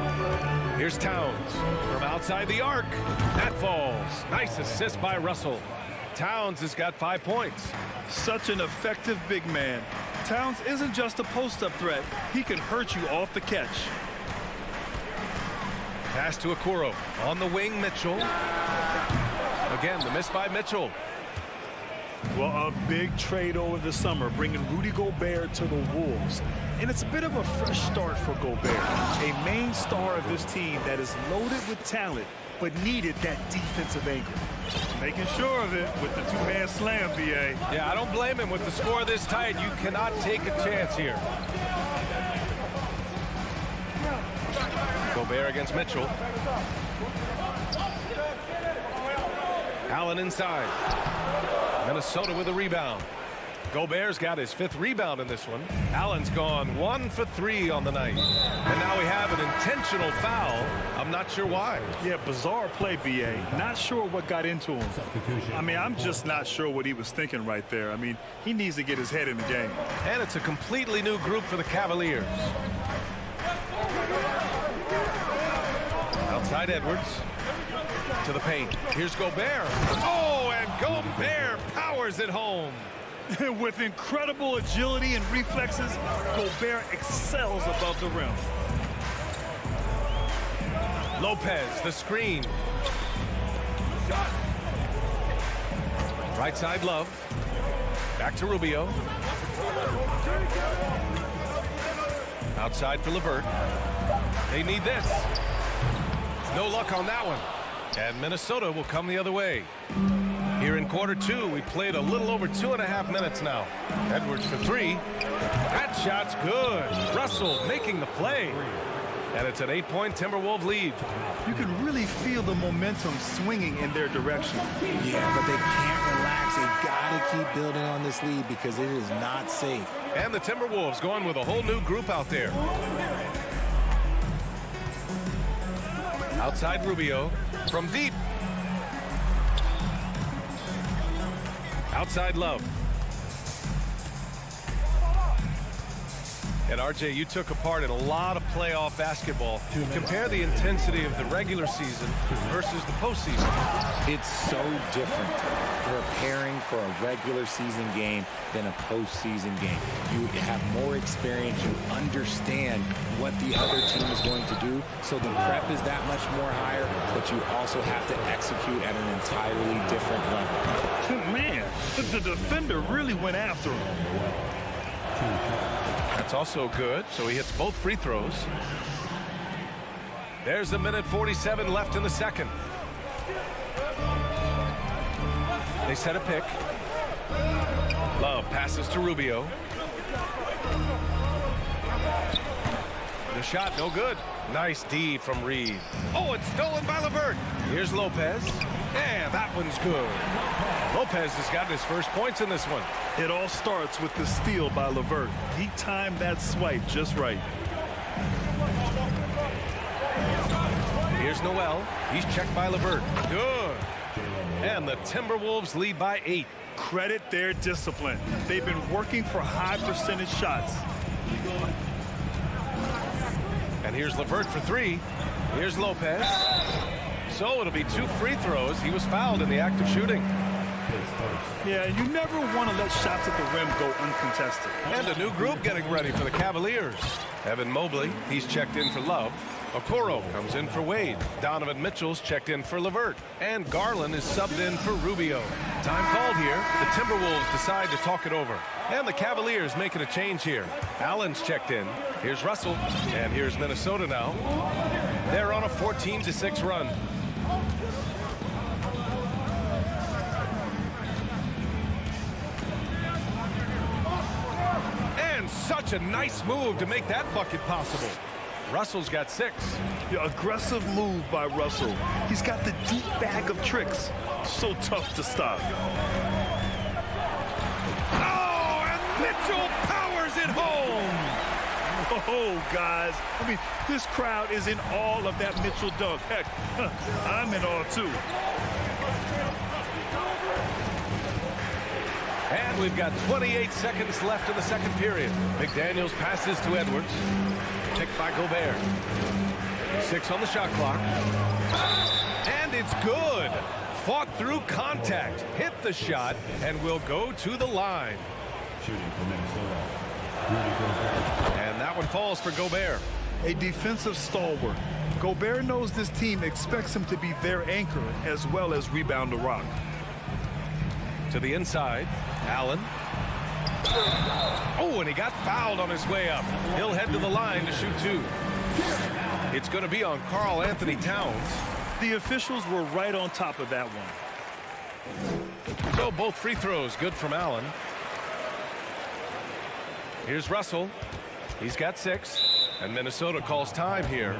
Here's Towns from outside the arc. That falls. Nice assist by Russell. Towns has got 5 points. Such an effective big man. Towns isn't just a post-up threat. He can hurt you off the catch. Pass to Okoro. On the wing, Mitchell. Again, the miss by Mitchell. Well, a big trade over the summer, bringing Rudy Gobert to the Wolves. And it's a bit of a fresh start for Gobert, a main star of this team that is loaded with talent, but needed that defensive anchor. Making sure of it with the 2-hand slam, BA. Yeah, I don't blame him with the score this tight. You cannot take a chance here. Gobert against Mitchell. Allen inside. Minnesota with a rebound. Gobert's got his 5th rebound in this one. Allen's gone 1 for 3 on the night. And now we have an intentional foul. I'm not sure why. Yeah, bizarre play, BA. Not sure what got into him. I mean, I'm just not sure what he was thinking right there. I mean, he needs to get his head in the game. And it's a completely new group for the Cavaliers. Outside Edwards. To the paint. Here's Gobert. Oh, and Gobert powers it home. With incredible agility and reflexes, Gobert excels above the rim. Lopez, the screen. Right side, Love. Back to Rubio. Outside for LeVert. They need this. No luck on that one. And Minnesota will come the other way. Here in quarter 2, we played a little over 2.5 minutes now. Edwards for 3. That shot's good. Russell making the play. And it's an 8-point Timberwolves lead. You can really feel the momentum swinging in their direction. Yeah, but they can't relax. They've got to keep building on this lead because it is not safe. And the Timberwolves going with a whole new group out there. Outside Rubio from deep. Outside Love. And RJ, you took a part in a lot of playoff basketball. Compare the intensity of the regular season versus the postseason. It's so different preparing for a regular season game than a postseason game. You have more experience. You understand what the other team is going to do. So the prep is that much more higher, but you also have to execute at an entirely different level. Man, the defender really went after him. That's also good. So he hits both free throws. There's a minute 47 left in the second. They set a pick. Love passes to Rubio. The shot no good. Nice D from Reed. Oh, it's stolen by LeVert. Here's Lopez. Yeah, that one's good. Lopez has got his first points in this one. It all starts with the steal by LeVert. He timed that swipe just right. Here's Noel. He's checked by LeVert. Good. And the Timberwolves lead by 8. Credit their discipline. They've been working for high percentage shots. And here's LeVert for 3. Here's Lopez. So it'll be 2 free throws. He was fouled in the act of shooting. Yeah, you never want to let shots at the rim go uncontested. And a new group getting ready for the Cavaliers. Evan Mobley, he's checked in for Love. Okoro comes in for Wade. Donovan Mitchell's checked in for LeVert. And Garland is subbed in for Rubio. Time called here. The Timberwolves decide to talk it over. And the Cavaliers making a change here. Allen's checked in. Here's Russell. And here's Minnesota now. They're on a 14-6 run. And such a nice move to make that bucket possible. Russell's got 6. Yeah, aggressive move by Russell. He's got the deep bag of tricks. So tough to stop. Oh, and Mitchell powers it home. Oh, guys. I mean, this crowd is in awe of that Mitchell dunk. Heck, I'm in awe, too. And we've got 28 seconds left in the second period. McDaniels passes to Edwards. Picked by Gobert. 6 on the shot clock. And it's good. Fought through contact. Hit the shot and will go to the line. Shooting for Minnesota. And that one falls for Gobert. A defensive stalwart. Gobert knows this team expects him to be their anchor as well as rebound the rock. To the inside. Allen. Oh, and he got fouled on his way up. He'll head to the line to shoot 2. It's going to be on Karl Anthony Towns. The officials were right on top of that one. So both free throws good from Allen. Here's Russell. He's got 6. And Minnesota calls time here.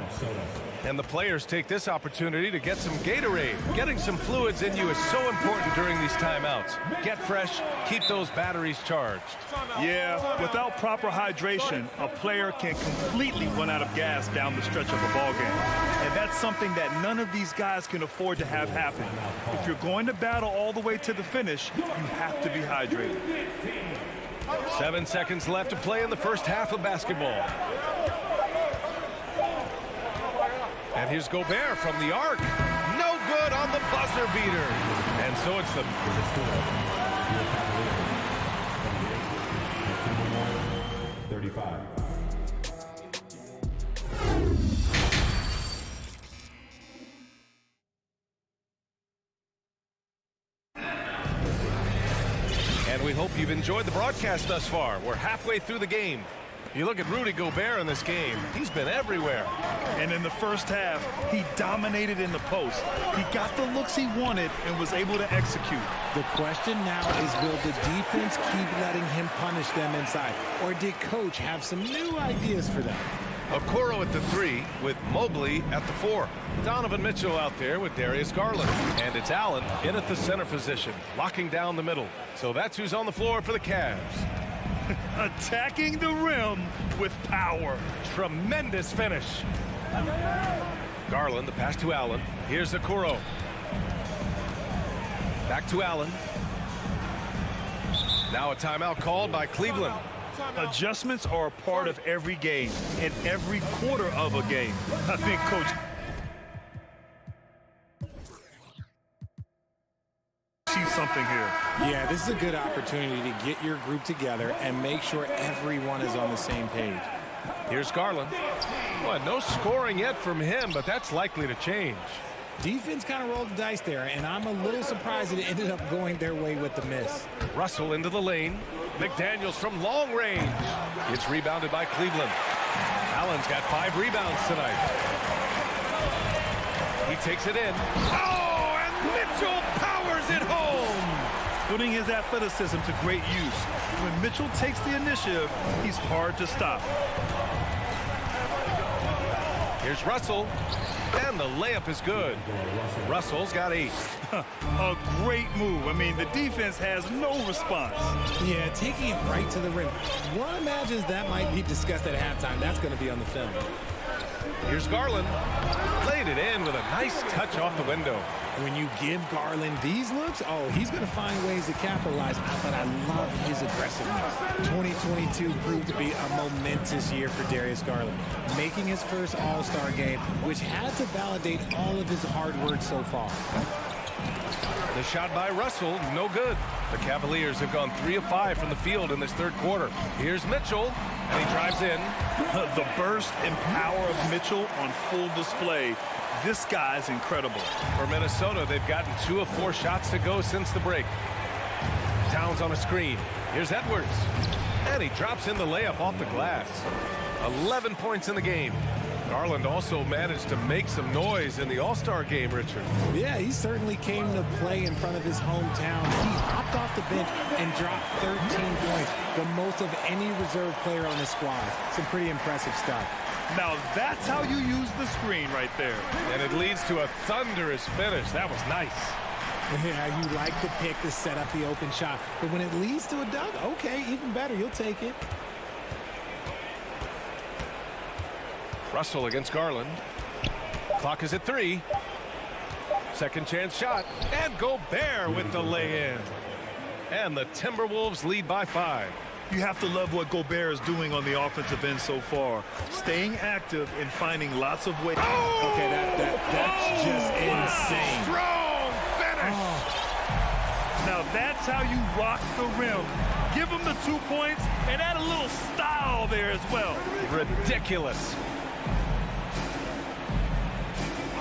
And the players take this opportunity to get some Gatorade. Getting some fluids in you is so important during these timeouts. Get fresh, keep those batteries charged. Yeah, without proper hydration, a player can completely run out of gas down the stretch of a ball game. And that's something that none of these guys can afford to have happen. If you're going to battle all the way to the finish, you have to be hydrated. 7 seconds left to play in the first half of basketball. And here's Gobert from the arc. No good on the buzzer beater. And so it's the... 35. And we hope you've enjoyed the broadcast thus far. We're halfway through the game. You look at Rudy Gobert in this game. He's been everywhere. And in the first half, he dominated in the post. He got the looks he wanted and was able to execute. The question now is, will the defense keep letting him punish them inside? Or did coach have some new ideas for them? Okoro at the 3 with Mobley at the 4. Donovan Mitchell out there with Darius Garland. And it's Allen in at the center position, locking down the middle. So that's who's on the floor for the Cavs. Attacking the rim with power. Tremendous finish. Garland, the pass to Allen. Here's Okoro. Back to Allen. Now a timeout called by Cleveland. Adjustments are a part of every game and every quarter of a game. I think Coach sees something here. Yeah, this is a good opportunity to get your group together and make sure everyone is on the same page. Here's Garland. Well, no scoring yet from him, but that's likely to change. Defense kind of rolled the dice there, and I'm a little surprised that it ended up going their way with the miss. Russell into the lane. McDaniels from long range. It's rebounded by Cleveland. Allen's got 5 rebounds tonight. He takes it in. Oh, and Mitchell powers it home. Putting his athleticism to great use. When Mitchell takes the initiative, he's hard to stop. Here's Russell. And the layup is good. Russell's got 8. A great move. I mean, the defense has no response. Yeah, taking it right to the rim. One imagines that might be discussed at halftime. That's going to be on the film. Here's Garland. Played it in with a nice touch off the window. When you give Garland these looks, oh, he's going to find ways to capitalize. But I love his aggressiveness. 2022 proved to be a momentous year for Darius Garland, making his first All-Star game, which had to validate all of his hard work so far. The shot by Russell, no good. The Cavaliers have gone 3 of 5 from the field in this third quarter. Here's Mitchell, and he drives in. The burst and power of Mitchell on full display. This guy's incredible. For Minnesota, they've gotten 2 of 4 shots to go since the break. Towns on a screen. Here's Edwards. And he drops in the layup off the glass. 11 points in the game. Garland also managed to make some noise in the All-Star game, Richard. Yeah, he certainly came to play in front of his hometown. He hopped off the bench and dropped 13 points, the most of any reserve player on his squad. Some pretty impressive stuff. Now that's how you use the screen right there. And it leads to a thunderous finish. That was nice. Yeah, you like the pick to set up the open shot. But when it leads to a dunk, okay, even better. You'll take it. Russell against Garland. Clock is at 3. Second chance shot. And Gobert with the lay-in. And the Timberwolves lead by 5. You have to love what Gobert is doing on the offensive end so far. Staying active and finding lots of ways. Oh! Okay, that's just insane. Strong finish. Now that's how you rock the rim. Give him the 2 points and add a little style there as well. Ridiculous.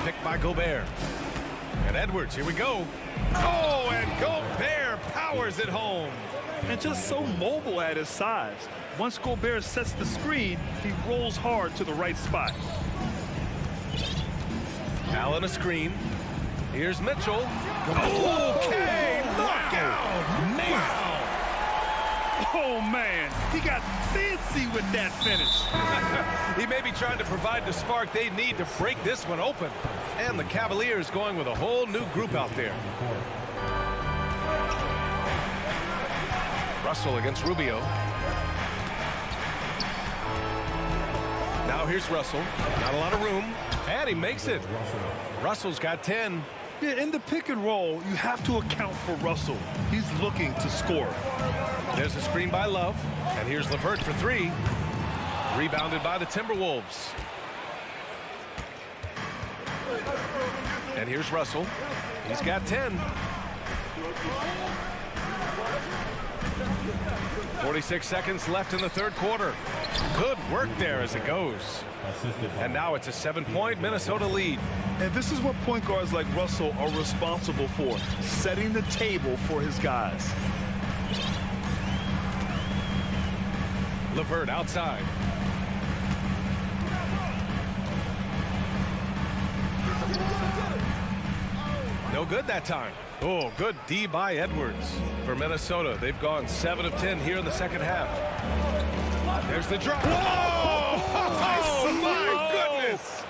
Picked by Gobert. And Edwards, here we go. Oh, and Gobert powers it home. And just so mobile at his size. Once Gobert sets the screen, he rolls hard to the right spot. Allen a screen. Here's Mitchell. Okay, knockout. Man. Oh, man. He got fancy with that finish. He may be trying to provide the spark they need to break this one open. And the Cavaliers going with a whole new group out there. Russell against Rubio. Now here's Russell. Not a lot of room. And he makes it. Russell's got 10. Yeah, in the pick and roll, you have to account for Russell. He's looking to score. There's a screen by Love. And here's LeVert for 3. Rebounded by the Timberwolves. And here's Russell. He's got 10. 46 seconds left in the third quarter. Good work there as it goes. And now it's a 7-point Minnesota lead. And this is what point guards like Russell are responsible for, setting the table for his guys. LeVert outside. No good that time. Oh, good D by Edwards for Minnesota. They've gone 7 of 10 here in the second half. There's the drop. Whoa! Oh, my goodness!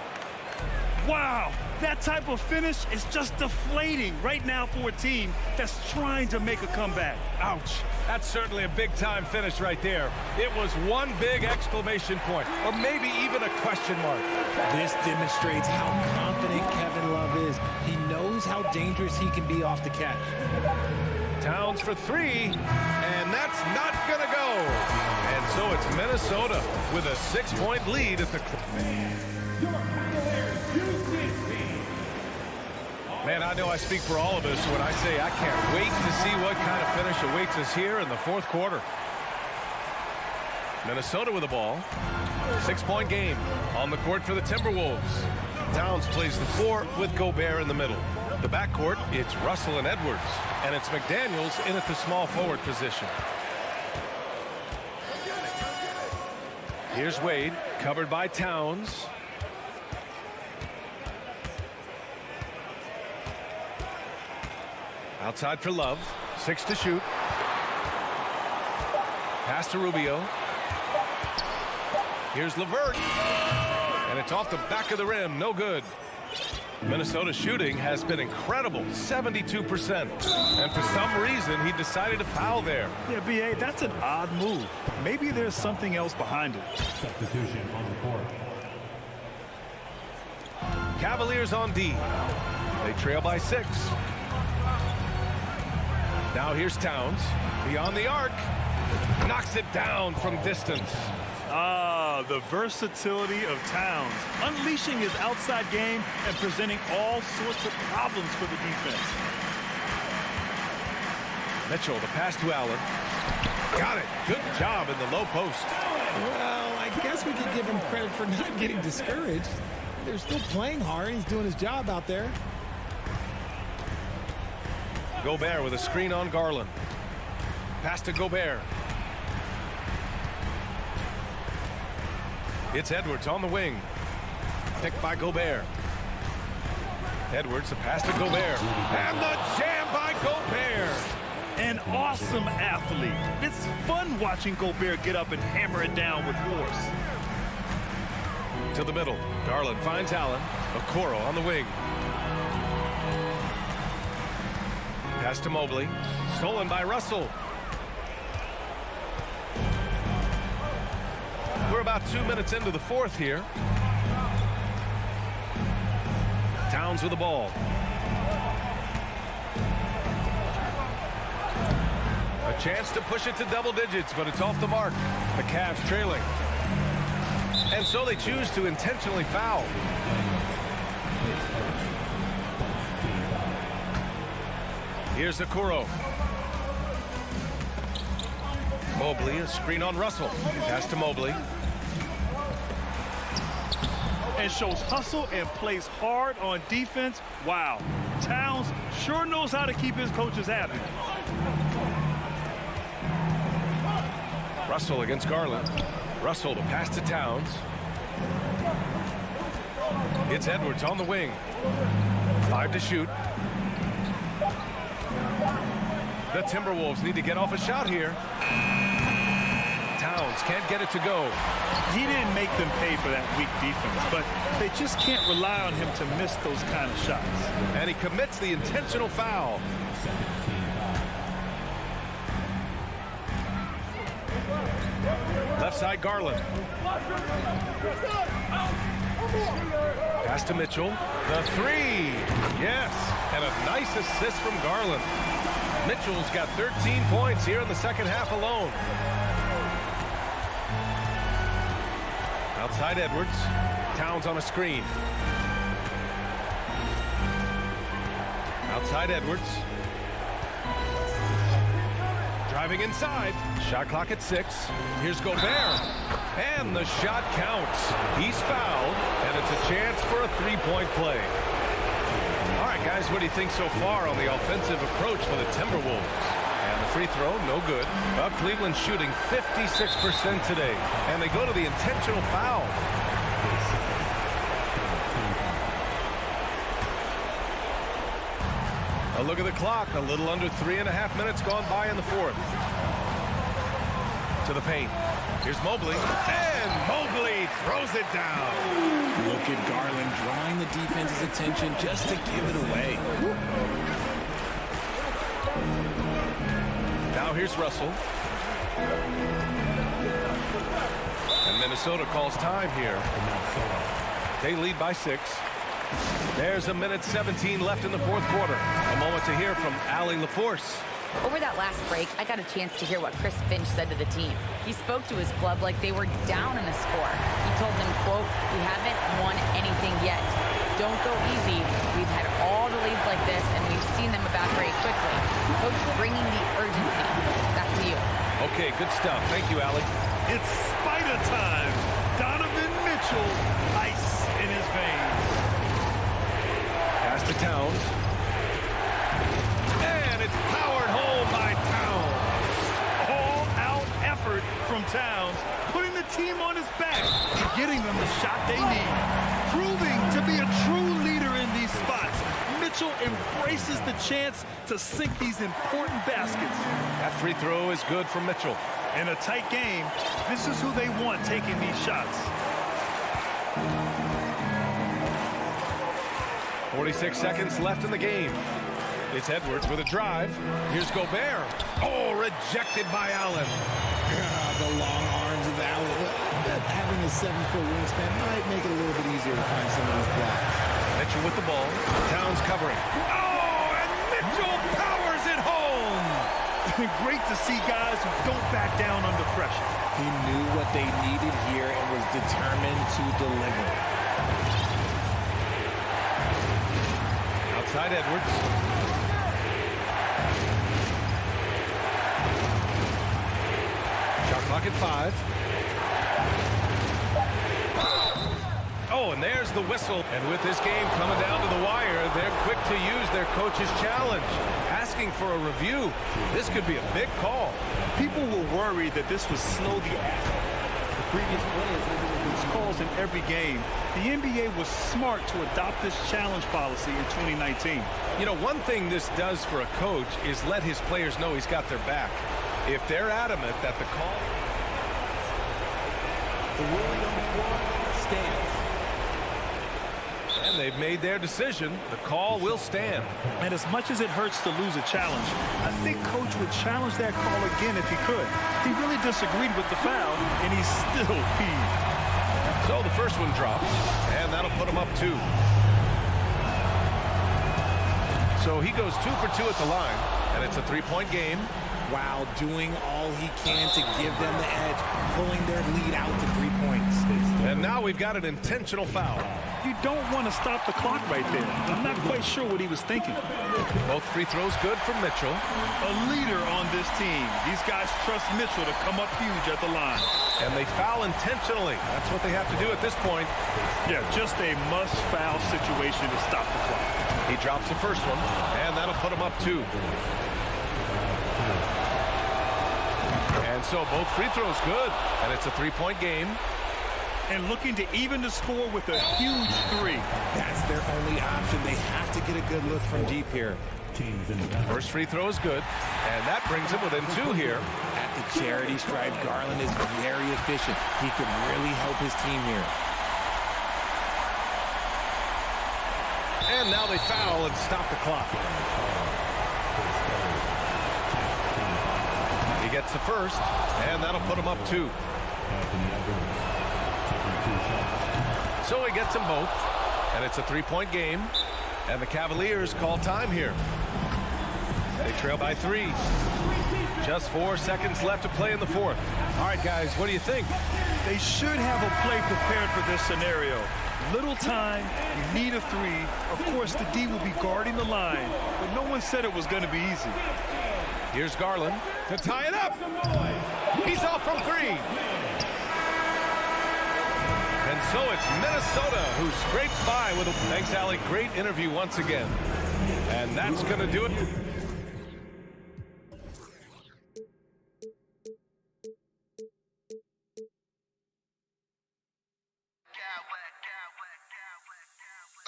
Wow, that type of finish is just deflating right now for a team that's trying to make a comeback. Ouch. That's certainly a big-time finish right there. It was one big exclamation point, or maybe even a question mark. This demonstrates how confident Kevin Love is. He knows how dangerous he can be off the catch. Towns for 3, and that's not going to go. And so it's Minnesota with a 6-point lead at the... Man, I know I speak for all of us when I say I can't wait to see what kind of finish awaits us here in the fourth quarter. Minnesota with the ball. 6-point game on the court for the Timberwolves. Towns plays the 4 with Gobert in the middle. The backcourt, it's Russell and Edwards. And it's McDaniels in at the small forward position. Here's Wade, covered by Towns. Outside for Love. 6 to shoot. Pass to Rubio. Here's LeVert. And it's off the back of the rim. No good. Minnesota's shooting has been incredible. 72%. And for some reason, he decided to foul there. Yeah, B.A., that's an odd move. Maybe there's something else behind it. Substitution on the court. Cavaliers on D. They trail by 6. Now here's Towns. Beyond the arc. Knocks it down from distance. Ah, The versatility of Towns, unleashing his outside game and presenting all sorts of problems for the defense. Mitchell, the pass to Allen. Got it. Good job in the low post. Well, I guess we could give him credit for not getting discouraged. They're still playing hard. He's doing his job out there. Gobert with a screen on Garland. Pass to Gobert. It's Edwards on the wing. Picked by Gobert. Edwards, the pass to Gobert. And the jam by Gobert. An awesome athlete. It's fun watching Gobert get up and hammer it down with force. To the middle. Garland finds Allen. Okoro on the wing. Pass to Mobley. Stolen by Russell. We're about 2 minutes into the fourth here. Towns with the ball. A chance to push it to double digits, but it's off the mark. The Cavs trailing. And so they choose to intentionally foul. Here's Okoro. Mobley, a screen on Russell. Pass to Mobley. And shows hustle and plays hard on defense. Wow. Towns sure knows how to keep his coaches happy. Russell against Garland. Russell to pass to Towns. It's Edwards on the wing. 5 to shoot. The Timberwolves need to get off a shot here. Towns can't get it to go. He didn't make them pay for that weak defense, but they just can't rely on him to miss those kind of shots. And he commits the intentional foul. Left side, Garland. Pass to Mitchell. The three. Yes. And a nice assist from Garland. Mitchell's got 13 points here in the second half alone. Outside Edwards. Towns on a screen. Outside Edwards. Driving inside. Shot clock at 6. Here's Gobert. And the shot counts. He's fouled, and it's a chance for a three-point play. All right, guys, what do you think so far on the offensive approach for the Timberwolves? And the free throw, no good. Well, Cleveland shooting 56% today, and they go to the intentional foul. A look at the clock. A little under 3.5 minutes gone by in the fourth. To the paint. Here's Mobley. And Mobley throws it down. Look at Garland drawing the defense's attention just to give it away. Now here's Russell. And Minnesota calls time here. They lead by 6. There's 1:17 left in the fourth quarter. A moment to hear from Allie LaForce. Over that last break, I got a chance to hear what Chris Finch said to the team. He spoke to his club like they were down in a score. He told them, quote, "We haven't won anything yet. Don't go easy. We've had all the leads like this, and we've seen them evaporate quickly." Coach bringing the urgency. Back to you. Okay, good stuff. Thank you, Allie. It's spider time. Donovan Mitchell, ice in his veins. Pass to Towns. And it's powered home by Towns. All-out effort from Towns, putting the team on his back and getting them the shot they need. Proving to be a true leader in these spots. Mitchell embraces the chance to sink these important baskets. That free throw is good for Mitchell. In a tight game, this is who they want taking these shots. 46 seconds left in the game. It's Edwards with a drive. Here's Gobert. Oh, rejected by Allen. The long arms of Allen. Having a 7-foot wingspan might make it a little bit easier to find some of these blocks. Mitchell with the ball. Towns covering. Oh, and Mitchell powers it home. mean, great to see guys who don't back down under pressure. He knew what they needed here and was determined to deliver. Outside Edwards. Shot clock at 5. Oh, and there's the whistle. And with this game coming down to the wire, they're quick to use their coach's challenge, asking for a review. This could be a big call. People were worried that this would slow the previous players these calls in every game. The NBA was smart to adopt this challenge policy in 2019. You know, one thing this does for a coach is let his players know he's got their back. If they're adamant that the call... The ruling on the floor stands. And they've made their decision. The call will stand. And as much as it hurts to lose a challenge, I think Coach would challenge that call again if he could. He really disagreed with the foul, and he's still peeved. So the first one drops, and that'll put him up 2. So he goes 2 for 2 at the line, and it's a 3-point game. While doing all he can to give them the edge, pulling their lead out to 3 points. And now we've got an intentional foul. You don't want to stop the clock right there. I'm not quite sure what he was thinking. Both free throws good from Mitchell. A leader on this team. These guys trust Mitchell to come up huge at the line. And they foul intentionally. That's what they have to do at this point. Yeah, just a must-foul situation to stop the clock. He drops the first one, and that'll put him up 2. And so both free throws good, and it's a 3-point game. And looking to even the score with a huge 3. That's their only option. They have to get a good look from deep here. First free throw is good, and that brings him within 2 here. At the charity stripe, Garland is very efficient. He could really help his team here. And now they foul and stop the clock. He gets the first, and that'll put him up 2. So he gets them both, and it's a 3-point game, and the Cavaliers call time here. They trail by 3. Just 4 seconds left to play in the 4th. All right, guys, what do you think? They should have a play prepared for this scenario. Little time, you need a 3. Of course, the D will be guarding the line, but no one said it was going to be easy. Here's Garland to tie it up. He's off from 3. And so it's Minnesota who scrapes by with a... Thanks, Allie. Great interview once again. And that's going to do it. I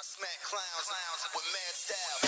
smack clowns with mad style.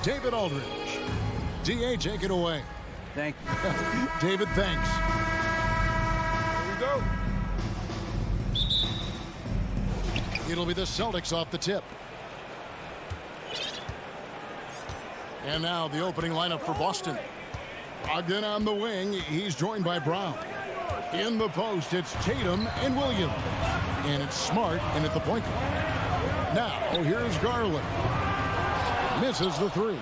David Aldridge. D.A., take it away. Thank you. David, thanks. Here we go. It'll be the Celtics off the tip. And now the opening lineup for Boston. Brogdon on the wing. He's joined by Brown. In the post, it's Tatum and Williams. And it's Smart in at the point guard. Now, here's Garland. Misses the three.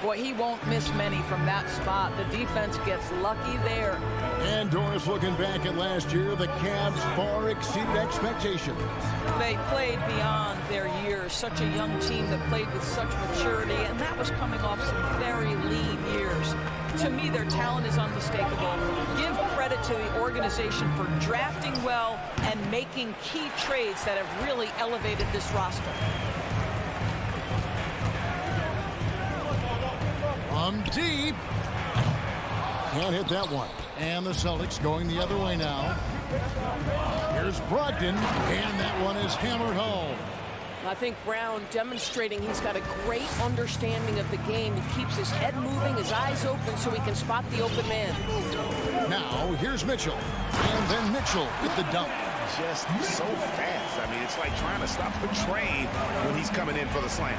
Boy, he won't miss many from that spot. The defense gets lucky there. And Doris, looking back at last year, the Cavs far exceeded expectations. They played beyond their years. Such a young team that played with such maturity, and that was coming off some very lean years. To me, their talent is unmistakable. Give credit to the organization for drafting well and making key trades that have really elevated this roster. From deep. Can't hit that one. And the Celtics going the other way now. Here's Brogdon, and that one is hammered home. I think Brown demonstrating he's got a great understanding of the game. He keeps his head moving, his eyes open so he can spot the open man. Now, here's Mitchell. And then Mitchell with the dunk. Just so fast. I mean, it's like trying to stop a train when he's coming in for the slam.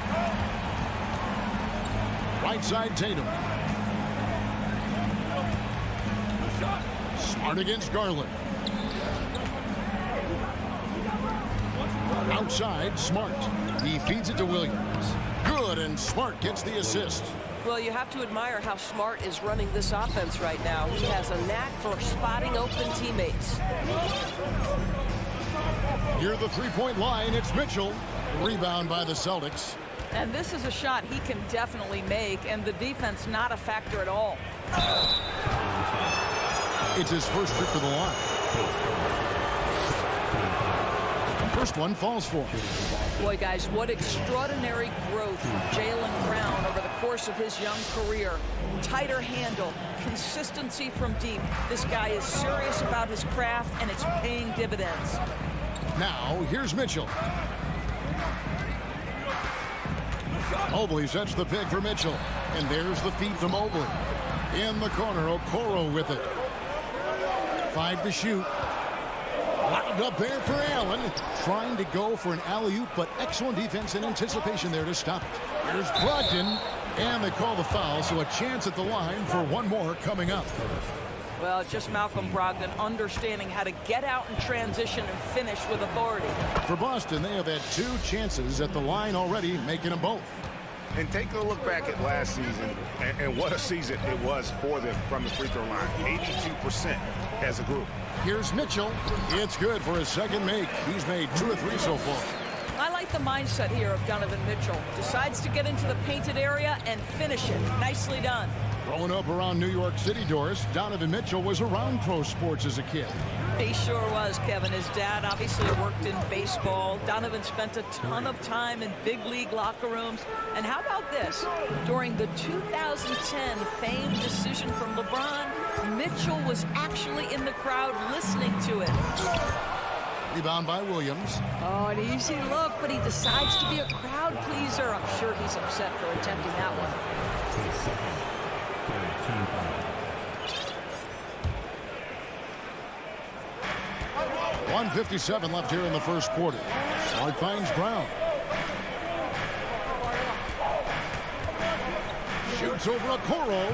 Right side, Tatum. Smart against Garland. Outside, Smart. He feeds it to Williams. Good, and Smart gets the assist. Well, you have to admire how Smart is running this offense right now. He has a knack for spotting open teammates. Near the three-point line, it's Mitchell. Rebound by the Celtics. And this is a shot he can definitely make, and the defense not a factor at all. It's his first trip to the line. First one falls for him. Boy, guys, what extraordinary growth from Jaylen Brown over the course of his young career. Tighter handle, consistency from deep. This guy is serious about his craft, and it's paying dividends. Now, here's Mitchell. Mobley sets the pick for Mitchell. And there's the feed to Mobley. In the corner, Okoro with it. 5 to shoot. Lined up there for Allen. Trying to go for an alley-oop, but excellent defense and anticipation there to stop it. Here's Brogdon. And they call the foul, so a chance at the line for one more coming up. Well, just Malcolm Brogdon understanding how to get out in transition and finish with authority. For Boston, they have had 2 chances at the line already, making them both. And take a look back at last season, and what a season it was for them from the free throw line. 82% as a group. Here's Mitchell. It's good for his second make. He's made 2 or 3 so far. I like the mindset here of Donovan Mitchell. Decides to get into the painted area and finish it. Nicely done. Growing up around New York City, Doris, Donovan Mitchell was around pro sports as a kid. He sure was, Kevin. His dad obviously worked in baseball. Donovan spent a ton of time in big league locker rooms. And how about this? During the 2010 famed decision from LeBron, Mitchell was actually in the crowd listening to it. Rebound by Williams. Oh, an easy look, but he decides to be a crowd pleaser. I'm sure he's upset for attempting that one. 1:57 left here in the first quarter. Smart finds Brown. Shoots over Okoro.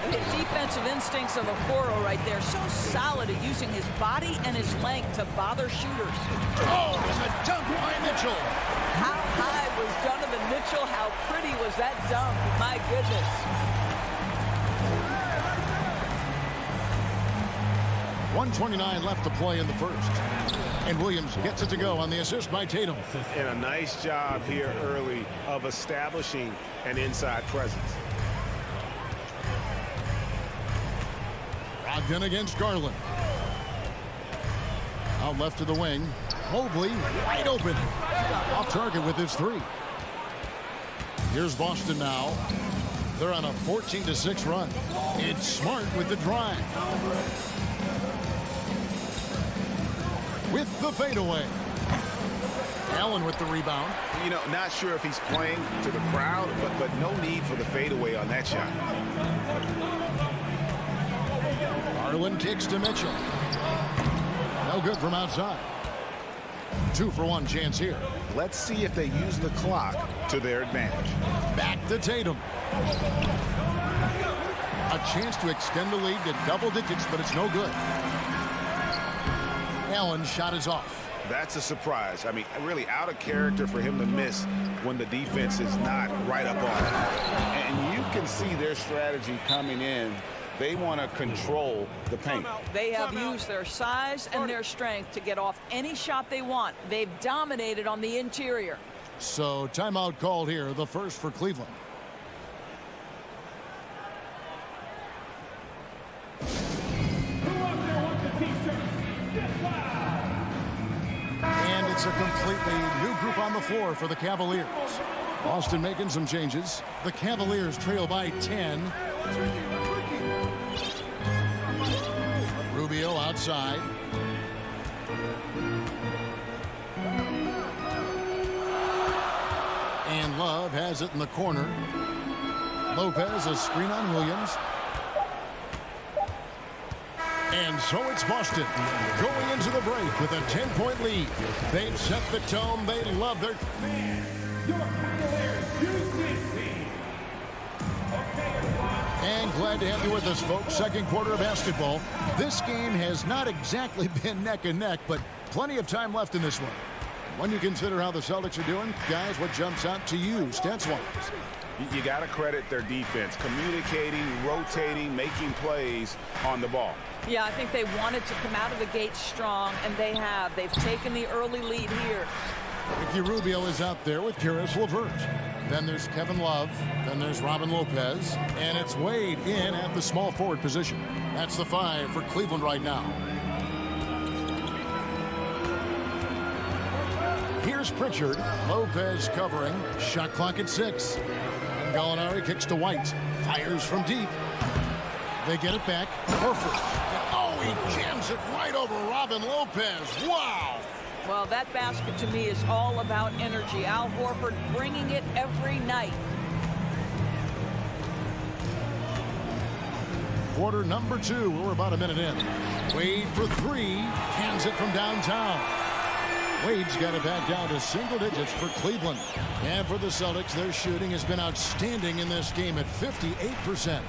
The defensive instincts of Okoro right there. So solid at using his body and his length to bother shooters. Oh, and the dunk by Mitchell. How high was Donovan Mitchell? How pretty was that dunk? My goodness. 1:29 left to play in the first. And Williams gets it to go on the assist by Tatum. And a nice job here early of establishing an inside presence. Brogdon against Garland. Out left to the wing. Mobley wide open. Off target with his 3. Here's Boston now. They're on a 14-6 run. It's Smart with the drive. With the fadeaway. Allen with the rebound. You know, not sure if he's playing to the crowd, but no need for the fadeaway on that shot. Garland kicks to Mitchell. No good from outside. 2-for-1 chance here. Let's see if they use the clock to their advantage. Back to Tatum. A chance to extend the lead to double digits, but it's no good. Allen's shot is off. That's a surprise. I mean, really out of character for him to miss when the defense is not right up on it. And you can see their strategy coming in. They want to control the paint. They have used their size and their strength to get off any shot they want. They've dominated on the interior. So timeout called here, the first for Cleveland. And it's a completely new group on the floor for the Cavaliers. Boston making some changes. The Cavaliers trail by 10. Rubio outside. And Love has it in the corner. Lopez a screen on Williams. And so it's Boston going into the break with a 10-point lead. They've set the tone. They love their... And glad to have you with us, folks. Second quarter of basketball. This game has not exactly been neck and neck, but plenty of time left in this one. When you consider how the Celtics are doing, guys, what jumps out to you, stats-wise? You got to credit their defense, communicating, rotating, making plays on the ball. Yeah, I think they wanted to come out of the gate strong, and they have. They've taken the early lead here. Ricky Rubio is out there with Karis LeVert. Then there's Kevin Love. Then there's Robin Lopez. And it's Wade in at the small forward position. That's the 5 for Cleveland right now. Here's Pritchard. Lopez covering. Shot clock at 6. And Gallinari kicks to White. Fires from deep. They get it back. Horford. Oh, he jams it right over Robin Lopez. Wow. Well, that basket to me is all about energy. Al Horford bringing it every night. Quarter number 2. We're about a minute in. Wade for 3. Cans it from downtown. Wade's got it back down to single digits for Cleveland. And for the Celtics, their shooting has been outstanding in this game at 58%.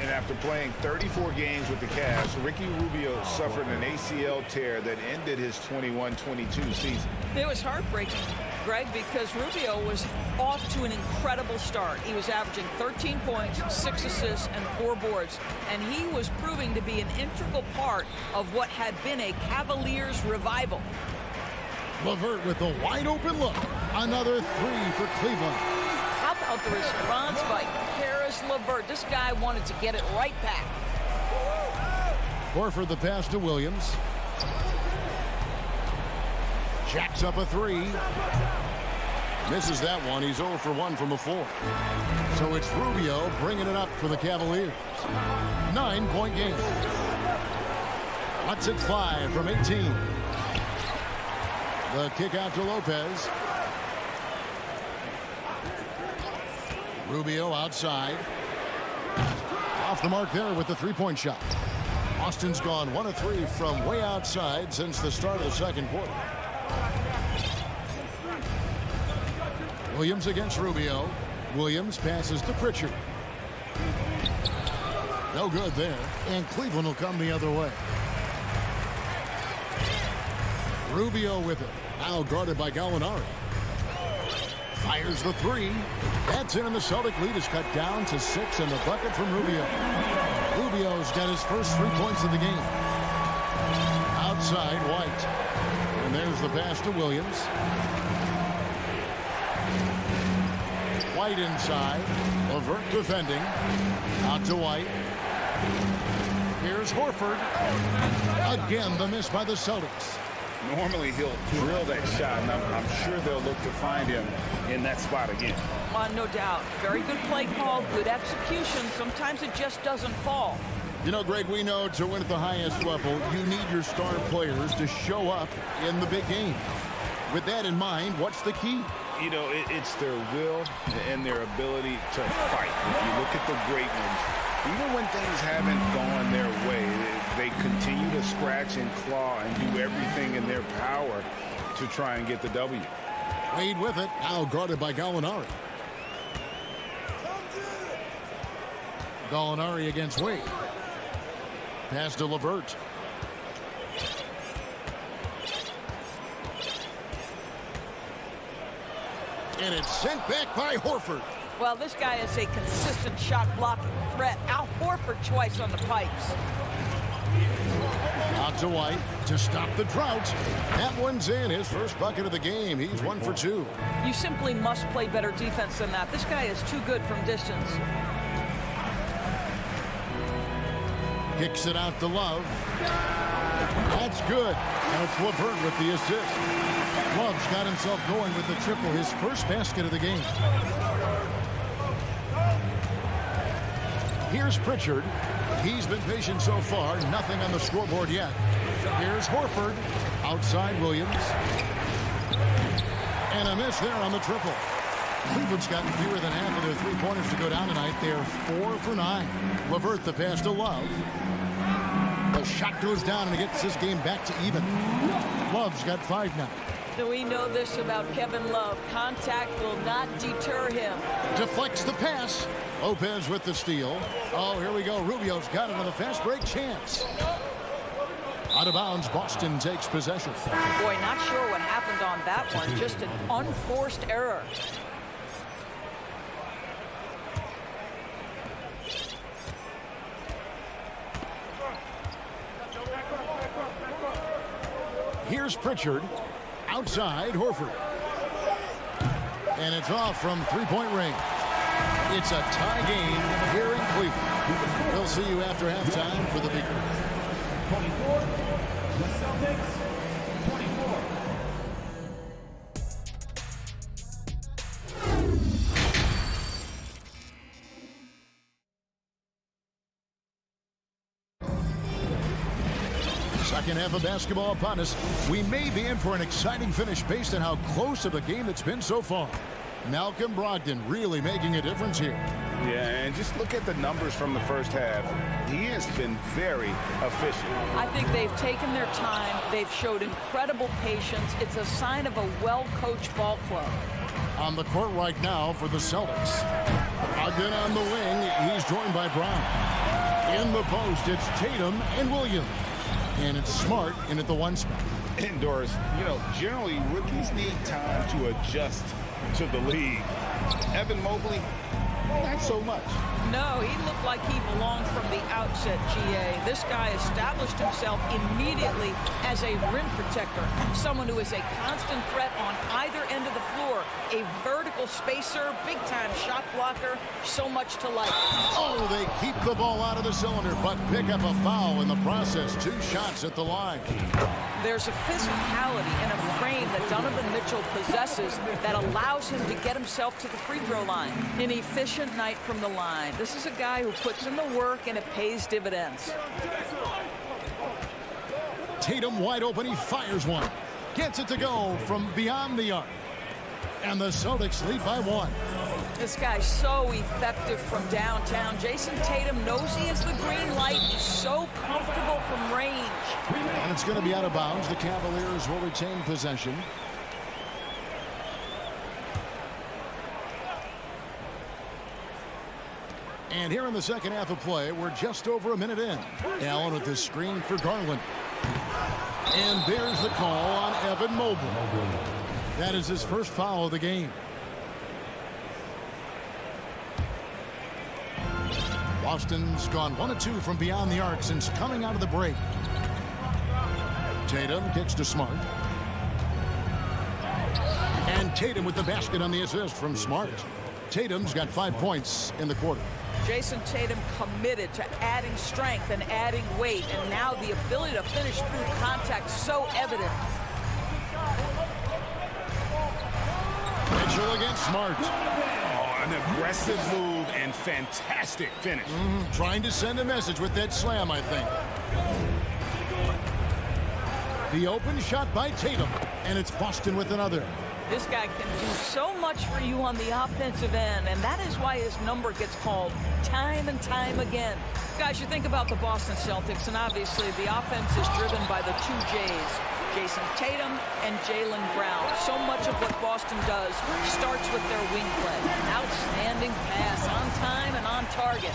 And after playing 34 games with the Cavs, Ricky Rubio suffered an ACL tear that ended his 21-22 season. It was heartbreaking, Greg, because Rubio was off to an incredible start. He was averaging 13 points, 6 assists, and 4 boards. And he was proving to be an integral part of what had been a Cavaliers revival. LeVert with a wide open look. Another 3 for Cleveland. How about the response by Karis LeVert? This guy wanted to get it right back. Horford the pass to Williams. Jacks up a 3. Misses that one. He's 0 for 1 from the floor. So it's Rubio bringing it up for the Cavaliers. 9-point game. Watts at 5 from 18. The kick out to Lopez. Rubio outside. Off the mark there with the 3-point shot. Austin's gone 1 of 3 from way outside since the start of the second quarter. Williams against Rubio. Williams passes to Pritchard. No good there. And Cleveland will come the other way. Rubio with it. Now guarded by Gallinari. Fires the 3. That's in, and the Celtic lead is cut down to 6, and the bucket from Rubio. Rubio's got his first 3 points of the game. Outside, White. And there's the pass to Williams. White inside. LeVert defending. Out to White. Here's Horford. Again, the miss by the Celtics. Normally he'll drill that shot, and I'm sure they'll look to find him in that spot again. No doubt. Very good play call, good execution. Sometimes it just doesn't fall. You know, Greg, we know to win at the highest level, you need your star players to show up in the big game. With that in mind, what's the key? You know, it's their will and their ability to fight. If you look at the great ones, even when things haven't gone their way, they continue to scratch and claw and do everything in their power to try and get the W. Wade with it, now guarded by Gallinari. Gallinari against Wade. Pass to LeVert. And it's sent back by Horford. Well, this guy is a consistent shot blocking threat. Al Horford twice on the pipes. Out to White to stop the drought. That one's in, his first bucket of the game. He's 1 for 2. You simply must play better defense than that. This guy is too good from distance. Kicks it out to Love. That's good. And it's LeVert with the assist. Love's got himself going with the triple, his first basket of the game. Here's Pritchard. He's been patient so far. Nothing on the scoreboard yet. Here's Horford. Outside Williams. And a miss there on the triple. Cleveland's gotten fewer than half of their three-pointers to go down tonight. They're 4 for 9. LeVert the pass to Love. The shot goes down and it gets this game back to even. Love's got 5 now. We know this about Kevin Love. Contact will not deter him. Deflects the pass. Lopez with the steal. Oh, here we go. Rubio's got it on the fast break chance. Out of bounds, Boston takes possession. Boy, not sure what happened on that one. Just an unforced error. Here's Pritchard. Outside, Horford. And it's off from three-point range. It's a tie game here in Cleveland. We'll see you after halftime for the big 24, the Celtics, 24. Second half of basketball upon us. We may be in for an exciting finish based on how close of a game it's been so far. Malcolm Brogdon really making a difference here. Yeah, and just look at the numbers from the first half. He has been very efficient. I think they've taken their time. They've showed incredible patience. It's a sign of a well-coached ball club. On the court right now for the Celtics. Brogdon on the wing. He's joined by Brown. In the post, it's Tatum and Williams. And it's Smart in at the 1 spot. Indoors, you know, generally rookies need time to adjust to the league. Evan Mobley, not so much. No, he looked like he belonged from the outset, GA. This guy established himself immediately as a rim protector, someone who is a constant threat on either end of the floor, a vertical spacer, big-time shot blocker, so much to like. Oh, they keep the ball out of the cylinder, but pick up a foul in the process. 2 shots at the line. There's a physicality and a frame that Donovan Mitchell possesses that allows him to get himself to the free throw line. An efficient night from the line. This is a guy who puts in the work and it pays dividends. Tatum wide open. He fires one. Gets it to go from beyond the arc. And the Celtics lead by 1. This guy's so effective from downtown. Jason Tatum knows he has the green light. He's so comfortable from range. And it's going to be out of bounds. The Cavaliers will retain possession. And here in the second half of play, we're just over a minute in. Allen with the screen for Garland. And there's the call on Evan Mobley. That is his first foul of the game. Boston's gone 1 of 2 from beyond the arc since coming out of the break. Tatum kicks to Smart. And Tatum with the basket on the assist from Smart. Tatum's got 5 points in the quarter. Jason Tatum committed to adding strength and adding weight, and now the ability to finish through contact so evident. Mitchell against Smart. Oh, an aggressive move and fantastic finish. Trying to send a message with that slam, I think. The open shot by Tatum, and it's Boston with another. This guy can do so much for you on the offensive end, and that is why his number gets called time and time again. Guys, you think about the Boston Celtics, and obviously the offense is driven by the two J's, Jason Tatum and Jaylen Brown. So much of what Boston does starts with their wing play. Outstanding pass, on time and on target.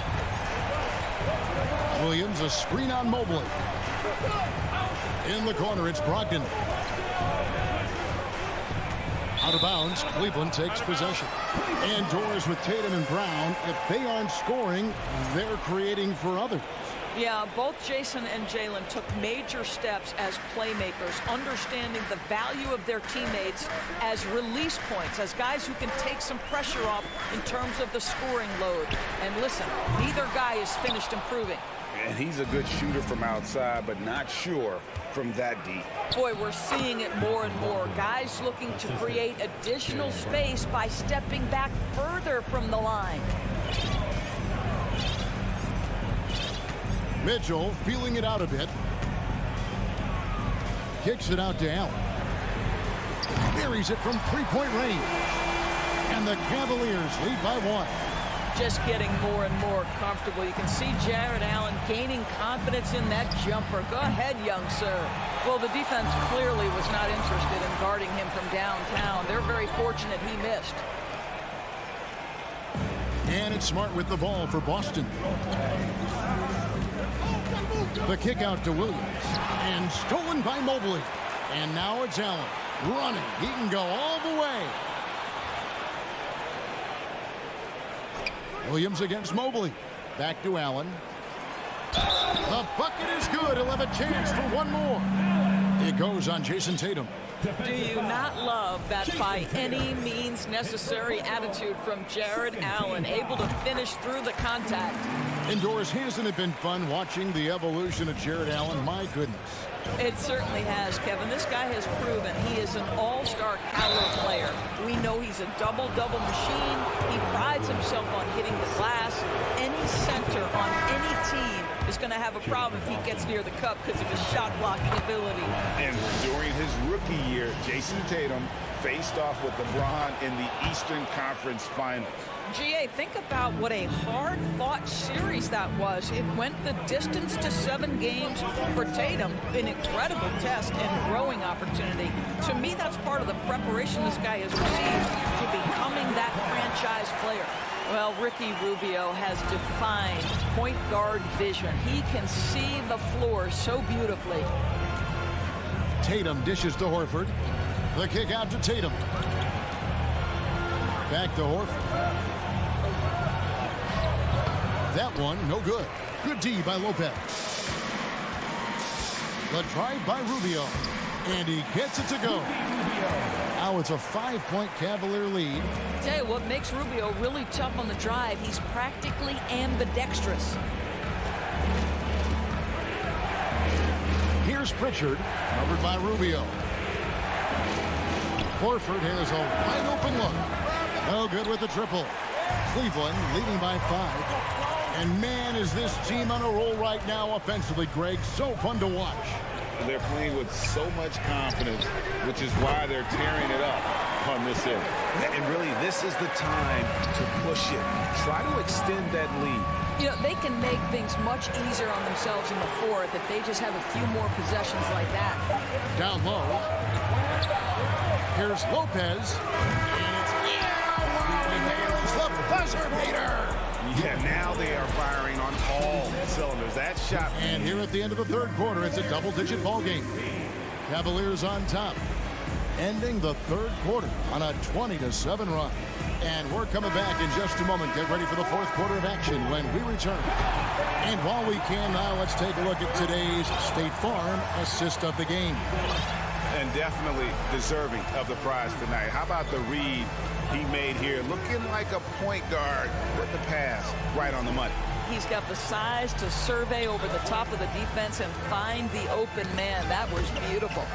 Williams, a screen on Mobley. In the corner, it's Brogdon. Out of bounds, Cleveland takes possession. Indoors with Tatum and Brown. If they aren't scoring, they're creating for others. Yeah, both Jason and Jaylen took major steps as playmakers, understanding the value of their teammates as release points, as guys who can take some pressure off in terms of the scoring load. And listen, neither guy is finished improving. And he's a good shooter from outside, but not sure from that deep. Boy, we're seeing it more and more. Guys looking to create additional space by stepping back further from the line. Mitchell feeling it out a bit. Kicks it out to Allen. Buries it from three-point range. And the Cavaliers lead by 1. Just getting more and more comfortable. You can see Jared Allen gaining confidence in that jumper. Go ahead, young sir. Well, the defense clearly was not interested in guarding him from downtown. They're very fortunate he missed. And it's Smart with the ball for Boston. The kick out to Williams. And stolen by Mobley. And now it's Allen running. He can go all the way. Williams against Mobley. Back to Allen. The bucket is good. He'll have a chance for one more. It goes on Jason Tatum. Do you not love that by any means necessary attitude from Jared Allen, able to finish through the contact? Indoors, hasn't it been fun watching the evolution of Jared Allen? My goodness. It certainly has, Kevin. This guy has proven he is an all-star caliber player. We know he's a double-double machine. He prides himself on hitting the glass. Any center on any team is going to have a problem if he gets near the cup because of his shot-blocking ability. And during his rookie year, Jason Tatum faced off with LeBron in the Eastern Conference Finals. GA, think about what a hard-fought series that was. It went the distance to 7 games for Tatum. An incredible test and growing opportunity. To me, that's part of the preparation this guy has received to becoming that franchise player. Well, Ricky Rubio has defined point guard vision. He can see the floor so beautifully. Tatum dishes to Horford. The kick out to Tatum. Back to Horford. That one, no good. Good D by Lopez. The drive by Rubio. And he gets it to go. Now it's a 5-point Cavalier lead. Tell you what makes Rubio really tough on the drive. He's practically ambidextrous. Here's Pritchard, covered by Rubio. Horford has a wide open look. No good with the triple. Cleveland leading by 5. And man, is this team on a roll right now offensively, Greg. So fun to watch. They're playing with so much confidence, which is why they're tearing it up on this end. And really, this is the time to push it. Try to extend that lead. You know, they can make things much easier on themselves in the fourth if they just have a few more possessions like that. Down low. Here's Lopez. And it's the buzzer beater. Yeah, now they are firing on all cylinders. That shot. And here at the end of the third quarter, it's a double-digit ball game. Cavaliers on top, ending the third quarter on a 20-7 run. And we're coming back in just a moment. Get ready for the fourth quarter of action when we return. And while we can now, let's take a look at today's State Farm assist of the game. And definitely deserving of the prize tonight. How about the read he made here? Looking like a point guard with the pass right on the money. He's got the size to survey over the top of the defense and find the open man. That was beautiful.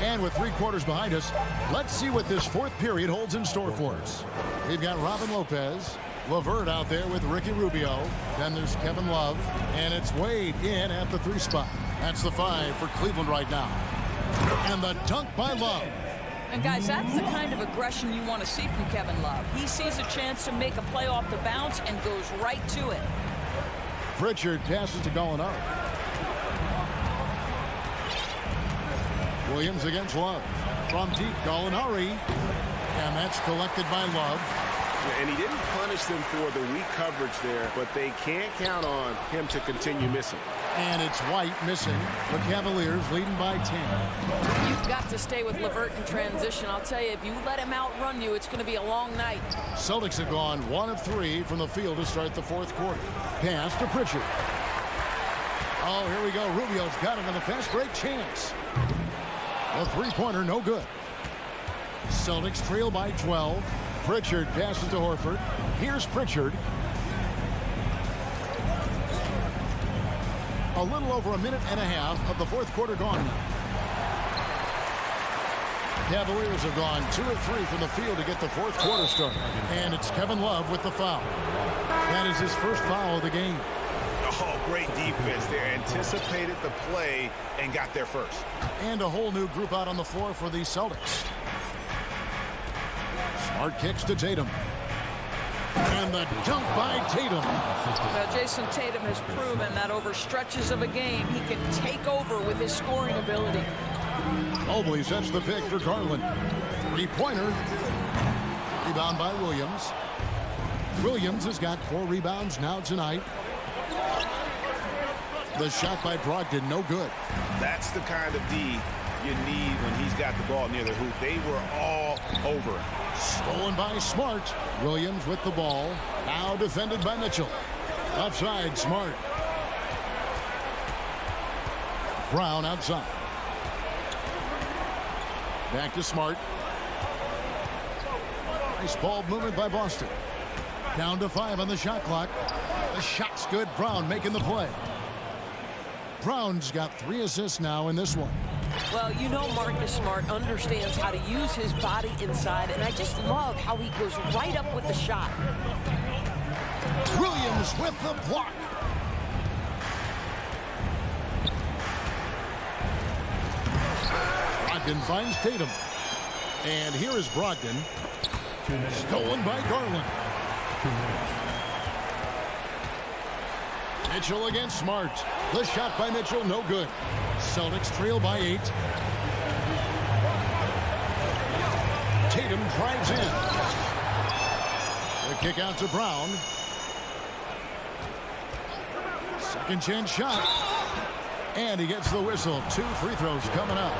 And with 3 quarters behind us, let's see what this fourth period holds in store for us. We've got Robin Lopez, LeVert out there with Ricky Rubio. Then there's Kevin Love, and it's Wade in at the 3 spot. That's the 5 for Cleveland right now. And the dunk by Love. And guys, that's the kind of aggression you want to see from Kevin Love. He sees a chance to make a play off the bounce and goes right to it. Pritchard passes to Gallinari. Williams against Love. From deep, Gallinari. And that's collected by Love. And he didn't punish them for the weak coverage there, but they can't count on him to continue missing. And it's White missing. The Cavaliers leading by 10. You've got to stay with LeVert in transition. I'll tell you, if you let him outrun you, it's going to be a long night. Celtics have gone 1 of 3 from the field to start the fourth quarter. Pass to Pritchard. Oh, here we go. Rubio's got it on the fast break chance. The three-pointer, no good. Celtics trail by 12. Pritchard passes to Horford. Here's Pritchard. A little over a minute and a half of the fourth quarter gone now. Cavaliers have gone 2 of 3 from the field to get the fourth quarter started. And it's Kevin Love with the foul. That is his first foul of the game. Oh, great defense there. Anticipated the play and got there first. And a whole new group out on the floor for the Celtics. Smart kicks to Tatum. And the dunk by Tatum. Now, Jason Tatum has proven that over stretches of a game, he can take over with his scoring ability. Mobley sets the pick for Garland. Three-pointer. Rebound by Williams. Williams has got 4 rebounds now tonight. The shot by Brogdon, no good. That's the kind of D you need when he's got the ball near the hoop. They were all over it. Stolen by Smart. Williams with the ball. Now defended by Mitchell. Offside, Smart. Brown outside. Back to Smart. Nice ball movement by Boston. Down to 5 on the shot clock. The shot's good. Brown making the play. Brown's got 3 assists now in this one. Well, you know Marcus Smart understands how to use his body inside, and I just love how he goes right up with the shot. Williams with the block. Brogdon finds Tatum. And here is Brogdon. Stolen by Garland. Mitchell against Smart. The shot by Mitchell, no good. Celtics trail by 8. Tatum drives in. The kick out to Brown. Second chance shot. And he gets the whistle. 2 free throws coming up.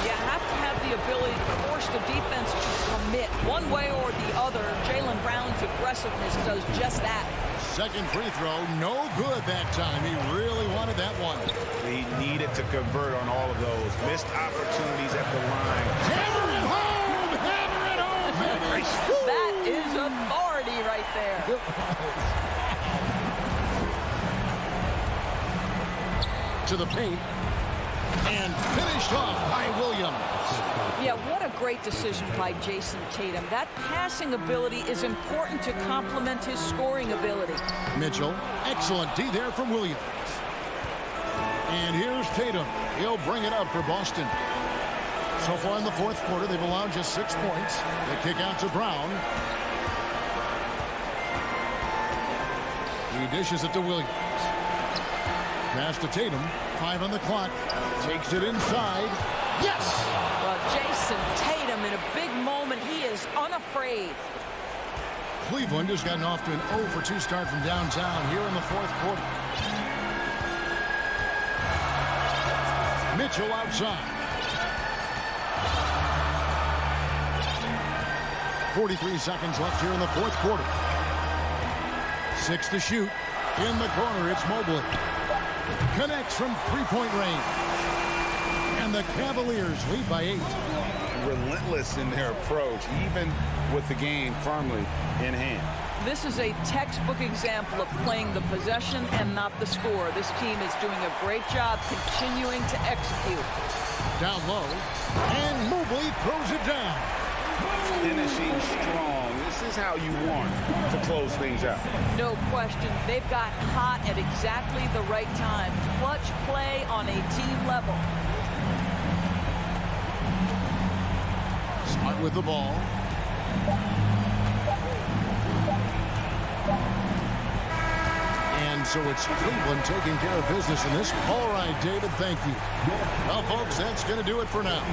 You have to have the ability to force the defense to commit one way or the other. Jaylen Brown's aggressiveness does just that. Second free throw, no good that time. He really wanted that one. He needed to convert on all of those. Missed opportunities at the line. Hammer it home! Hammer it home, baby! That is authority right there. To the paint. And finished off by Williams. Yeah, what a great decision by Jason Tatum. That passing ability is important to complement his scoring ability. Mitchell, excellent D there from Williams. And here's Tatum. He'll bring it up for Boston. So far in the fourth quarter, they've allowed just 6 points. The kick out to Brown. He dishes it to Williams. Pass to Tatum. 5 on the clock. Takes it inside. Yes! Well, Jason Tatum in a big moment. He is unafraid. Cleveland has gotten off to an 0 for 2 start from downtown here in the fourth quarter. Mitchell outside. 43 seconds left here in the fourth quarter. 6 to shoot. In the corner, it's Mobley. Connects from three-point range. And the Cavaliers lead by 8. Relentless in their approach, even with the game firmly in hand. This is a textbook example of playing the possession and not the score. This team is doing a great job continuing to execute. Down low. And Mobley throws it down. Finishing strong. This is how you want to close things out. No question. They've got hot at exactly the right time. Clutch play on a team level. Smart with the ball. And so it's Cleveland taking care of business in this. All right, David, thank you. Well, folks, that's going to do it for now.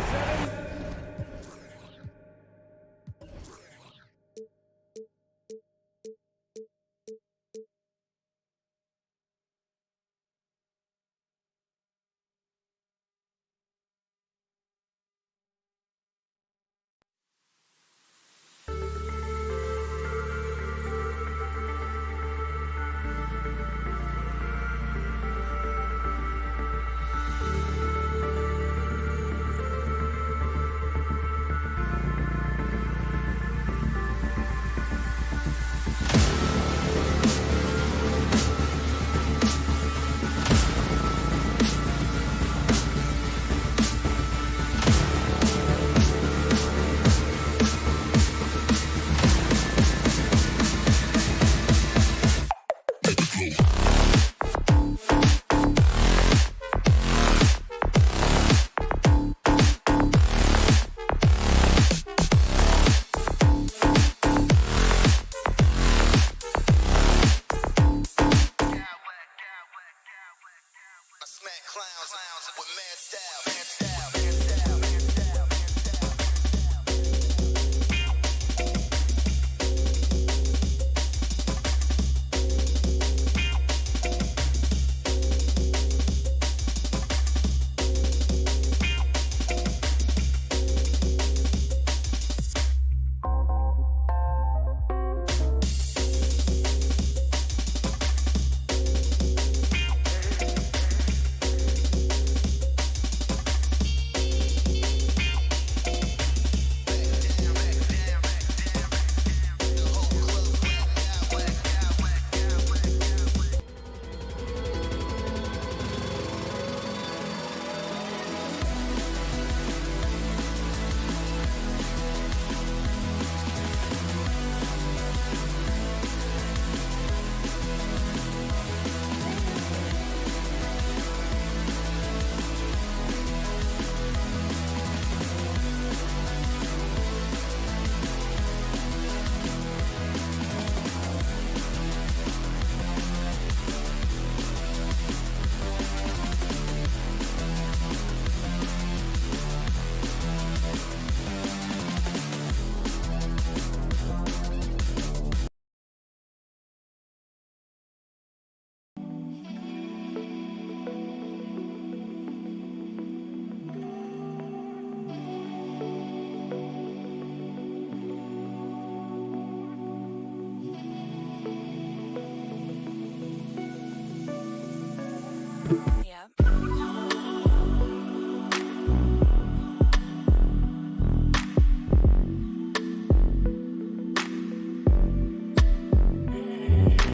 you